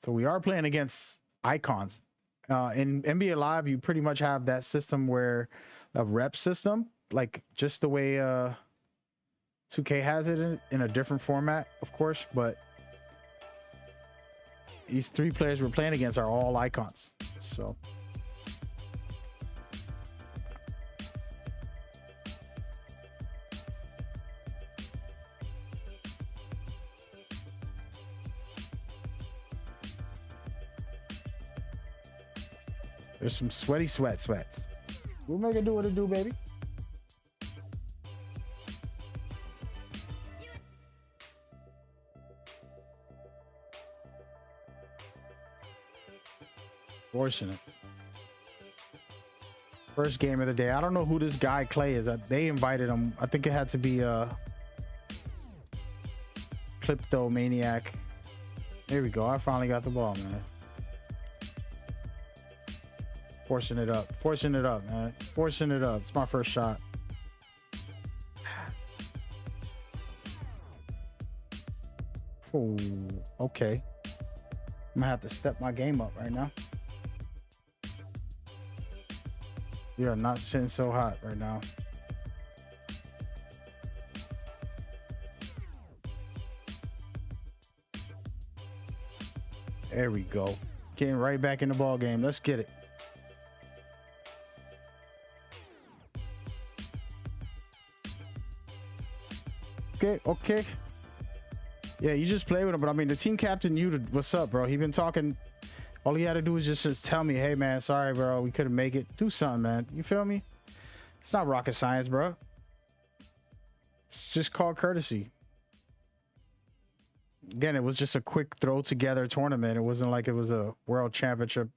So we are playing against icons, In NBA Live, you pretty much have that system where a rep system, like just the way 2K has it in a different format, of course. But these 3 players we're playing against are all icons. So there's some sweaty sweats. We'll make it do what it do, baby. Fortunate. First game of the day. I don't know who this guy Clay is. They invited him. I think it had to be Kleptomaniac. There we go. I finally got the ball, man. Forcing it up, man. Forcing it up. It's my first shot. Oh, okay. I'm gonna have to step my game up right now. We are not sitting so hot right now. There we go. Getting right back in the ball game. Let's get it. Okay. Yeah, you just play with him, but I mean, the team captain knew what's up, bro. He been talking. All he had to do was just tell me, hey, man, sorry, bro, we couldn't make it. Do something, man. You feel me? It's not rocket science, bro. It's just called courtesy. Again, it was just a quick throw together tournament. It wasn't like it was a world championship.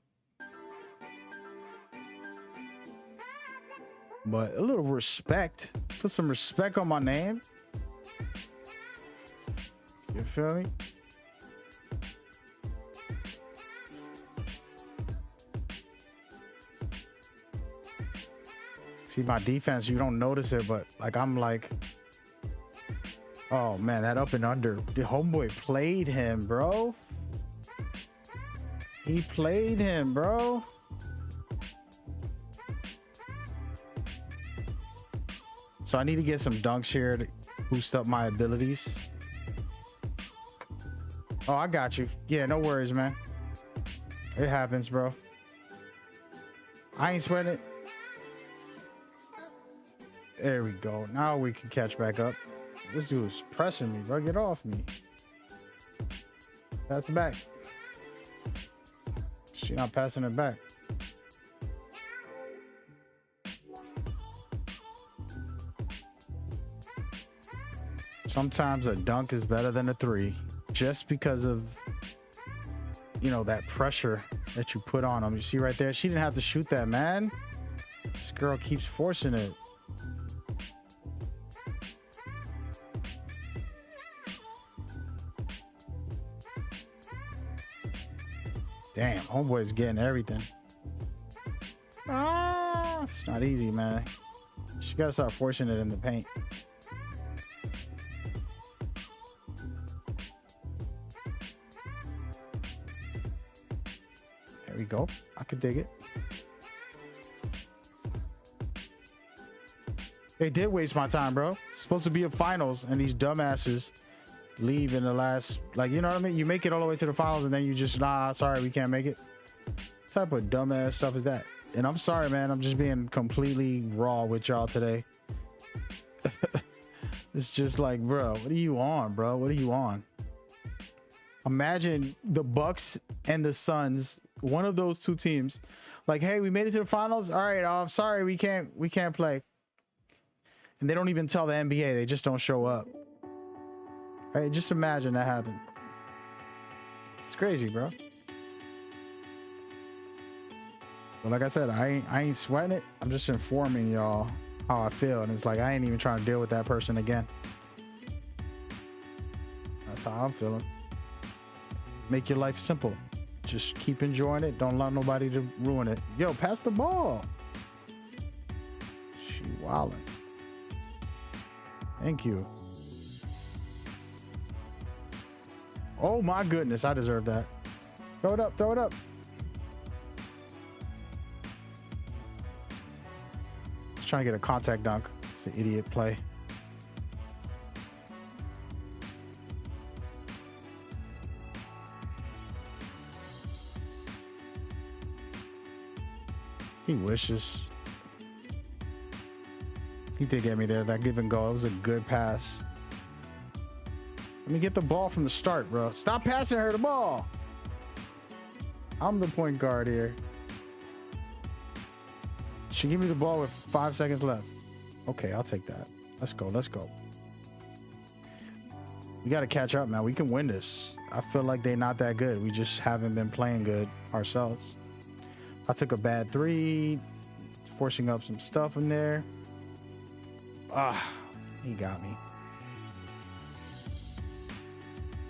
But a little respect. Put some respect on my name. You feel me? See my defense, you don't notice it, but like I'm like, oh man, that up and under. The homeboy played him, bro. He played him, bro. So I need to get some dunks here to boost up my abilities. Oh, I got you. Yeah, no worries, man. It happens, bro. I ain't sweating it. There we go. Now we can catch back up. This dude's pressing me, bro. Get off me. Pass it back. She not passing it back. Sometimes a dunk is better than a 3. Just because of, you know, that pressure that you put on them. You see right there, she didn't have to shoot that, man. This girl keeps forcing it. Damn, homeboy's getting everything. Ah, it's not easy, man. She gotta start forcing it in the paint. There we go. I could dig it. They did waste my time, bro. It's supposed to be a finals, and these dumbasses leave in the last, like, you know what I mean? You make it all the way to the finals, and then you just, nah, sorry, we can't make it. What type of dumbass stuff is that? And I'm sorry, man. I'm just being completely raw with y'all today. It's just like, bro, what are you on, bro? What are you on? Imagine the Bucks and the Suns, one of those two teams, like, hey, we made it to the finals. All right, I'm sorry, we can't play. And they don't even tell the NBA. They just don't show up. All right, just imagine that happened. It's crazy, bro. But like I said, I ain't sweating it. I'm just informing y'all how I feel. And it's like, I ain't even trying to deal with that person again. That's how I'm feeling. Make your life simple. Just keep enjoying it. Don't allow nobody to ruin it. Yo, pass the ball. She wildin'. Thank you. Oh my goodness, I deserve that. Throw it up, throw it up. Trying to get a contact dunk. It's an idiot play. He wishes. He did get me there. That give and go. It was a good pass. Let me get the ball from the start, bro. Stop passing her the ball. I'm the point guard here. She give me the ball with 5 seconds left. Okay, I'll take that. Let's go. Let's go. We got to catch up, man. We can win this. I feel like they're not that good. We just haven't been playing good ourselves. I took a bad three, forcing up some stuff in there. Ah, he got me.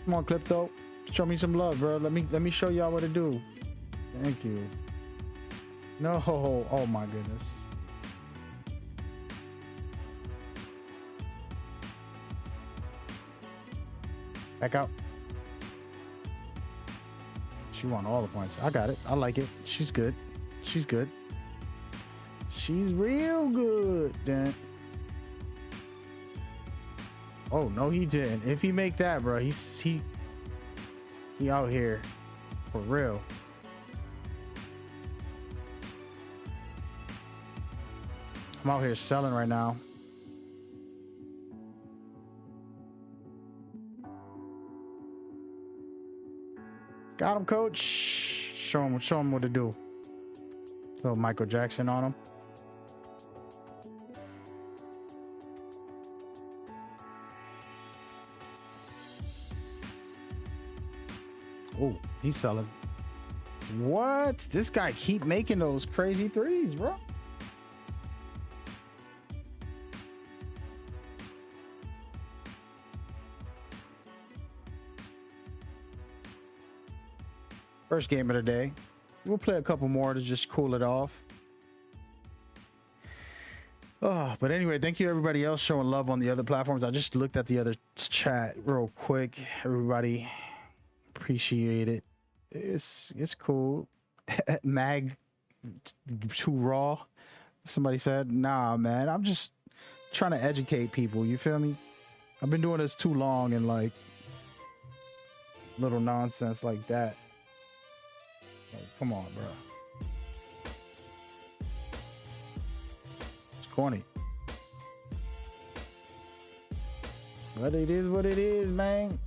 Come on, Clipto. Show me some love, bro. Let me show y'all what to do. Thank you. No, oh my goodness. Back out. She won all the points. I got it. I like it. She's good. She's good. She's real good. Then. Oh no, he didn't. If he make that, bro, he out here for real. I'm out here selling right now. Got him, coach. Show him what to do. Little Michael Jackson on him. Oh, he's selling. What? This guy keep making those crazy threes, bro. First game of the day. We'll play a couple more to just cool it off. Oh, but anyway, thank you everybody else showing love on the other platforms. I just looked at the other chat real quick. Everybody appreciate it. It's cool. Mag too raw. Somebody said, nah, man, I'm just trying to educate people. You feel me? I've been doing this too long and like little nonsense like that. Like, come on, bro. It's corny. But it is what it is, man.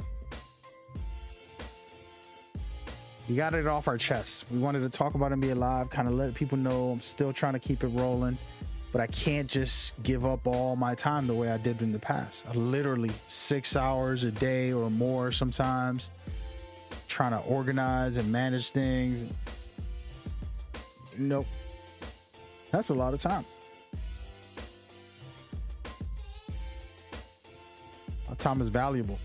We got it off our chests. We wanted to talk about NBA Live, kind of let people know I'm still trying to keep it rolling, but I can't just give up all my time the way I did in the past. I literally 6 hours a day or more sometimes trying to organize and manage things. Nope. That's a lot of time. My time is valuable.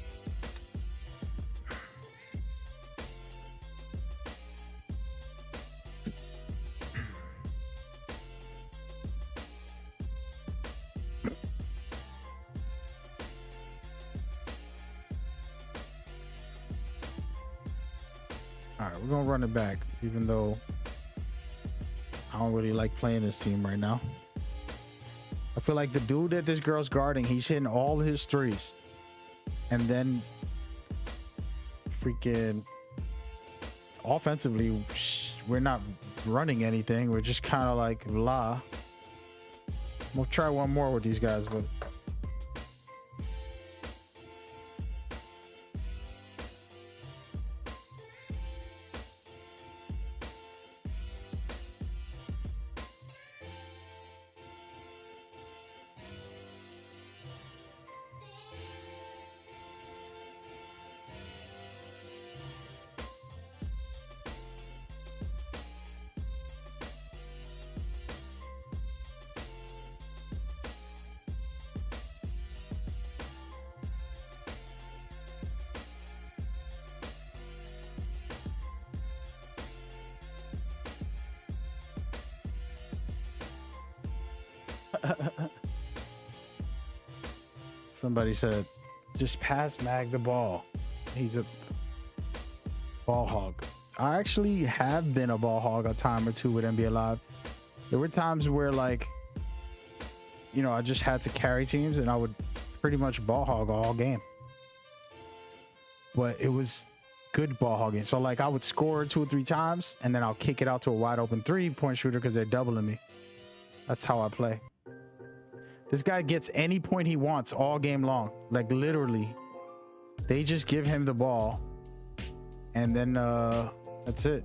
All right, we're gonna run it back, even though I don't really like playing this team right now. I feel like the dude that this girl's guarding, he's hitting all his threes, and then freaking offensively, we're not running anything. We're just kind of like blah. We'll try one more with these guys, but. Somebody said, just pass Mag the ball. He's a ball hog. I actually have been a ball hog a time or two with NBA Live. There were times where like you know, I just had to carry teams and I would pretty much ball hog all game. But it was good ball hogging. So like I would score 2 or 3 times and then I'll kick it out to a wide open 3-point shooter because they're doubling me. That's how I play. This guy gets any point he wants all game long. Like literally, they just give him the ball and then that's it.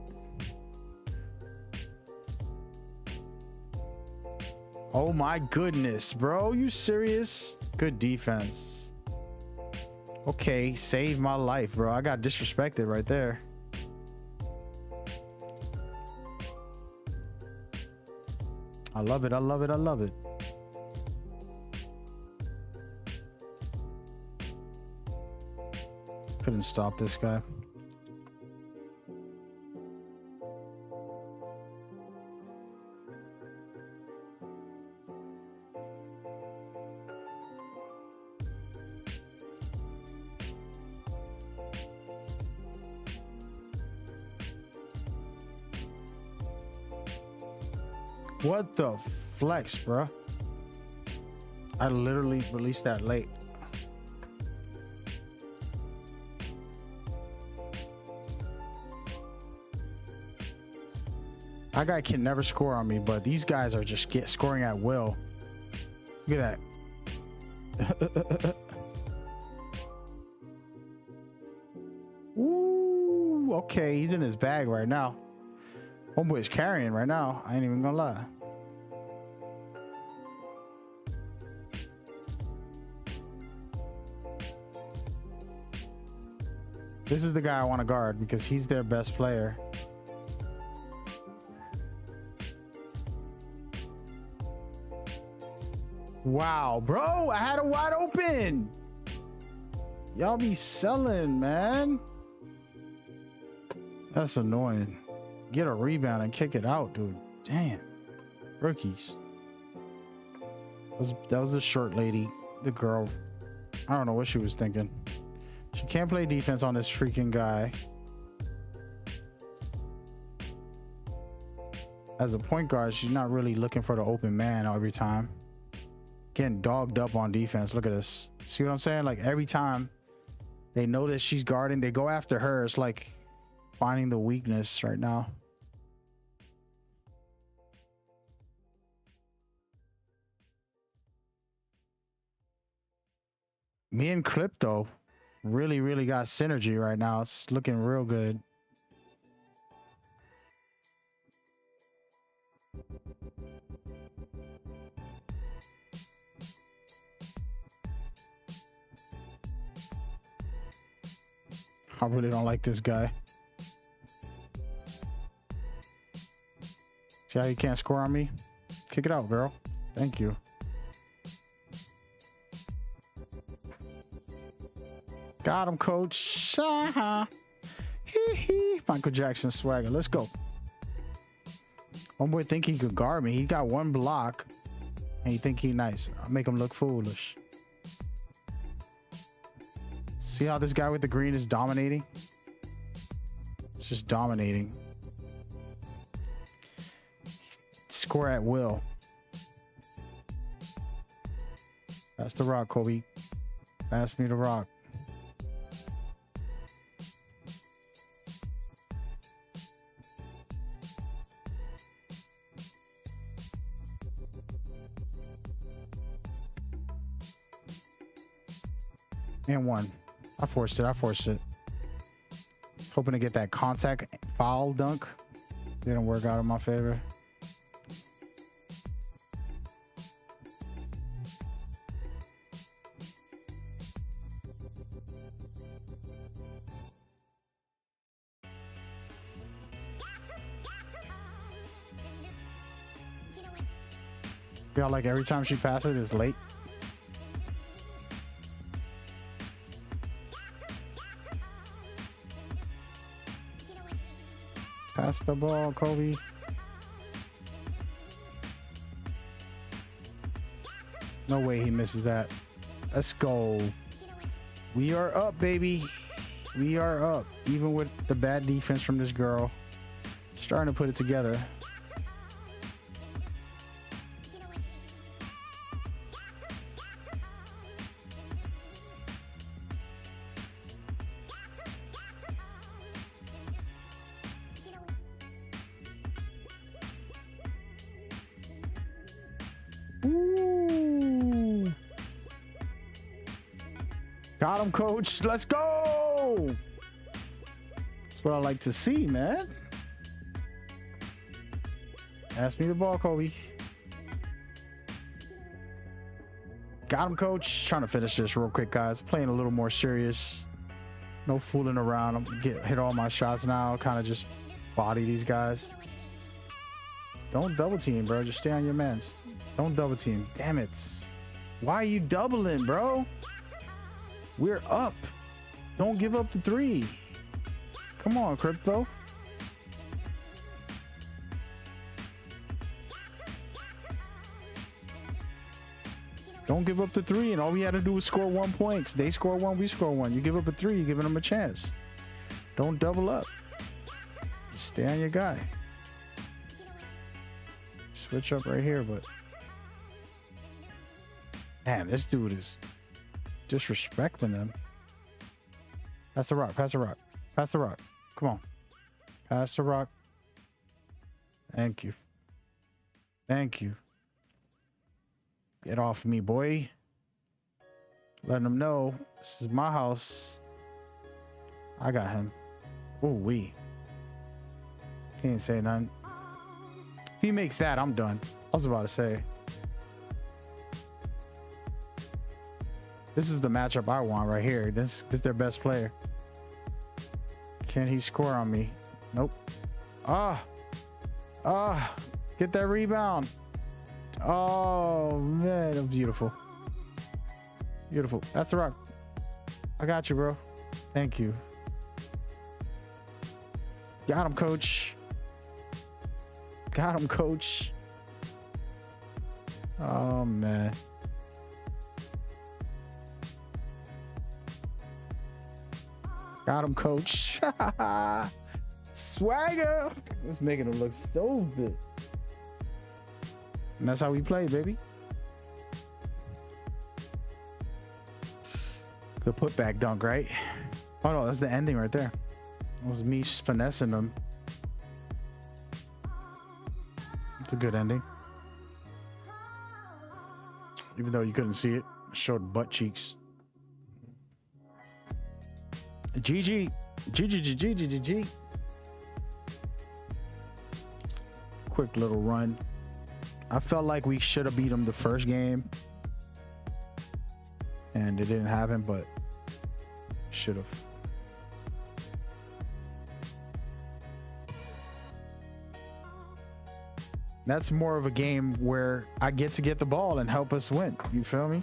Oh my goodness, bro. You serious? Good defense. Okay, save my life, bro. I got disrespected right there. I love it. I love it. I love it. Couldn't stop this guy. What the flex, bro? I literally released that late. That guy can never score on me, but these guys are just scoring at will. Look at that. Ooh, okay, he's in his bag right now. Homeboy's carrying right now. I ain't even gonna lie. This is the guy I want to guard because he's their best player. Wow, bro, I had a wide open. Y'all be selling, man. That's annoying. Get a rebound and kick it out, dude. Damn. Rookies. That was the short lady, the girl. I don't know what she was thinking. She can't play defense on this freaking guy. As a point guard, she's not really looking for the open man every time. Getting dogged up on defense. Look at this. See what I'm saying? Like every time they know that she's guarding, they go after her. It's like finding the weakness right now. Me and Crypto really got synergy right now. It's looking real good. I really don't like this guy. See how you can't score on me? Kick it out, girl. Thank you. Got him, coach. Michael Jackson swagger. Let's go. Homeboy think he could guard me. He got 1 block and he think he nice. I'll make him look foolish. See how this guy with the green is dominating? It's just dominating. Score at will. That's the rock, Kobe. Pass me the rock. And 1. I forced it. Hoping to get that contact foul dunk. Didn't work out in my favor. Feel like every time she passes it's late. Pass the ball, Kobe. No way he misses that. Let's go. We are up, baby. We are up. Even with the bad defense from this girl. Starting to put it together. Got him, coach. Let's go. That's what I like to see, man. Pass me the ball, Kobe. Got him, coach. Trying to finish this real quick, guys. Playing a little more serious. No fooling around. I'm gonna hit all my shots now. Kind of just body these guys. Don't double team, bro. Just stay on your mans. Don't double team. Damn it. Why are you doubling, bro? We're up. Don't give up the 3. Come on, Crypto. Don't give up the 3, and all we had to do was score 1 point. They score 1, we score 1. You give up a 3, you're giving them a chance. Don't double up. Just stay on your guy. Switch up right here, but damn, this dude is disrespecting them. Pass the rock, pass the rock, pass the rock. Come on. Pass the rock. Thank you. Thank you. Get off me, boy. Letting them know this is my house. I got him. Ooh, wee. He ain't say nothing. If he makes that, I'm done. I was about to say. This is the matchup I want right here. This is their best player. Can he score on me? Nope. Get that rebound. Oh, man. That was beautiful. Beautiful. That's the rock. I got you, bro. Thank you. Got him, coach. Got him, coach. Oh, man. Got him, coach. Swagger. It's making it look stupid. And that's how we play, baby. The putback dunk, right? Oh, no, that's the ending right there. That was me finessing them. It's a good ending. Even though you couldn't see it, it showed butt cheeks. GG. GG. Quick little run. I felt like we should have beat them the first game. And it didn't happen, but should have. That's more of a game where I get to get the ball and help us win. You feel me?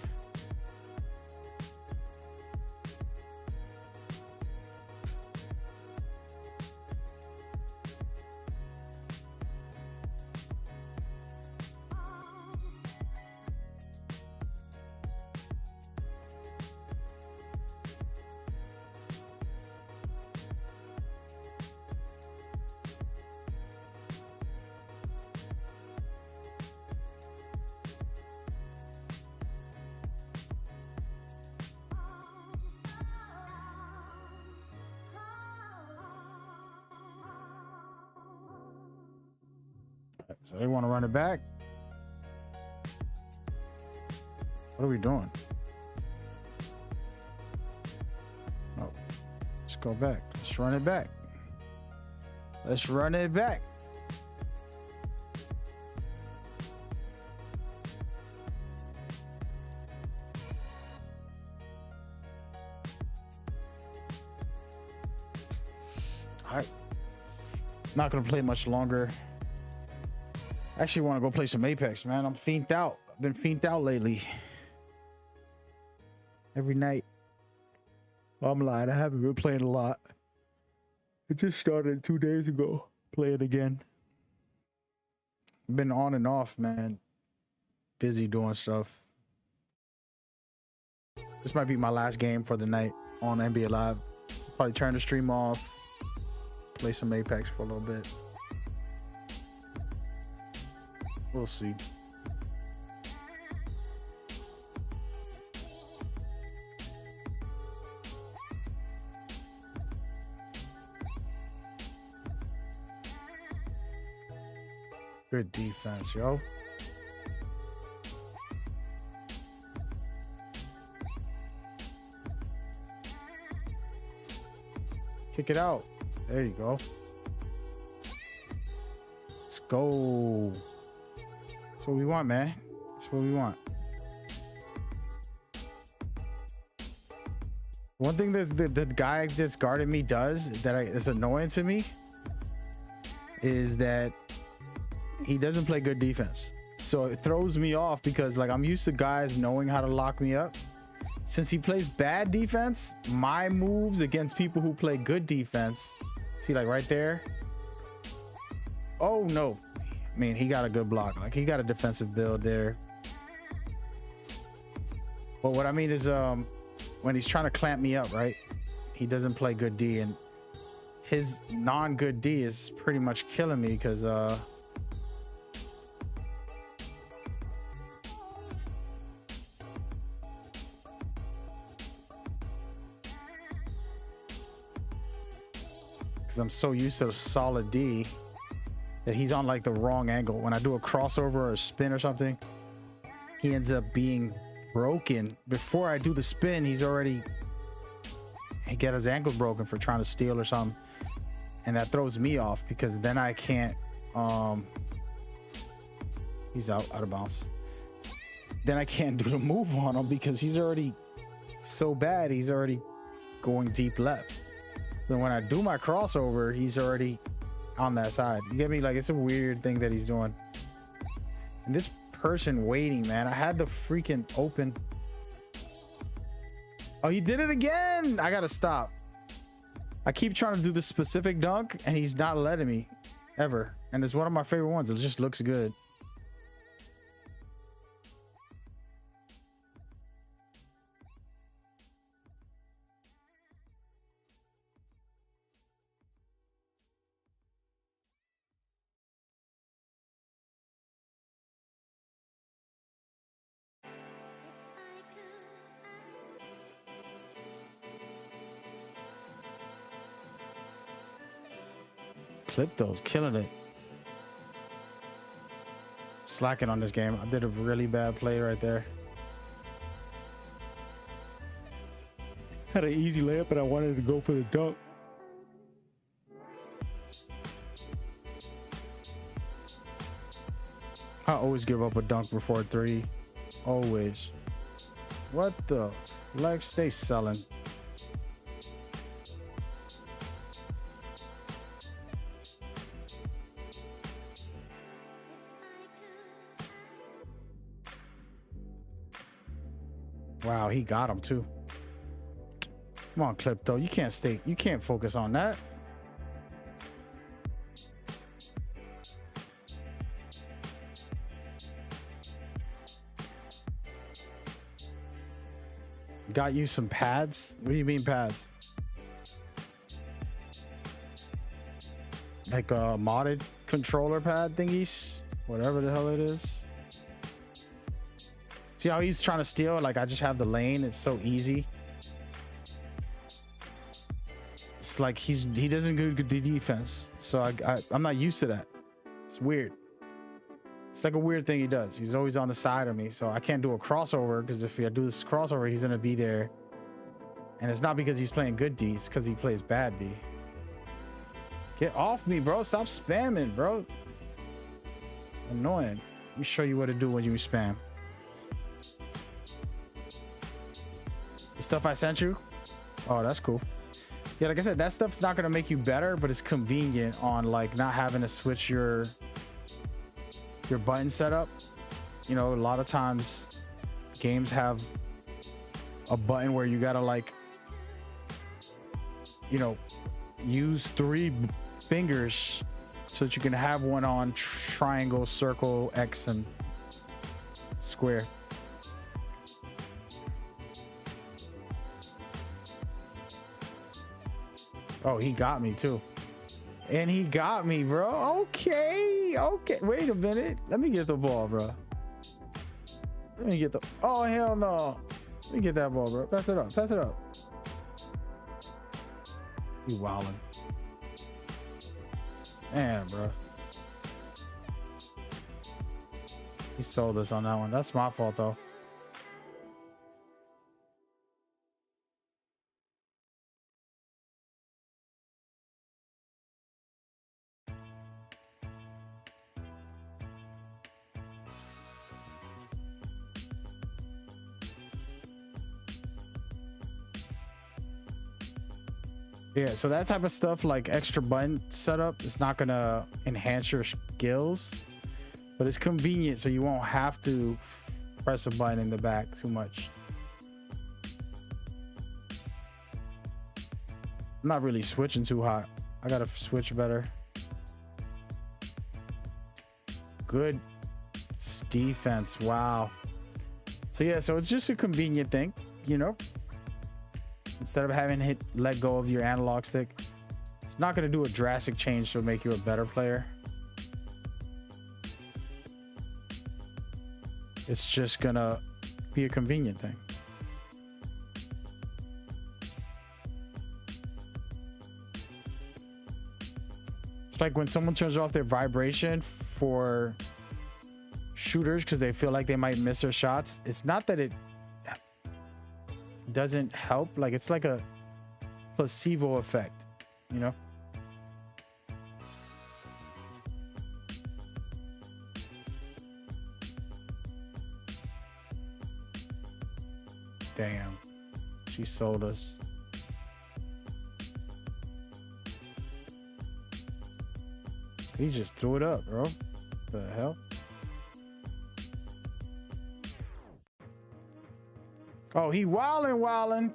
So they want to run it back. What are we doing? Oh, let's go back. Let's run it back. Let's run it back. All right. Not going to play much longer. I actually want to go play some Apex, man. I'm fiended out. I've been fiended out lately. Every night. Well, I'm lying. I haven't been playing a lot. It just started 2 days ago. Play it again. Been on and off, man. Busy doing stuff. This might be my last game for the night on NBA Live. Probably turn the stream off. Play some Apex for a little bit. We'll see. Good defense, yo. Kick it out. There you go. Let's go. That's what we want, man. That's what we want. One thing that the guy that's guarding me does that is annoying to me is that he doesn't play good defense. So it throws me off because like I'm used to guys knowing how to lock me up. Since he plays bad defense, my moves against people who play good defense, see like right there. Oh no. I mean, he got a good block. Like he got a defensive build there. But what I mean is when he's trying to clamp me up, right? He doesn't play good D, and his non-good D is pretty much killing me because I'm so used to a solid D that he's on like the wrong angle. When I do a crossover or a spin or something, he ends up being broken. Before I do the spin, he got his ankle broken for trying to steal or something. And that throws me off because then I can't, he's out of bounds. Then I can't do the move on him because he's already so bad. He's already going deep left. Then when I do my crossover, he's already on that side. You get me? Like, it's a weird thing that he's doing. And this person waiting, man, I had the freaking open. Oh, he did it again. I gotta stop. I keep trying to do the specific dunk and he's not letting me ever. And it's one of my favorite ones. It just looks good. Clipto's killing it. Slacking on this game. I did a really bad play right there. Had an easy layup, but I wanted to go for the dunk. I always give up a dunk before a three. Always. What the flex they selling? Wow, he got him too. Come on, Clipto. You can't focus on that. Got you some pads? What do you mean pads? Like a modded controller pad thingies? Whatever the hell it is. See how he's trying to steal? Like, I just have the lane. It's so easy. It's like he doesn't do good defense. So I'm not used to that. It's weird. It's like a weird thing he does. He's always on the side of me. So I can't do a crossover because if I do this crossover, he's going to be there. And it's not because he's playing good D. It's because he plays bad D. Get off me, bro. Stop spamming, bro. Annoying. Let me show you what to do when you spam. The stuff I sent you? Oh, that's cool. Yeah, like I said, that stuff's not going to make you better, but it's convenient on like not having to switch your button setup. You know, a lot of times games have a button where you gotta like, you know, use 3 fingers so that you can have one on triangle, circle, X, and square. Oh, he got me too. And he got me, bro. Okay. Wait a minute. Let me get the ball, bro. Let me get the... Oh, hell no. Let me get that ball, bro. Pass it up. Pass it up. You wildin'. Damn, bro. He sold us on that one. That's my fault, though. Yeah, so that type of stuff, like extra button setup, is not gonna enhance your skills, but it's convenient so you won't have to press a button in the back too much. I'm not really switching too hot. I gotta switch better. Good defense. Wow. So yeah, so it's just a convenient thing, you know. Instead of having to let go of your analog stick, it's not going to do a drastic change to make you a better player. It's just going to be a convenient thing. It's like when someone turns off their vibration for shooters because they feel like they might miss their shots. It's not that it doesn't help, like it's like a placebo effect, you know. Damn, she sold us. He just threw it up, bro. The hell. Oh, he wildin'.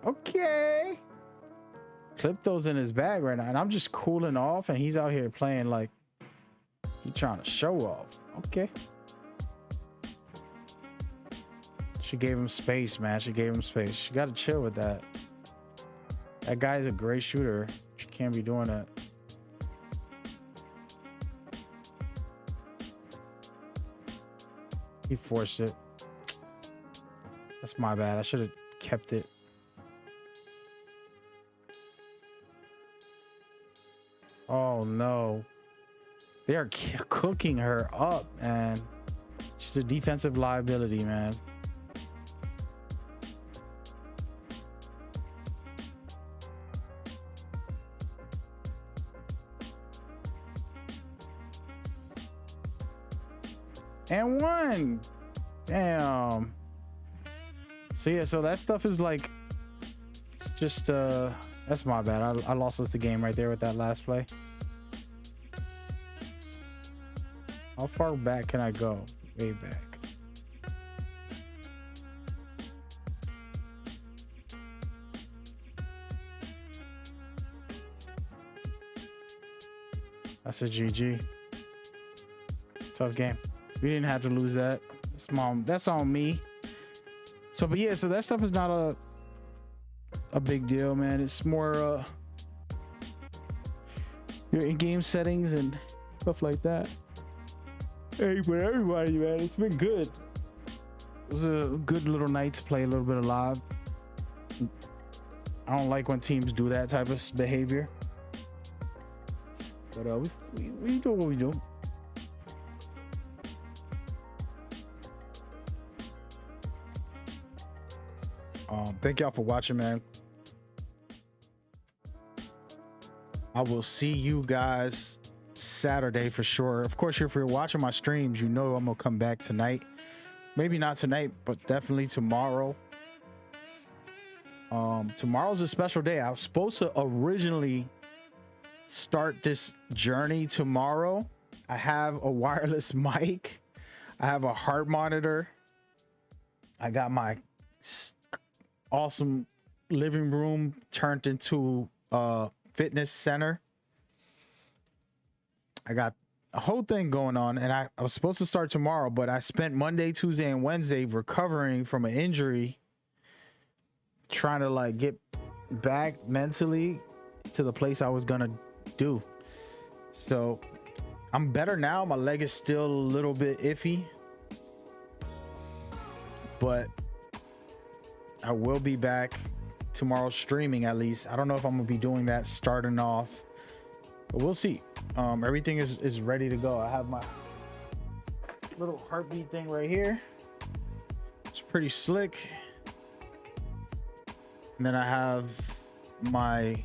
Okay. Clip those in his bag right now. And I'm just cooling off and he's out here playing like he trying to show off. Okay. She gave him space, man. She gave him space. She got to chill with that. That guy's a great shooter. She can't be doing that. He forced it. That's my bad. I should have kept it. Oh no. They are cooking her up, man. She's a defensive liability, man. And one. Damn. So yeah, so that stuff is like, it's just that's my bad. I lost us the game right there with that last play. How far back can I go? Way back. That's a GG. Tough game. We didn't have to lose that. That's on me. So, but yeah, so that stuff is not a big deal, man. It's more your in-game settings and stuff like that. Hey, but everybody, man, it's been good. It was a good little night to play a little bit of live. I don't like when teams do that type of behavior, but we do what we do. Thank y'all for watching, man. I will see you guys Saturday for sure. Of course, if you're watching my streams, you know I'm gonna come back tonight. Maybe not tonight, but definitely tomorrow. Tomorrow's a special day. I was supposed to originally start this journey tomorrow. I have a wireless mic. I have a heart monitor. I got my awesome living room turned into a fitness center. I got a whole thing going on, and I was supposed to start tomorrow, but I spent Monday, Tuesday, and Wednesday recovering from an injury, trying to like get back mentally to the place I was gonna do. So I'm better now. My leg is still a little bit iffy, but I will be back tomorrow streaming at least. I don't know if I'm gonna be doing that starting off, but we'll see. Everything is ready to go. I have my little heartbeat thing right here. It's pretty slick. And then I have my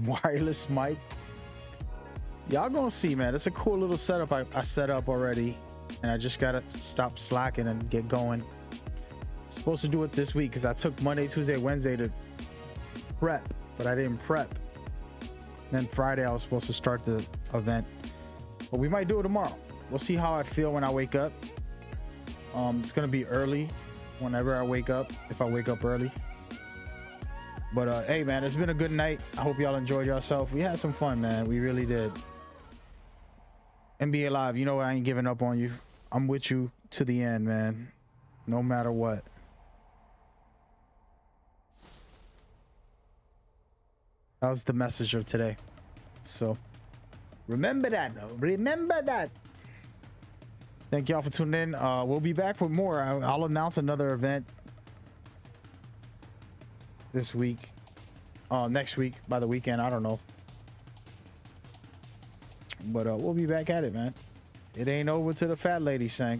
wireless mic. Y'all gonna see, man. It's a cool little setup I set up already, and I just gotta stop slacking and get going. Supposed to do it this week because I took Monday, Tuesday, Wednesday to prep, but I didn't prep. Then Friday I was supposed to start the event, but we might do it tomorrow. We'll see how I feel when I wake up. It's gonna be early whenever I wake up, if I wake up early. But hey man, it's been a good night. I hope y'all enjoyed yourself. We had some fun, man. We really did. NBA Live, you know what? I ain't giving up on you. I'm with you to the end, man. No matter what. That was the message of today. So remember that. Remember that. Thank y'all for tuning in. We'll be back with more. I'll announce another event this week. Next week, by the weekend. I don't know. But we'll be back at it, man. It ain't over till the fat lady sang.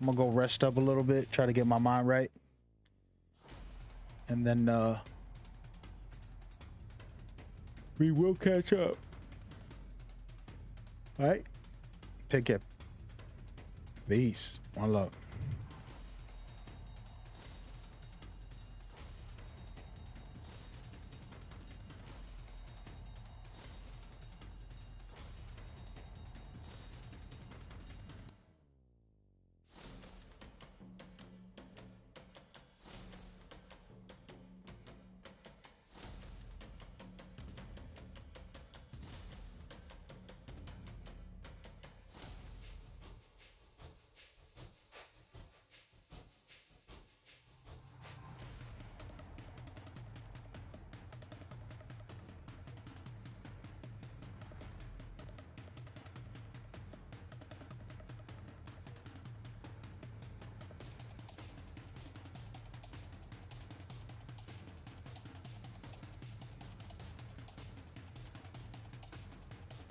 I'm gonna go rest up a little bit, try to get my mind right. And then we will catch up. All right? Take care. Peace. One love.